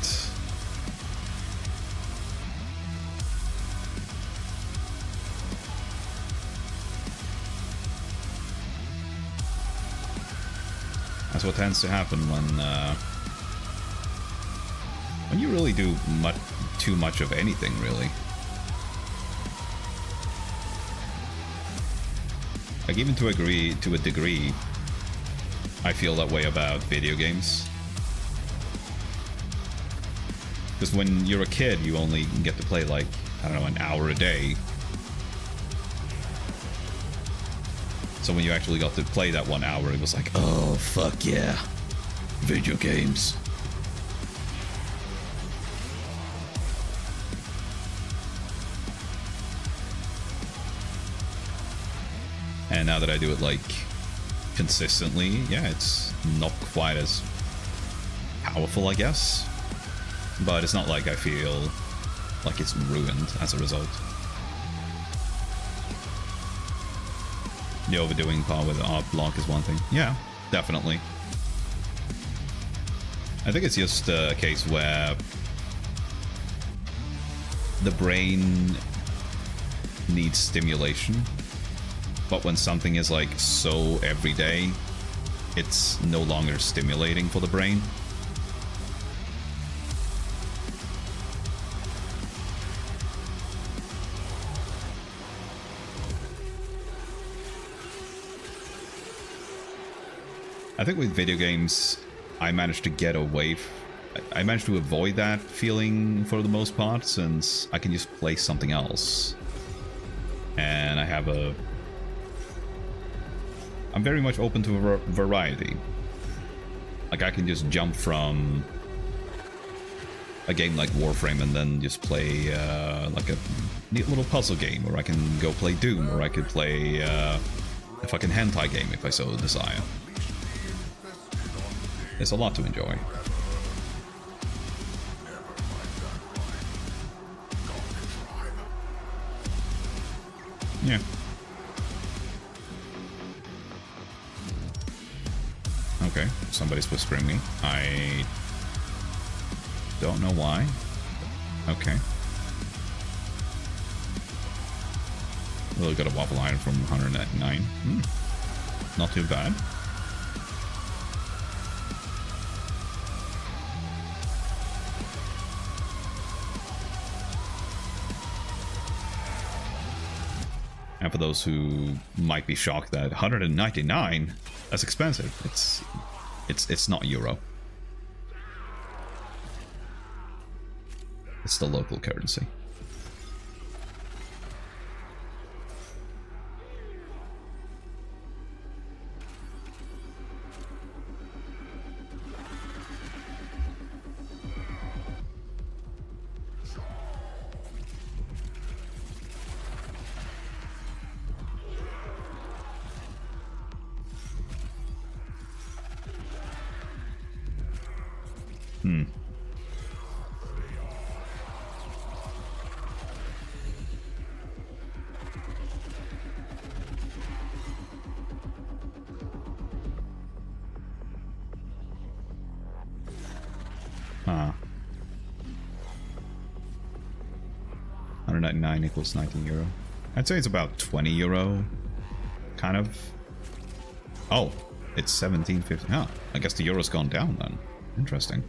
That's what tends to happen when you really do too much of anything, really. Like, even to a degree, I feel that way about video games. Because when you're a kid, you only get to play, like, I don't know, an hour a day. So when you actually got to play that 1 hour, it was like, oh, fuck yeah. Video games. And now that I do it, like, consistently, yeah, it's not quite as powerful, I guess. But it's not like I feel like it's ruined as a result. The overdoing part with the art block is one thing. Yeah, definitely. I think it's just a case where the brain needs stimulation, but when something is like so everyday, it's no longer stimulating for the brain. I think with video games, I managed to get away. I managed to avoid that feeling for the most part, since I can just play something else. And I have a... I'm very much open to a variety. Like, I can just jump from a game like Warframe and then just play like a neat little puzzle game, or I can go play Doom, or I could play a fucking hentai game if I so desire. There's a lot to enjoy. Yeah. Okay, somebody's whispering me. I don't know why. Okay. Well, got a waffle iron from 199. Not too bad. And for those who might be shocked that 199, that's expensive. It's not euro. It's the local currency. Huh. 199 equals 19 euro. I'd say it's about 20 euro. Kind of. Oh, it's 17.50. Huh. I guess the euro's gone down then. Interesting.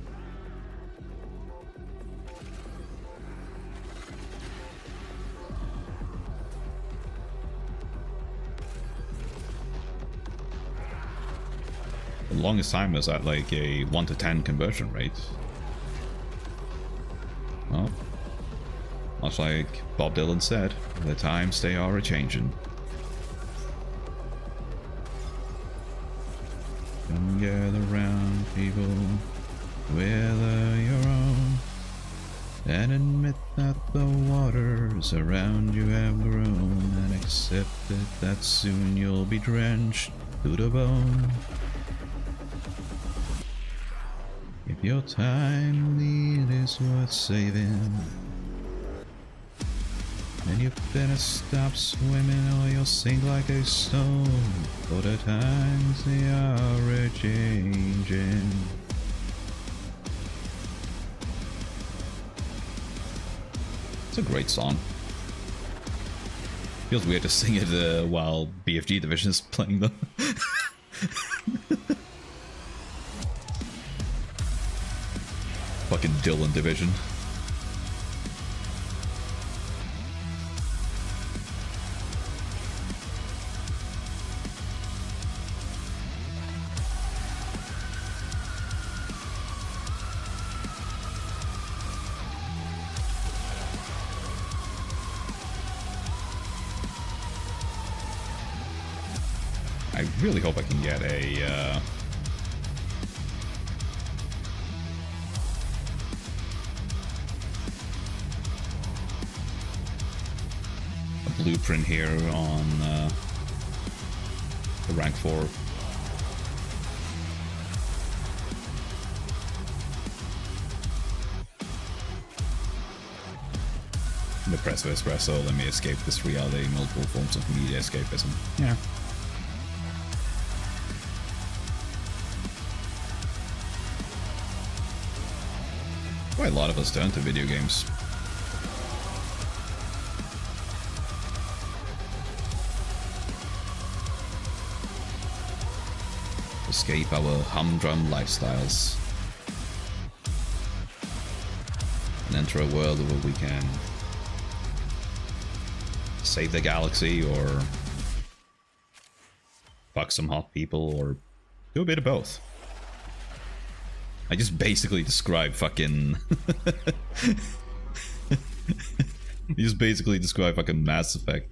The longest time was at like a 1 to 10 conversion rate. Well, much like Bob Dylan said, the times they are a-changin'. Come gather round, people, whether you're on, and admit that the waters around you have grown, and accept it that soon you'll be drenched to the bone. If your time lead is worth saving, And you better stop swimming or you'll sink like a stone. For the times they are a-changing. It's a great song. Feels weird to sing it while BFG Division is playing though. Fucking Dylan Division. I really hope I can get a blueprint here on the rank 4. The press of espresso, let me escape this reality, multiple forms of media escapism. Yeah. Quite a lot of us turn to video games. Escape our humdrum lifestyles. And enter a world where we can save the galaxy or fuck some hot people or do a bit of both. I just basically describe fucking... You just basically describe fucking Mass Effect.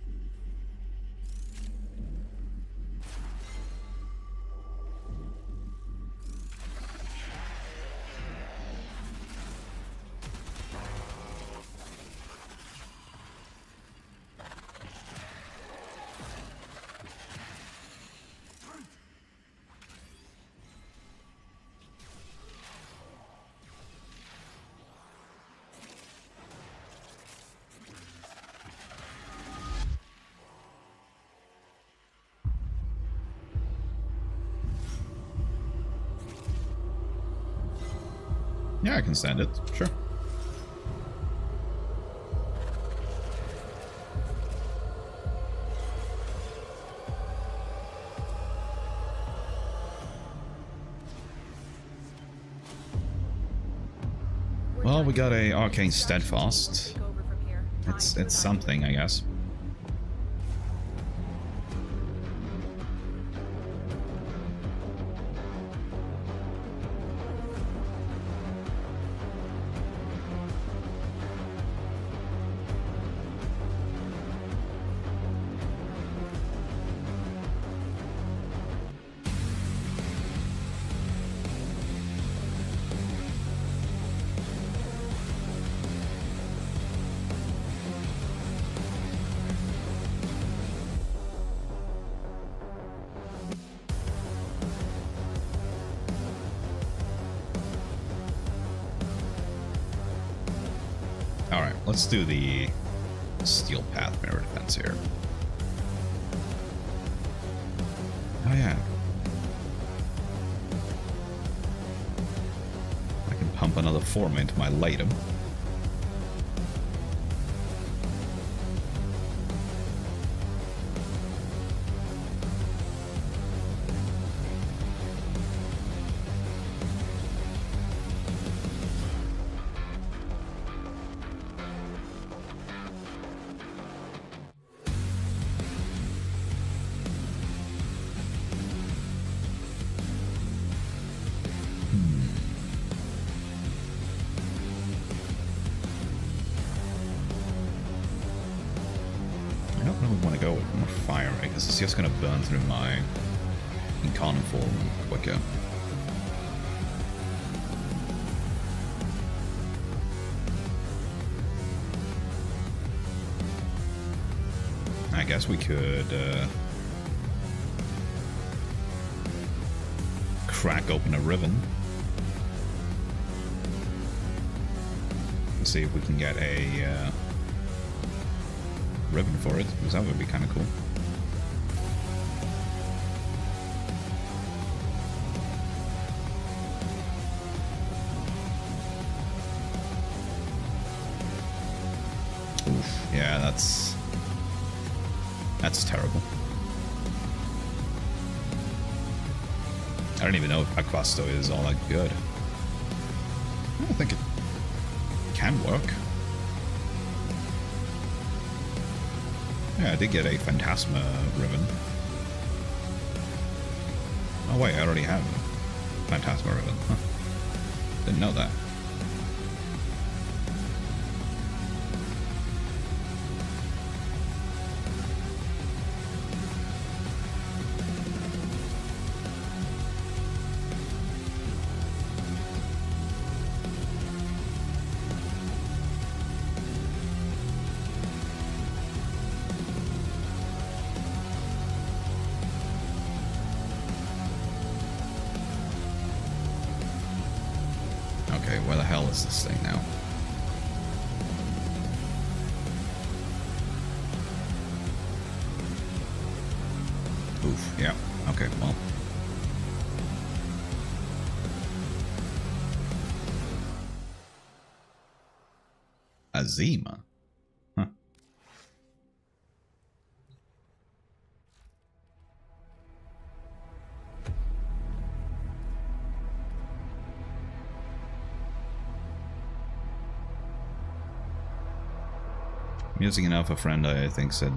Yeah, I can send it, sure. Well, we got a Arcane Steadfast. It's something, I guess. Alright, let's do the Steel Path Mirror Defense here. Oh yeah. I can pump another form into my Latum. It's just gonna burn through my incarnate form quicker. I guess we could crack open a ribbon. Let's see if we can get a ribbon for it, because that would be kind of cool. Oof, yeah, that's terrible. I don't even know if Aquasto is all that good. I don't think it can work. Yeah, I did get a Phantasma ribbon. Oh wait, I already have a Phantasma ribbon. Huh. Didn't know that. Where the hell is this thing now? Oof, yeah. Okay, well. Azima? Huh. Using enough, a friend I think said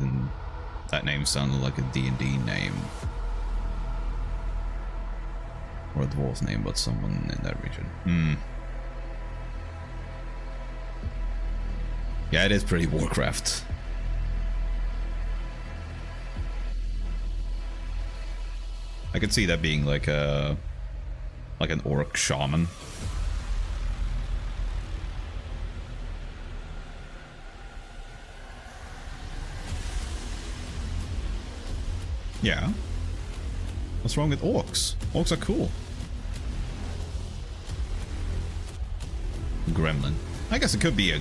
that name sounded like a D&D name. Or a dwarf name, but someone in that region. Yeah, it is pretty Warcraft. I could see that being like an orc shaman. Yeah. What's wrong with orcs? Orcs are cool. Gremlin. I guess it could be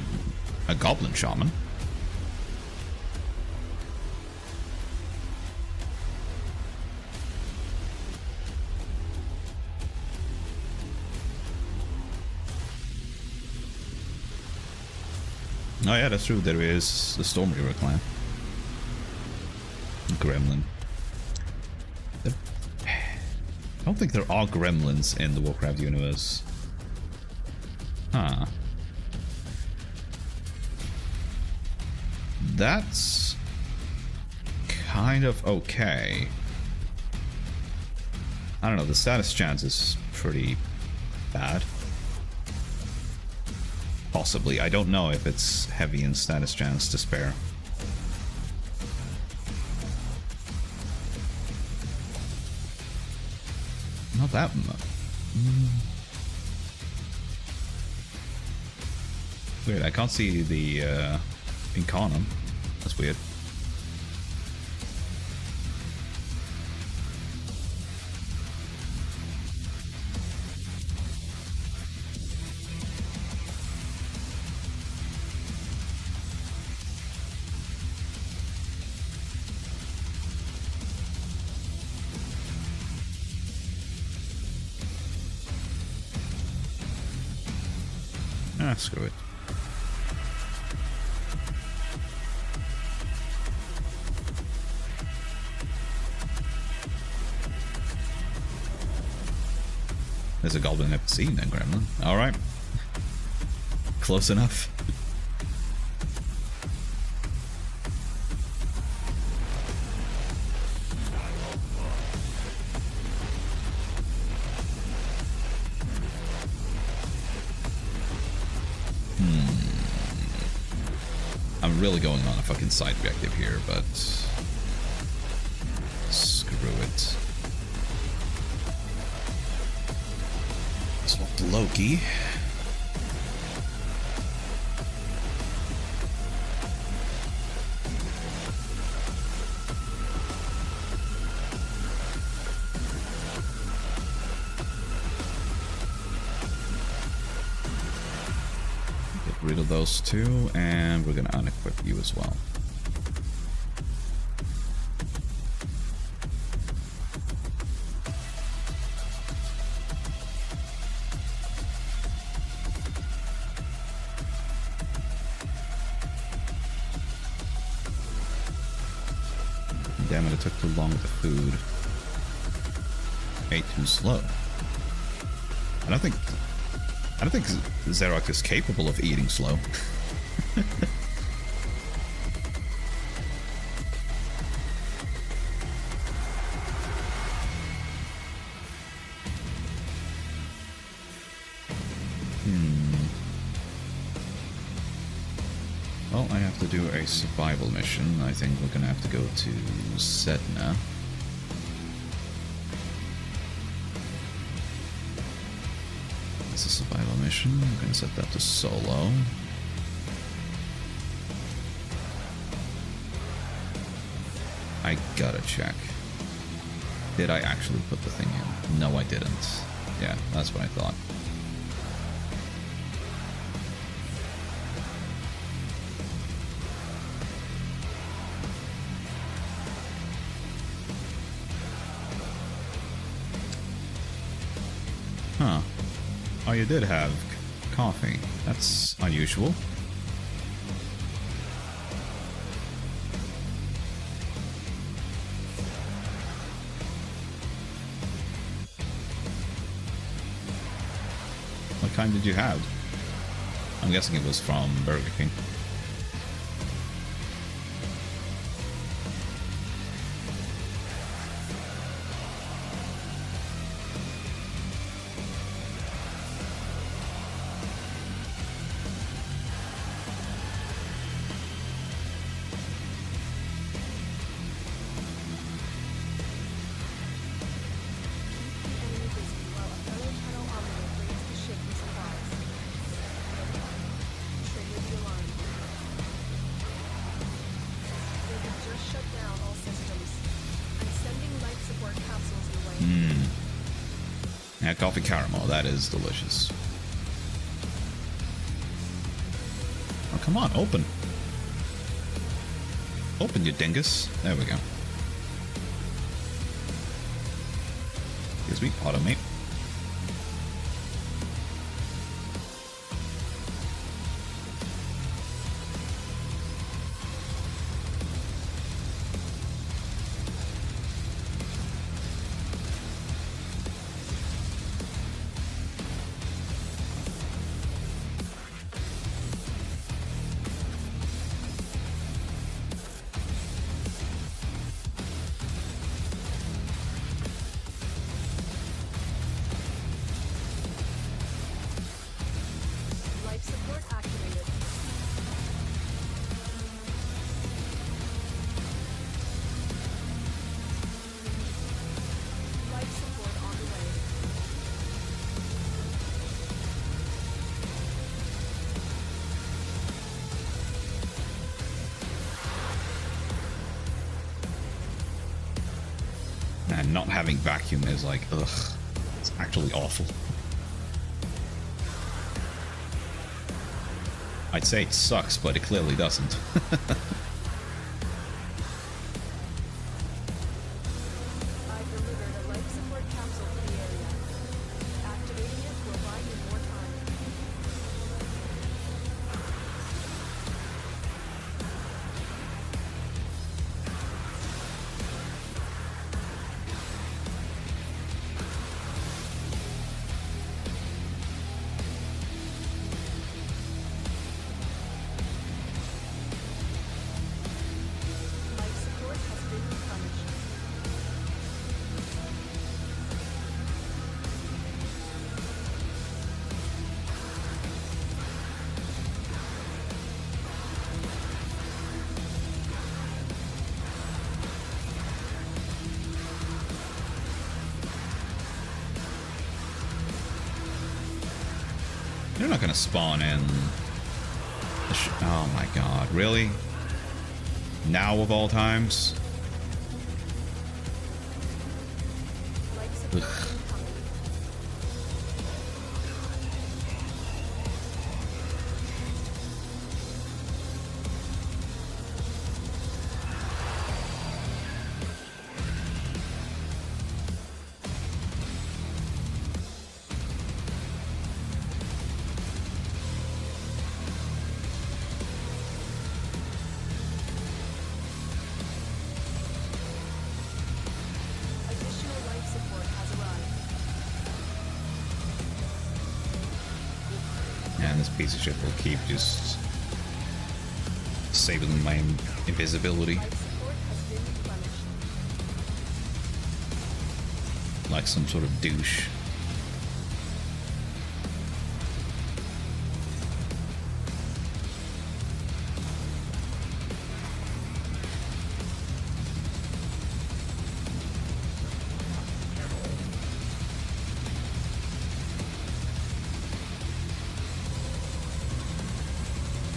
a goblin shaman. Oh yeah, that's true. There is the Stormreaver clan. Gremlin. I don't think there are gremlins in the Warcraft universe. Huh. That's kind of okay. I don't know, the status chance is pretty bad. Possibly. I don't know if it's heavy in status chance to spare. Not that much. Weird, I can't see the Incarnum. That's weird. Ah, screw it. There's a goblin I've seen then, Gremlin. Alright. Close enough. I'm really going on a fucking side objective here, but screw it. Swap to Loki. Get rid of those two, and we're gonna unequip you as well. Damn it, it took too long with the food. Ate too slow. I don't think Xerox is capable of eating slow. Well, I have to do a survival mission. I think we're gonna have to go to Sedna. It's a survival mission. I'm gonna set that to solo. I gotta check. Did I actually put the thing in? No, I didn't. Yeah, that's what I thought. Huh. Oh, you did have coffee. That's unusual. What kind did you have? I'm guessing it was from Burger King. Yeah, coffee caramel, that is delicious. Oh, come on, open. Open, you dingus. There we go. Excuse me, automate. And not having vacuum is like, ugh, it's actually awful. I'd say it sucks, but it clearly doesn't. You're not gonna spawn in. Oh my god, really? Now of all times? Ugh. piece of shit will keep just saving my invisibility. Life support has been replenished. Like some sort of douche.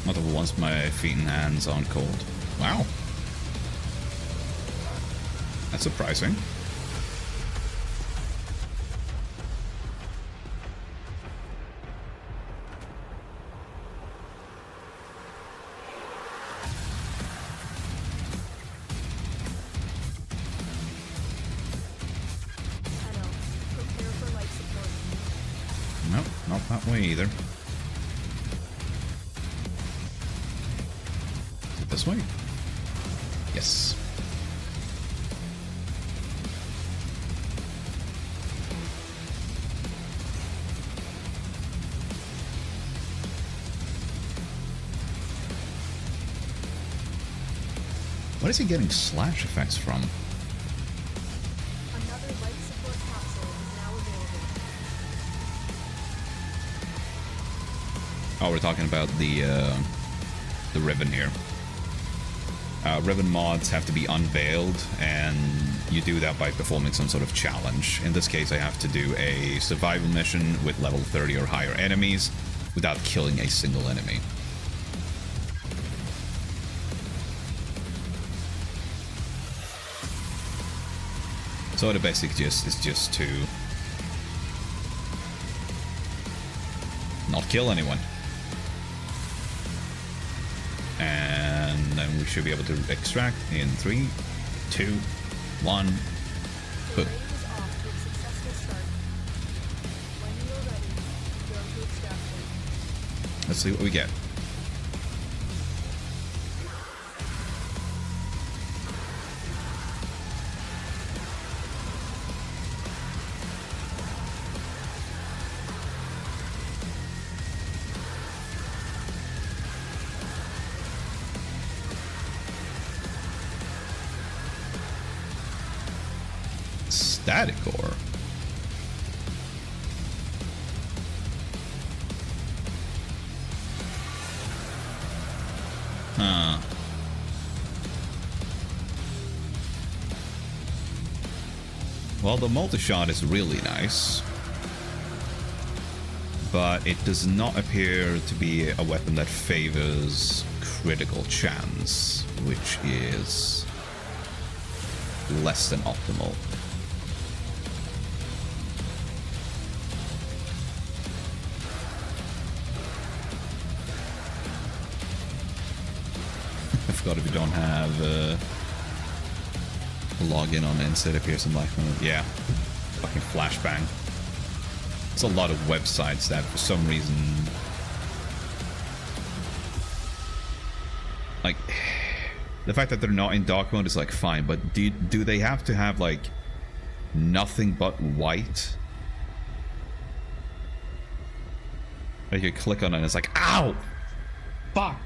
Not ever once my feet and hands aren't cold. Wow. That's surprising. Tenno, prepare for life support. Nope, not that way either. Is it this way? Yes. What is he getting slash effects from? Another life support capsule is now available. Oh, we're talking about the ribbon here. Ribbon mods have to be unveiled, and you do that by performing some sort of challenge. In this case, I have to do a survival mission with level 30 or higher enemies without killing a single enemy. So the basic gist is just to not kill anyone. And then we should be able to extract in 3, 2, 1, boom. The raid is off to a successful start. When you are ready, go to extraction. Let's see what we get. Static ore. Huh. Well, the multi-shot is really nice, but it does not appear to be a weapon that favors critical chance, which is less than optimal. I forgot if you don't have a login on Instead appears in life mode. Yeah, fucking flashbang. It's a lot of websites that for some reason, like, the fact that they're not in dark mode is like fine, but do they have to have like nothing but white? Like you click on it and it's like, ow! Fuck!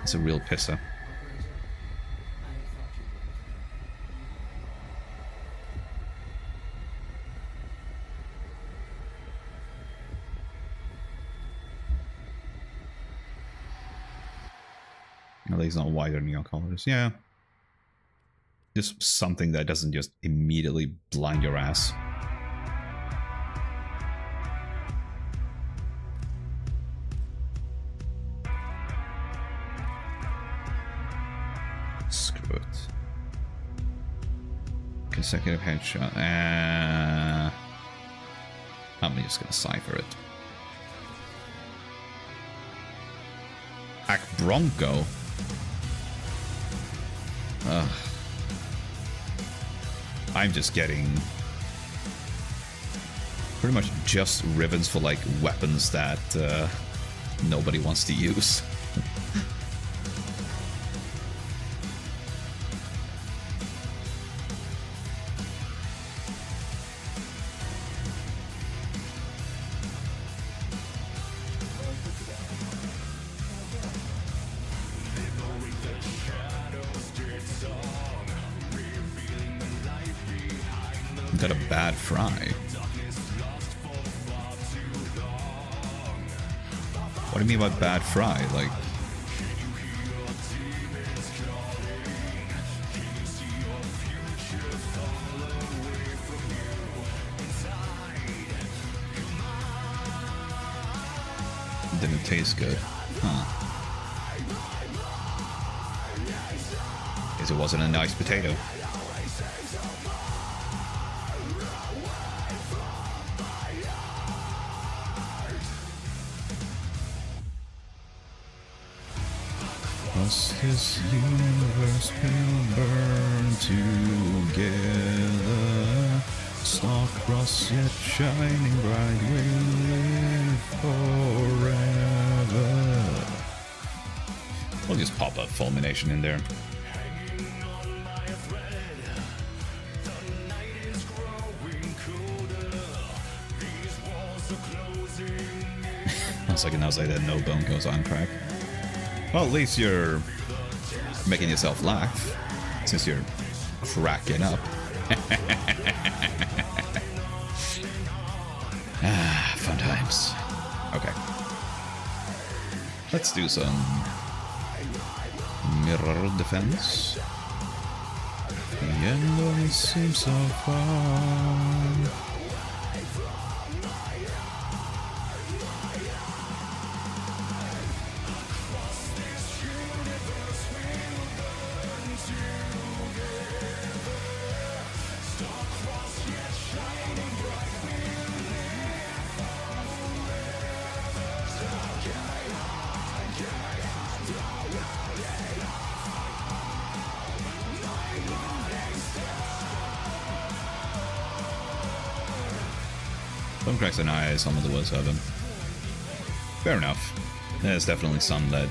It's a real pisser. At least not white or neon colors. Yeah. Just something that doesn't just immediately blind your ass. Screw it. Consecutive headshot. I'm just gonna cipher it. Ack Bronco. I'm just getting pretty much just ribbons for like weapons that nobody wants to use. that a bad fry? What do you mean by bad fry? Like, didn't taste good. Huh. Guess it wasn't a nice potato. Across this universe we'll burn together. Star-crossed yet shining bright, we'll live forever. I'll just pop a fulmination in there. One second, I was like that no bone goes on crack. Well, at least you're making yourself laugh, since you're cracking up. Fun times. Okay. Let's do some mirror defense. The end only seems so far. Some cracks an eye, some of the worst of them. Fair enough. There's definitely some that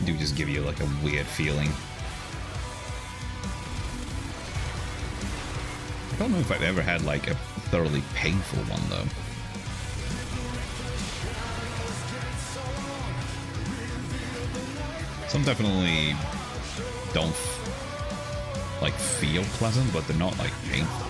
do just give you like a weird feeling. I don't know if I've ever had like a thoroughly painful one though. Some definitely don't like feel pleasant, but they're not like painful.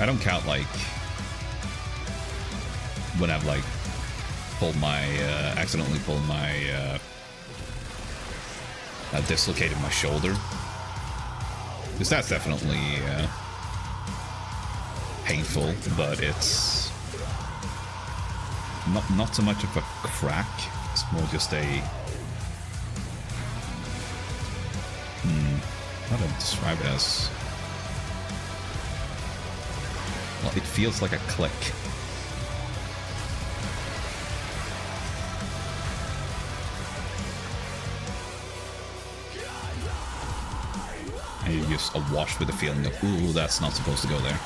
I don't count like when I've like pulled my accidentally pulled my dislocated my shoulder, because that's definitely painful, but it's not so much of a crack. It's more just a how to describe it as. Well, it feels like a click. And you're just awash with the feeling of, ooh, that's not supposed to go there.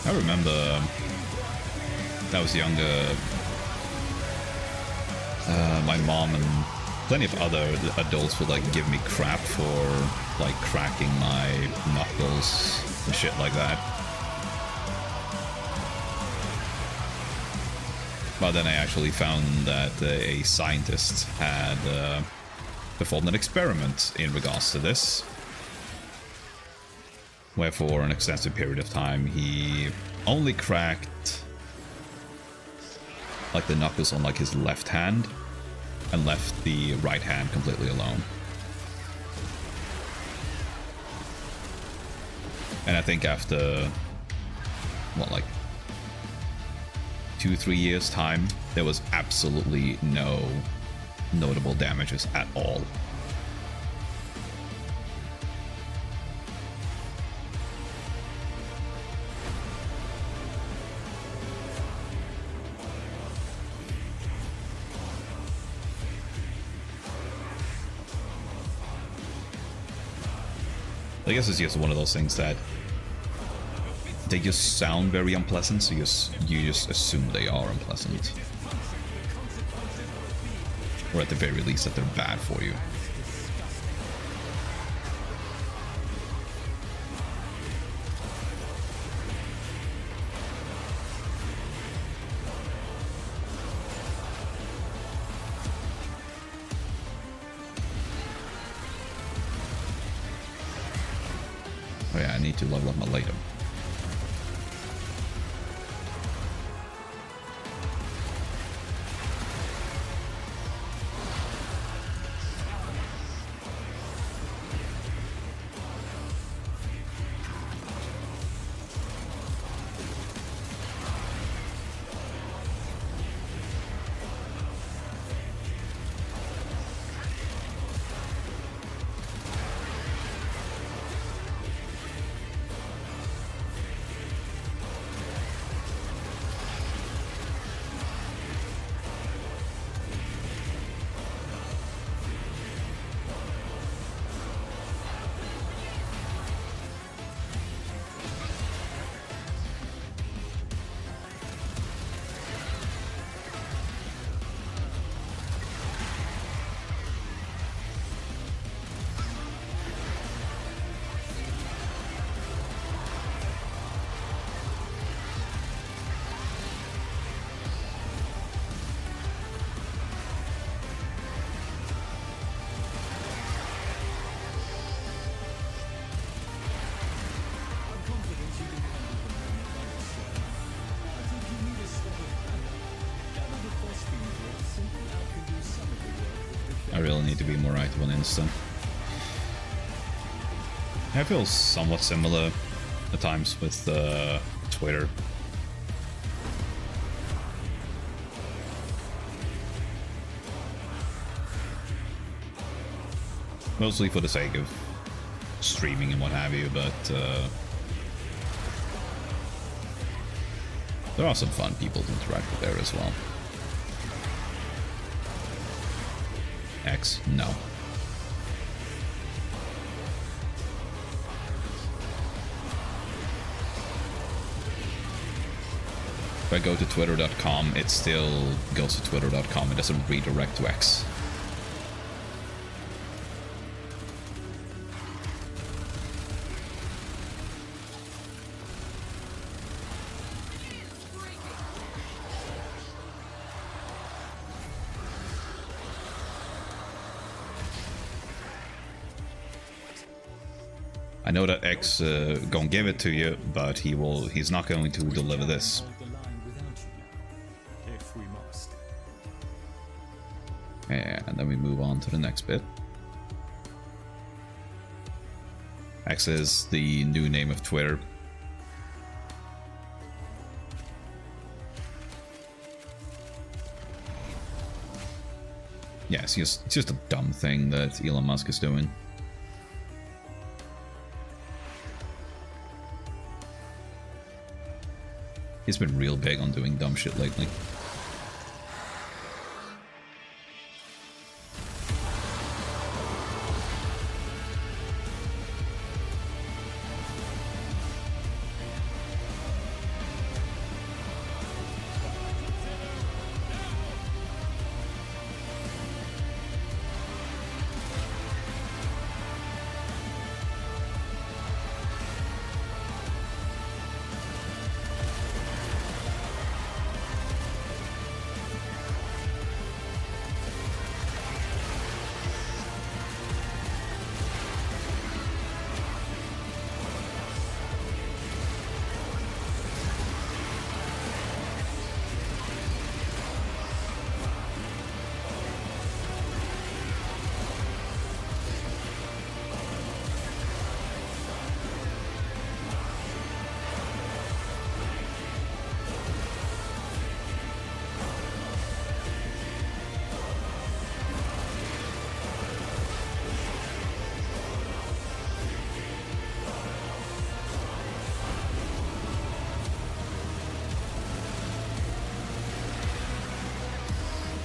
I remember when I was younger, my mom and plenty of other adults would like give me crap for like cracking my knuckles and shit like that. But then I actually found that a scientist had performed an experiment in regards to this, where for an extensive period of time he only cracked like the knuckles on like his left hand and left the right hand completely alone. And I think after what, like 2-3 years time, there was absolutely no notable damages at all. I guess it's just one of those things that they just sound very unpleasant, so you just assume they are unpleasant. Or at the very least that they're bad for you. Oh yeah, I need to level up my later. I really need to be more active on Insta. I feel somewhat similar at times with Twitter. Mostly for the sake of streaming and what have you, but there are some fun people to interact with there as well. X, no. If I go to twitter.com, it still goes to twitter.com. It doesn't redirect to X. I know that X gonna give it to you, but he's not going to deliver this. And then we move on to the next bit. X is the new name of Twitter. Yeah, it's just a dumb thing that Elon Musk is doing. He's been real big on doing dumb shit lately.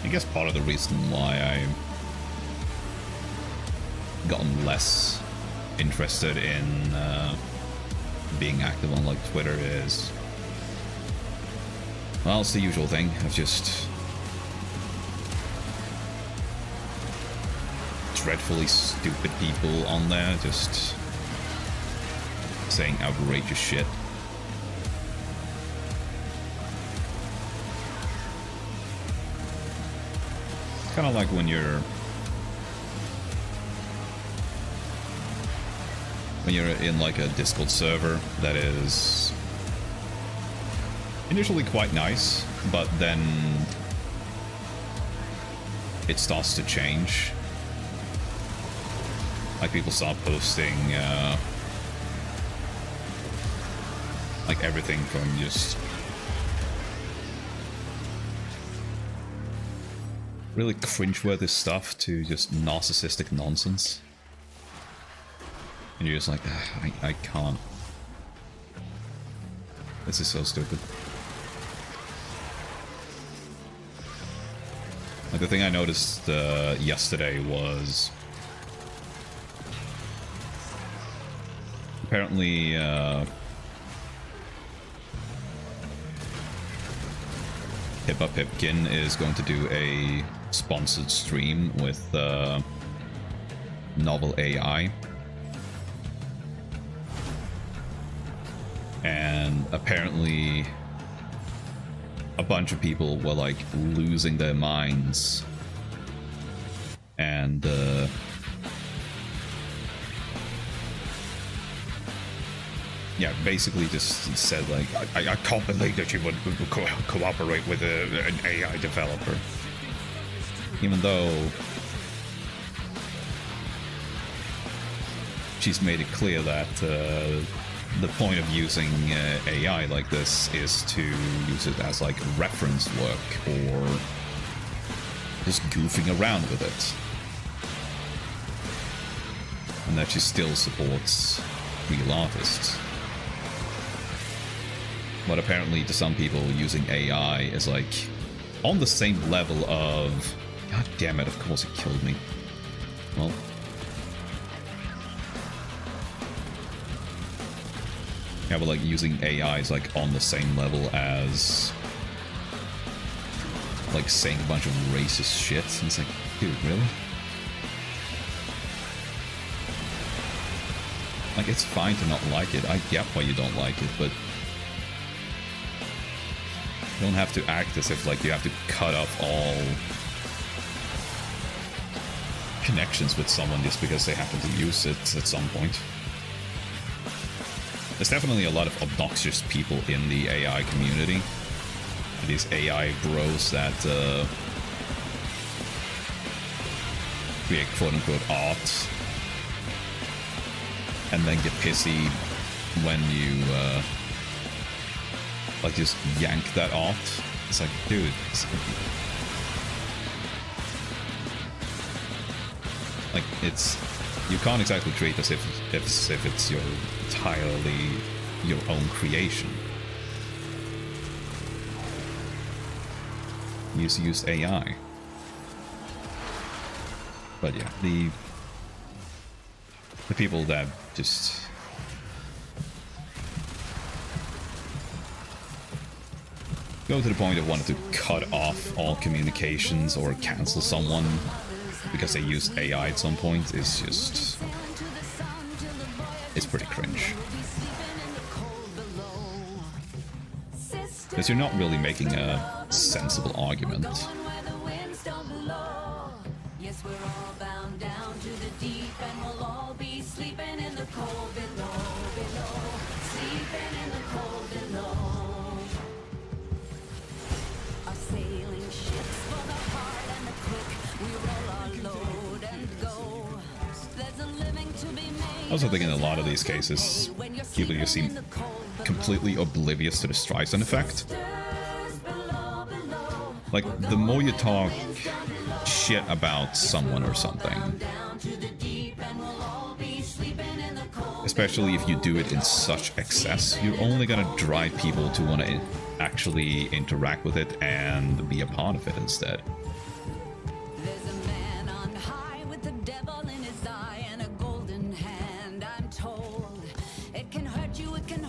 I guess part of the reason why I've gotten less interested in being active on like Twitter is, well, it's the usual thing of just dreadfully stupid people on there just saying outrageous shit. It's kind of like when you're in like a Discord server that is initially quite nice, but then it starts to change. Like people start posting like everything from just really cringeworthy stuff to just narcissistic nonsense. And you're just like, I can't. This is so stupid. Like the thing I noticed yesterday was apparently Pippa Pipkin is going to do a sponsored stream with Novel AI. And apparently a bunch of people were like losing their minds and yeah, basically just said like, I can't believe that you would cooperate with an AI developer, even though she's made it clear that the point of using AI like this is to use it as like reference work or just goofing around with it. And that she still supports real artists. But apparently to some people using AI is like on the same level of... God damn it, of course it killed me. Well... Yeah, but like using AI is like on the same level as like saying a bunch of racist shit. And it's like, dude, really? Like, it's fine to not like it. I get why you don't like it, but you don't have to act as if like you have to cut off all connections with someone just because they happen to use it at some point. There's definitely a lot of obnoxious people in the AI community. These AI bros that create quote-unquote art and then get pissy when you like just yank that art. It's like, dude, like it's... You can't exactly treat it as if it's your entirely your own creation. You use AI. But yeah, the people that just go to the point of wanting to cut off all communications or cancel someone because they use AI at some point is just... It's pretty cringe. Because you're not really making a sensible argument. I also think in a lot of these cases, people just seem completely oblivious to the Streisand effect. Like, the more you talk shit about someone or something, especially if you do it in such excess, you're only gonna drive people to want to actually interact with it and be a part of it instead. It can hurt you, it can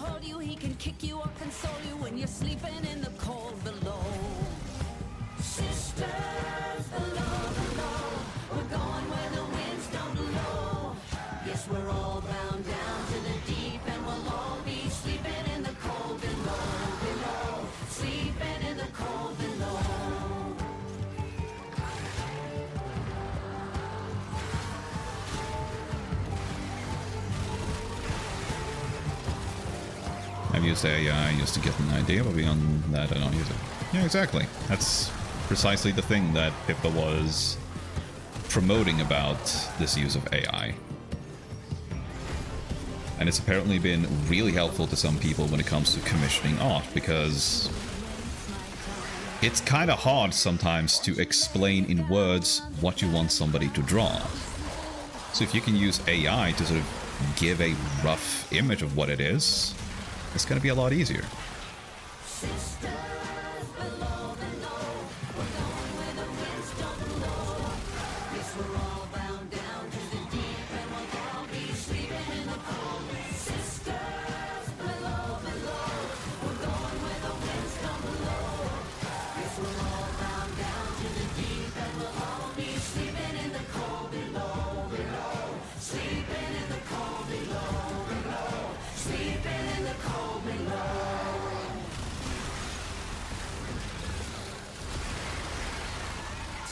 I've used AI just to get an idea, but beyond that, I don't use it. Yeah, exactly. That's precisely the thing that Pippa was promoting about this use of AI. And it's apparently been really helpful to some people when it comes to commissioning art, because it's kind of hard sometimes to explain in words what you want somebody to draw. So if you can use AI to sort of give a rough image of what it is, it's going to be a lot easier.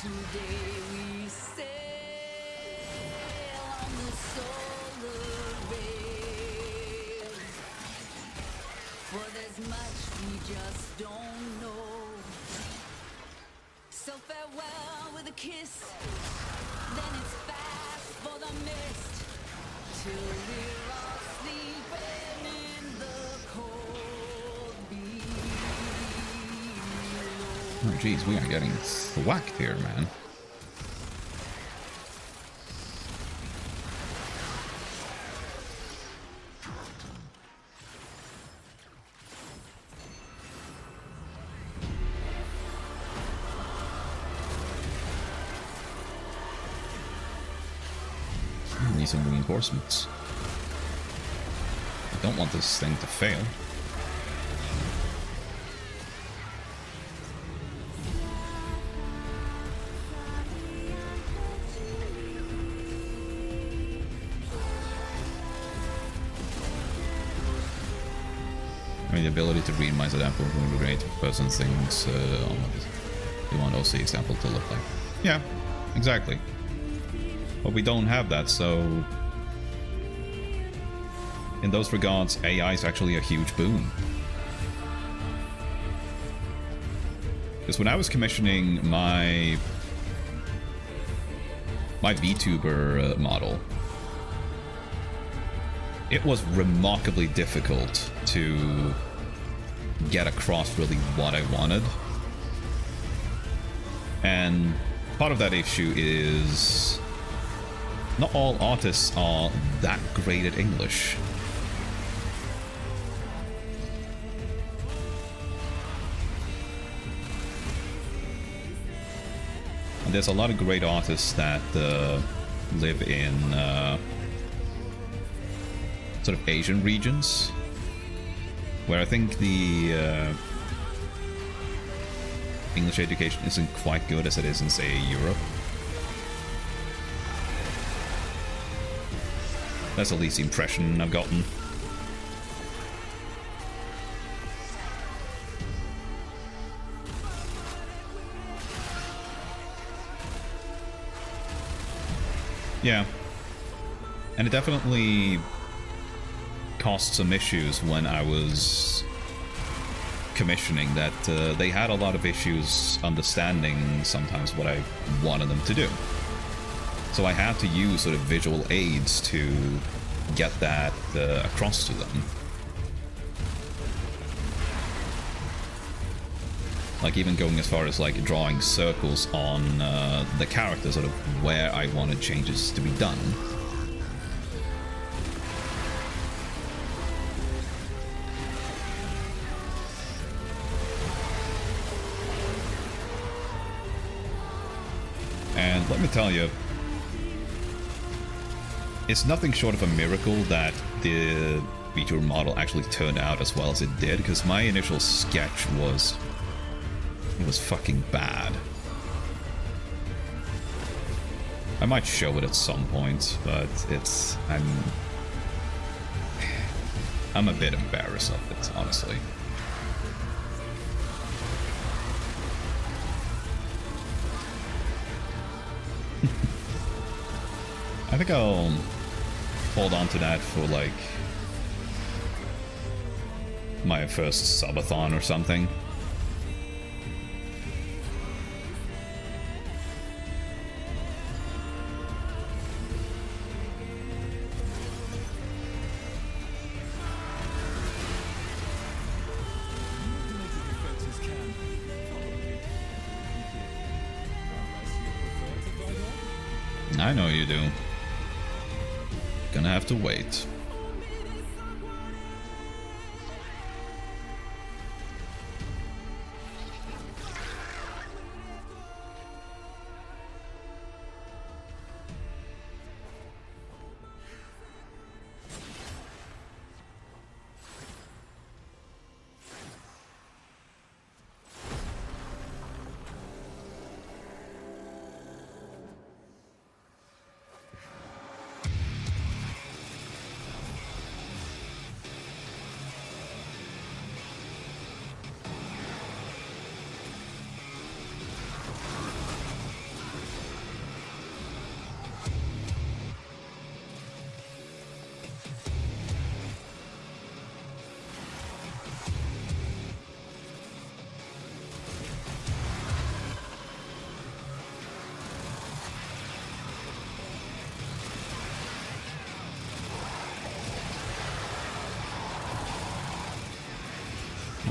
Today we sail on the solar rails, for there's much we just don't know. So farewell with a kiss, then it's fast for the mist, till we're all sleeping in the cold below. Oh jeez, we are getting whacked here, man. Need some reinforcements. I don't want this thing to fail. I mean, the ability to read my example would be great. Person things on what you want OC example to look like. Yeah, exactly. But we don't have that, so in those regards, AI is actually a huge boon. Because when I was commissioning my Vtuber model, it was remarkably difficult to get across really what I wanted. And part of that issue is not all artists are that great at English. And there's a lot of great artists that live in sort of Asian regions, where I think the English education isn't quite good as it is in, say, Europe. That's at least the impression I've gotten. Yeah. And it definitely caused some issues when I was commissioning, that they had a lot of issues understanding sometimes what I wanted them to do. So I had to use sort of visual aids to get that across to them. Like even going as far as like drawing circles on the character, sort of where I wanted changes to be done. And let me tell you, it's nothing short of a miracle that the Vtuber model actually turned out as well as it did, because my initial sketch was... it was fucking bad. I might show it at some point, but it's... I'm a bit embarrassed of it, honestly. I think I'll hold on to that for like my first subathon or something. I know you do. Gonna have to wait.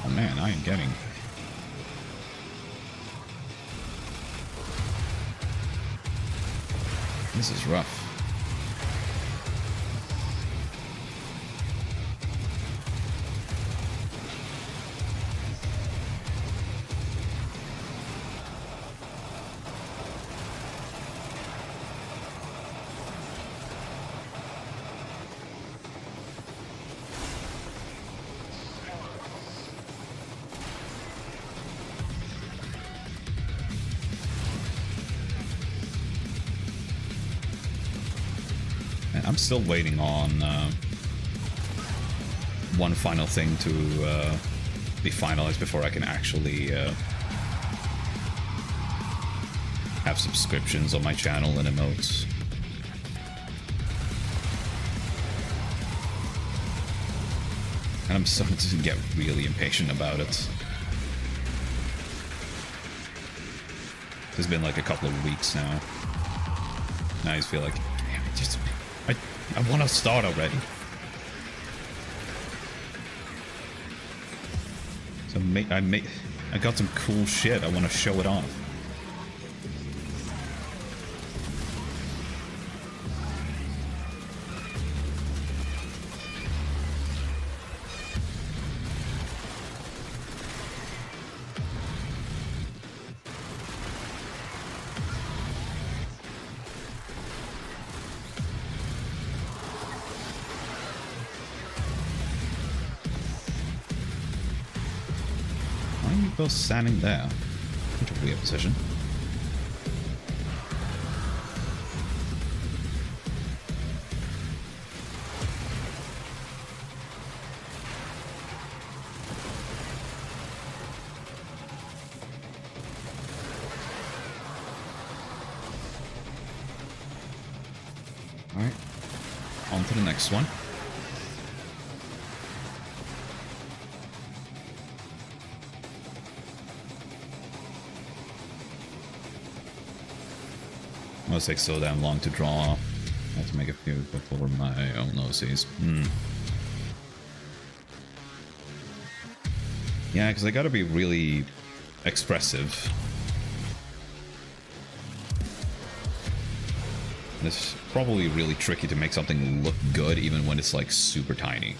Oh man, I am getting... This is rough. I'm still waiting on one final thing to be finalized before I can actually have subscriptions on my channel and emotes. And I'm starting to get really impatient about it. It's been like a couple of weeks now. Now I just feel like, damn it, just... I want to start already. So I got some cool shit. I want to show it off. Both standing there. Such a weird position. Alright. On to the next one. It takes so damn long to draw. I have to make a few before my own OCs. Yeah, because I gotta be really expressive. It's probably really tricky to make something look good even when it's like super tiny.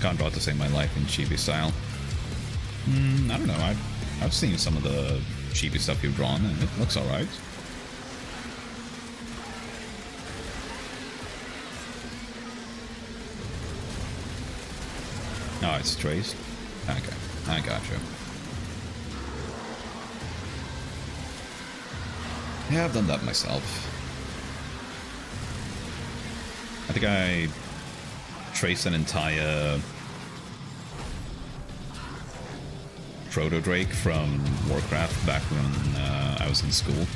Can't draw to save my life in chibi style. I don't know. I've seen some of the chibi stuff you've drawn, and it looks alright. Oh, it's traced? Okay, I gotcha. Yeah, I've done that myself. I think I traced an entire Proto Drake from Warcraft back when I was in school.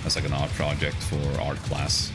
That's like an art project for art class.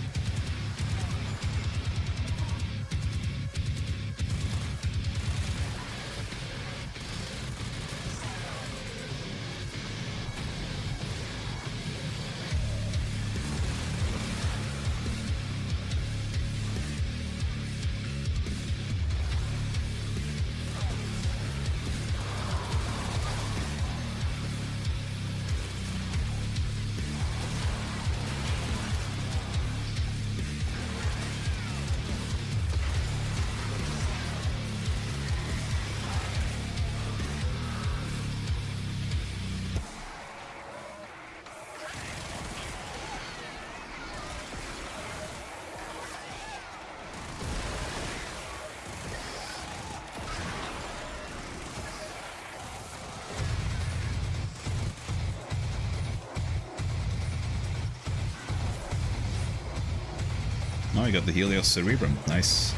Oh, you got the Helios Cerebrum. Nice.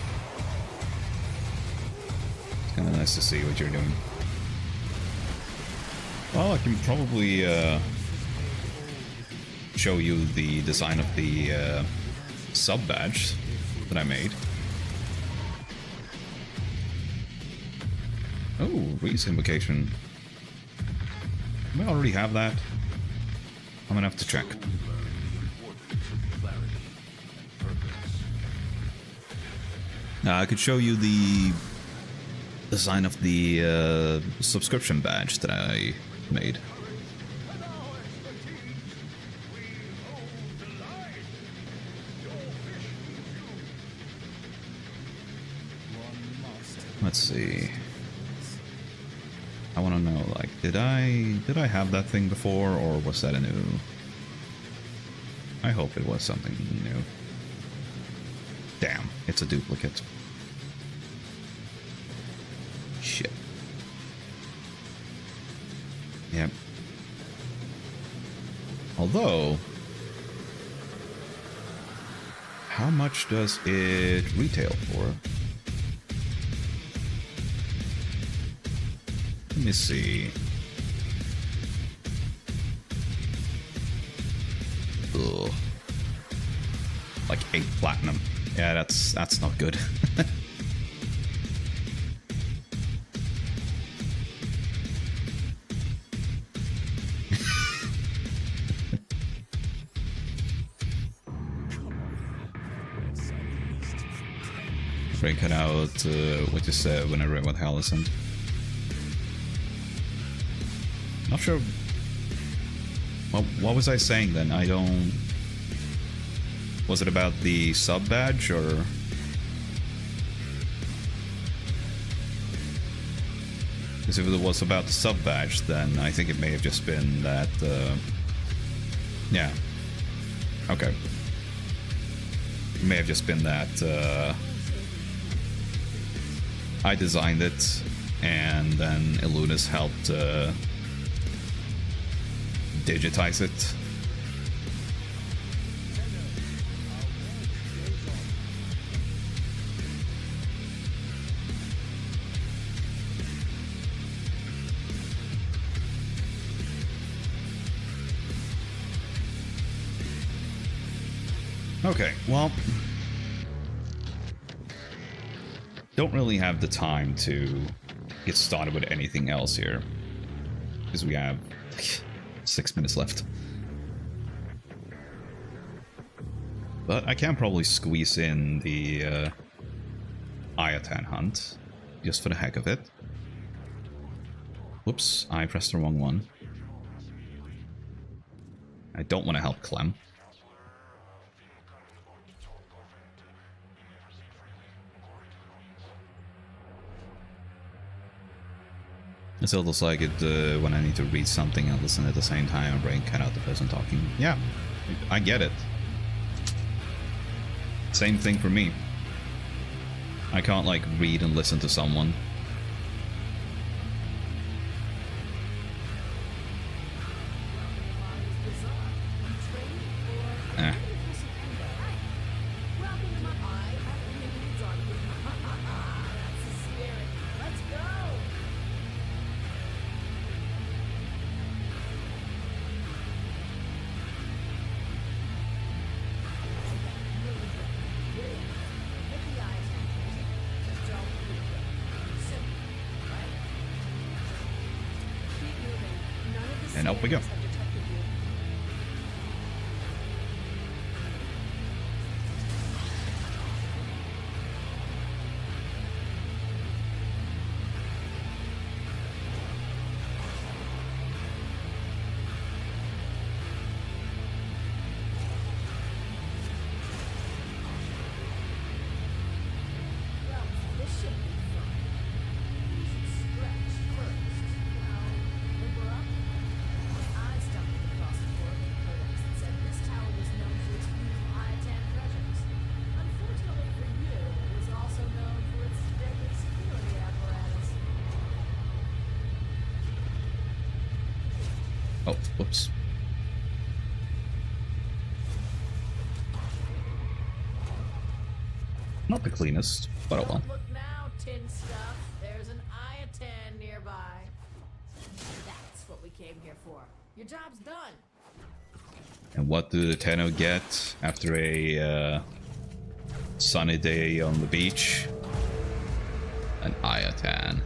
It's kind of nice to see what you're doing. Well, I can probably show you the design of the sub-badge that I made. Oh, Reese Invocation. Do I already have that? I'm gonna have to check. I could show you the design of the subscription badge that I made. Let's see. I want to know, like, did I have that thing before, or was that a new? I hope it was something new. Damn, it's a duplicate. Shit. Yep. Although, how much does it retail for? Let me see. Ugh. Like 8 platinum. Yeah, that's not good. Break it out what you said when I read what Allison. Not sure. What was I saying then? I don't. Was it about the sub badge or? Because if it was about the sub badge, then I think it may have just been that. Yeah. Okay. It may have just been that I designed it, and then Illunis helped digitize it. Okay, well, don't really have the time to get started with anything else here, because we have 6 minutes left. But I can probably squeeze in the Ayatan hunt, just for the heck of it. Whoops, I pressed the wrong one. I don't want to help Clem. It still looks like it when I need to read something and listen at the same time and brain cut out the person talking. Yeah, I get it. Same thing for me. I can't like read and listen to someone. Eh. And up we go. Oh, whoops. Not the cleanest, but oh well. Look now, tin stuff. There's an I-10 nearby. That's what we came here for. Your job's done. And what do the Tenno get after a sunny day on the beach? An Ayatan.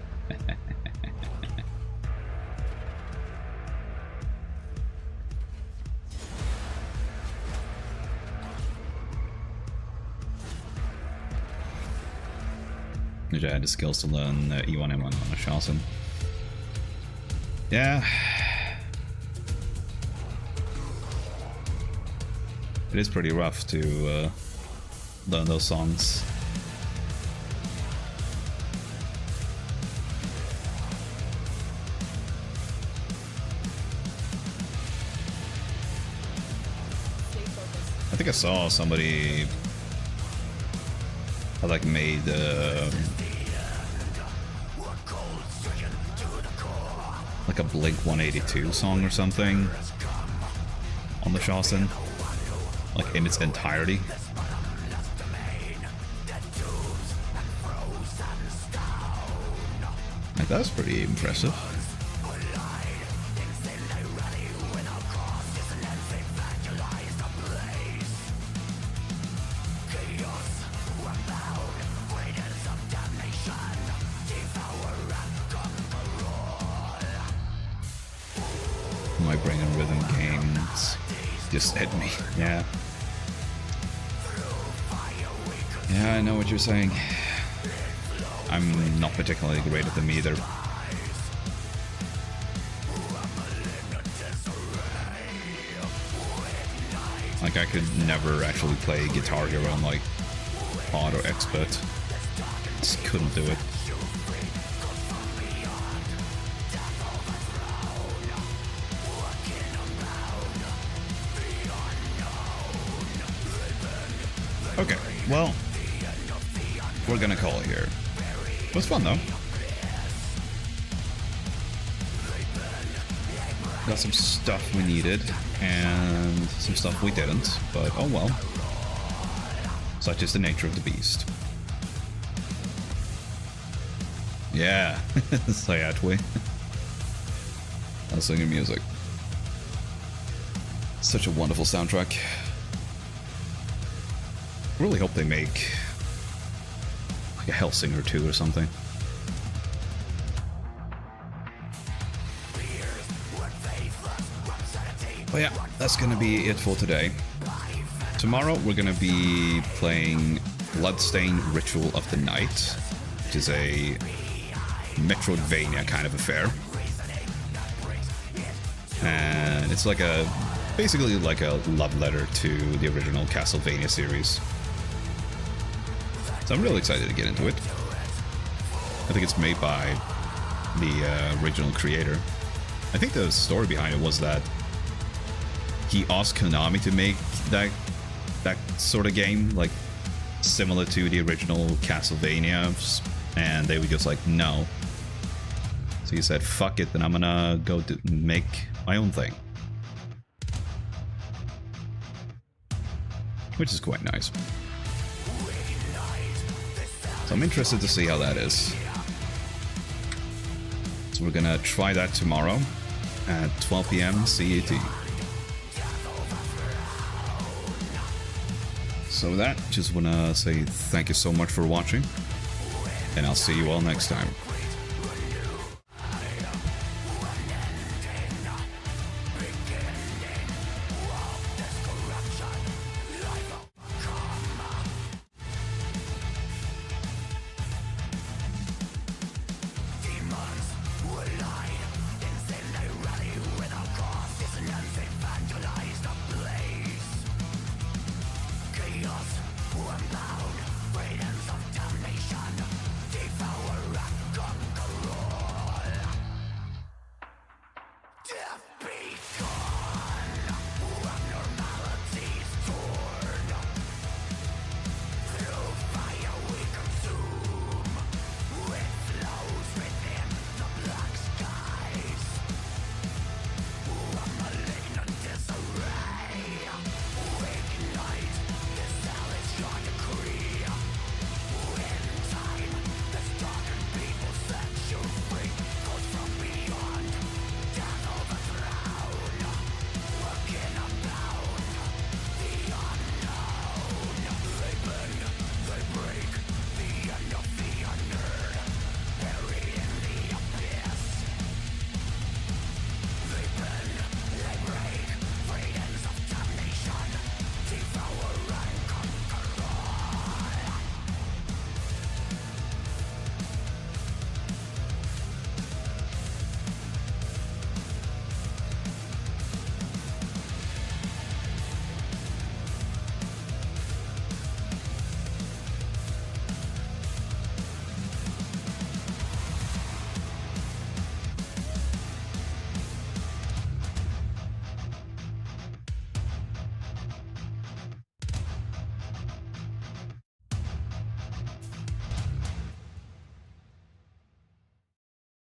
Which I had the skills to learn E1M1 on a Shalson. Yeah. It is pretty rough to learn those songs. I think I saw somebody had like made like a Blink 182 song or something on the Shawson, like in its entirety. Like that's pretty impressive. My brain and rhythm games just hit me. Yeah. Yeah, I know what you're saying. I'm not particularly great at them either. Like I could never actually play Guitar Hero on like hard or expert. Just couldn't do it. Okay, well, we're gonna call it here. It was fun though. Got some stuff we needed and some stuff we didn't, but oh well. Such is the nature of the beast. Yeah, Sayatwi. I'll sing your music. Such a wonderful soundtrack. Really hope they make like a Hellsinger 2 or something. But yeah, that's gonna be it for today. Tomorrow we're gonna be playing Bloodstained Ritual of the Night, which is a Metroidvania kind of affair. And it's like a basically like a love letter to the original Castlevania series. So I'm really excited to get into it. I think it's made by the original creator. I think the story behind it was that he asked Konami to make that sort of game, like similar to the original Castlevania, and they were just like, no. So he said, fuck it, then I'm gonna go to make my own thing. Which is quite nice. So I'm interested to see how that is. So we're gonna try that tomorrow at 12 PM CET. So with that, just wanna say thank you so much for watching, and I'll see you all next time.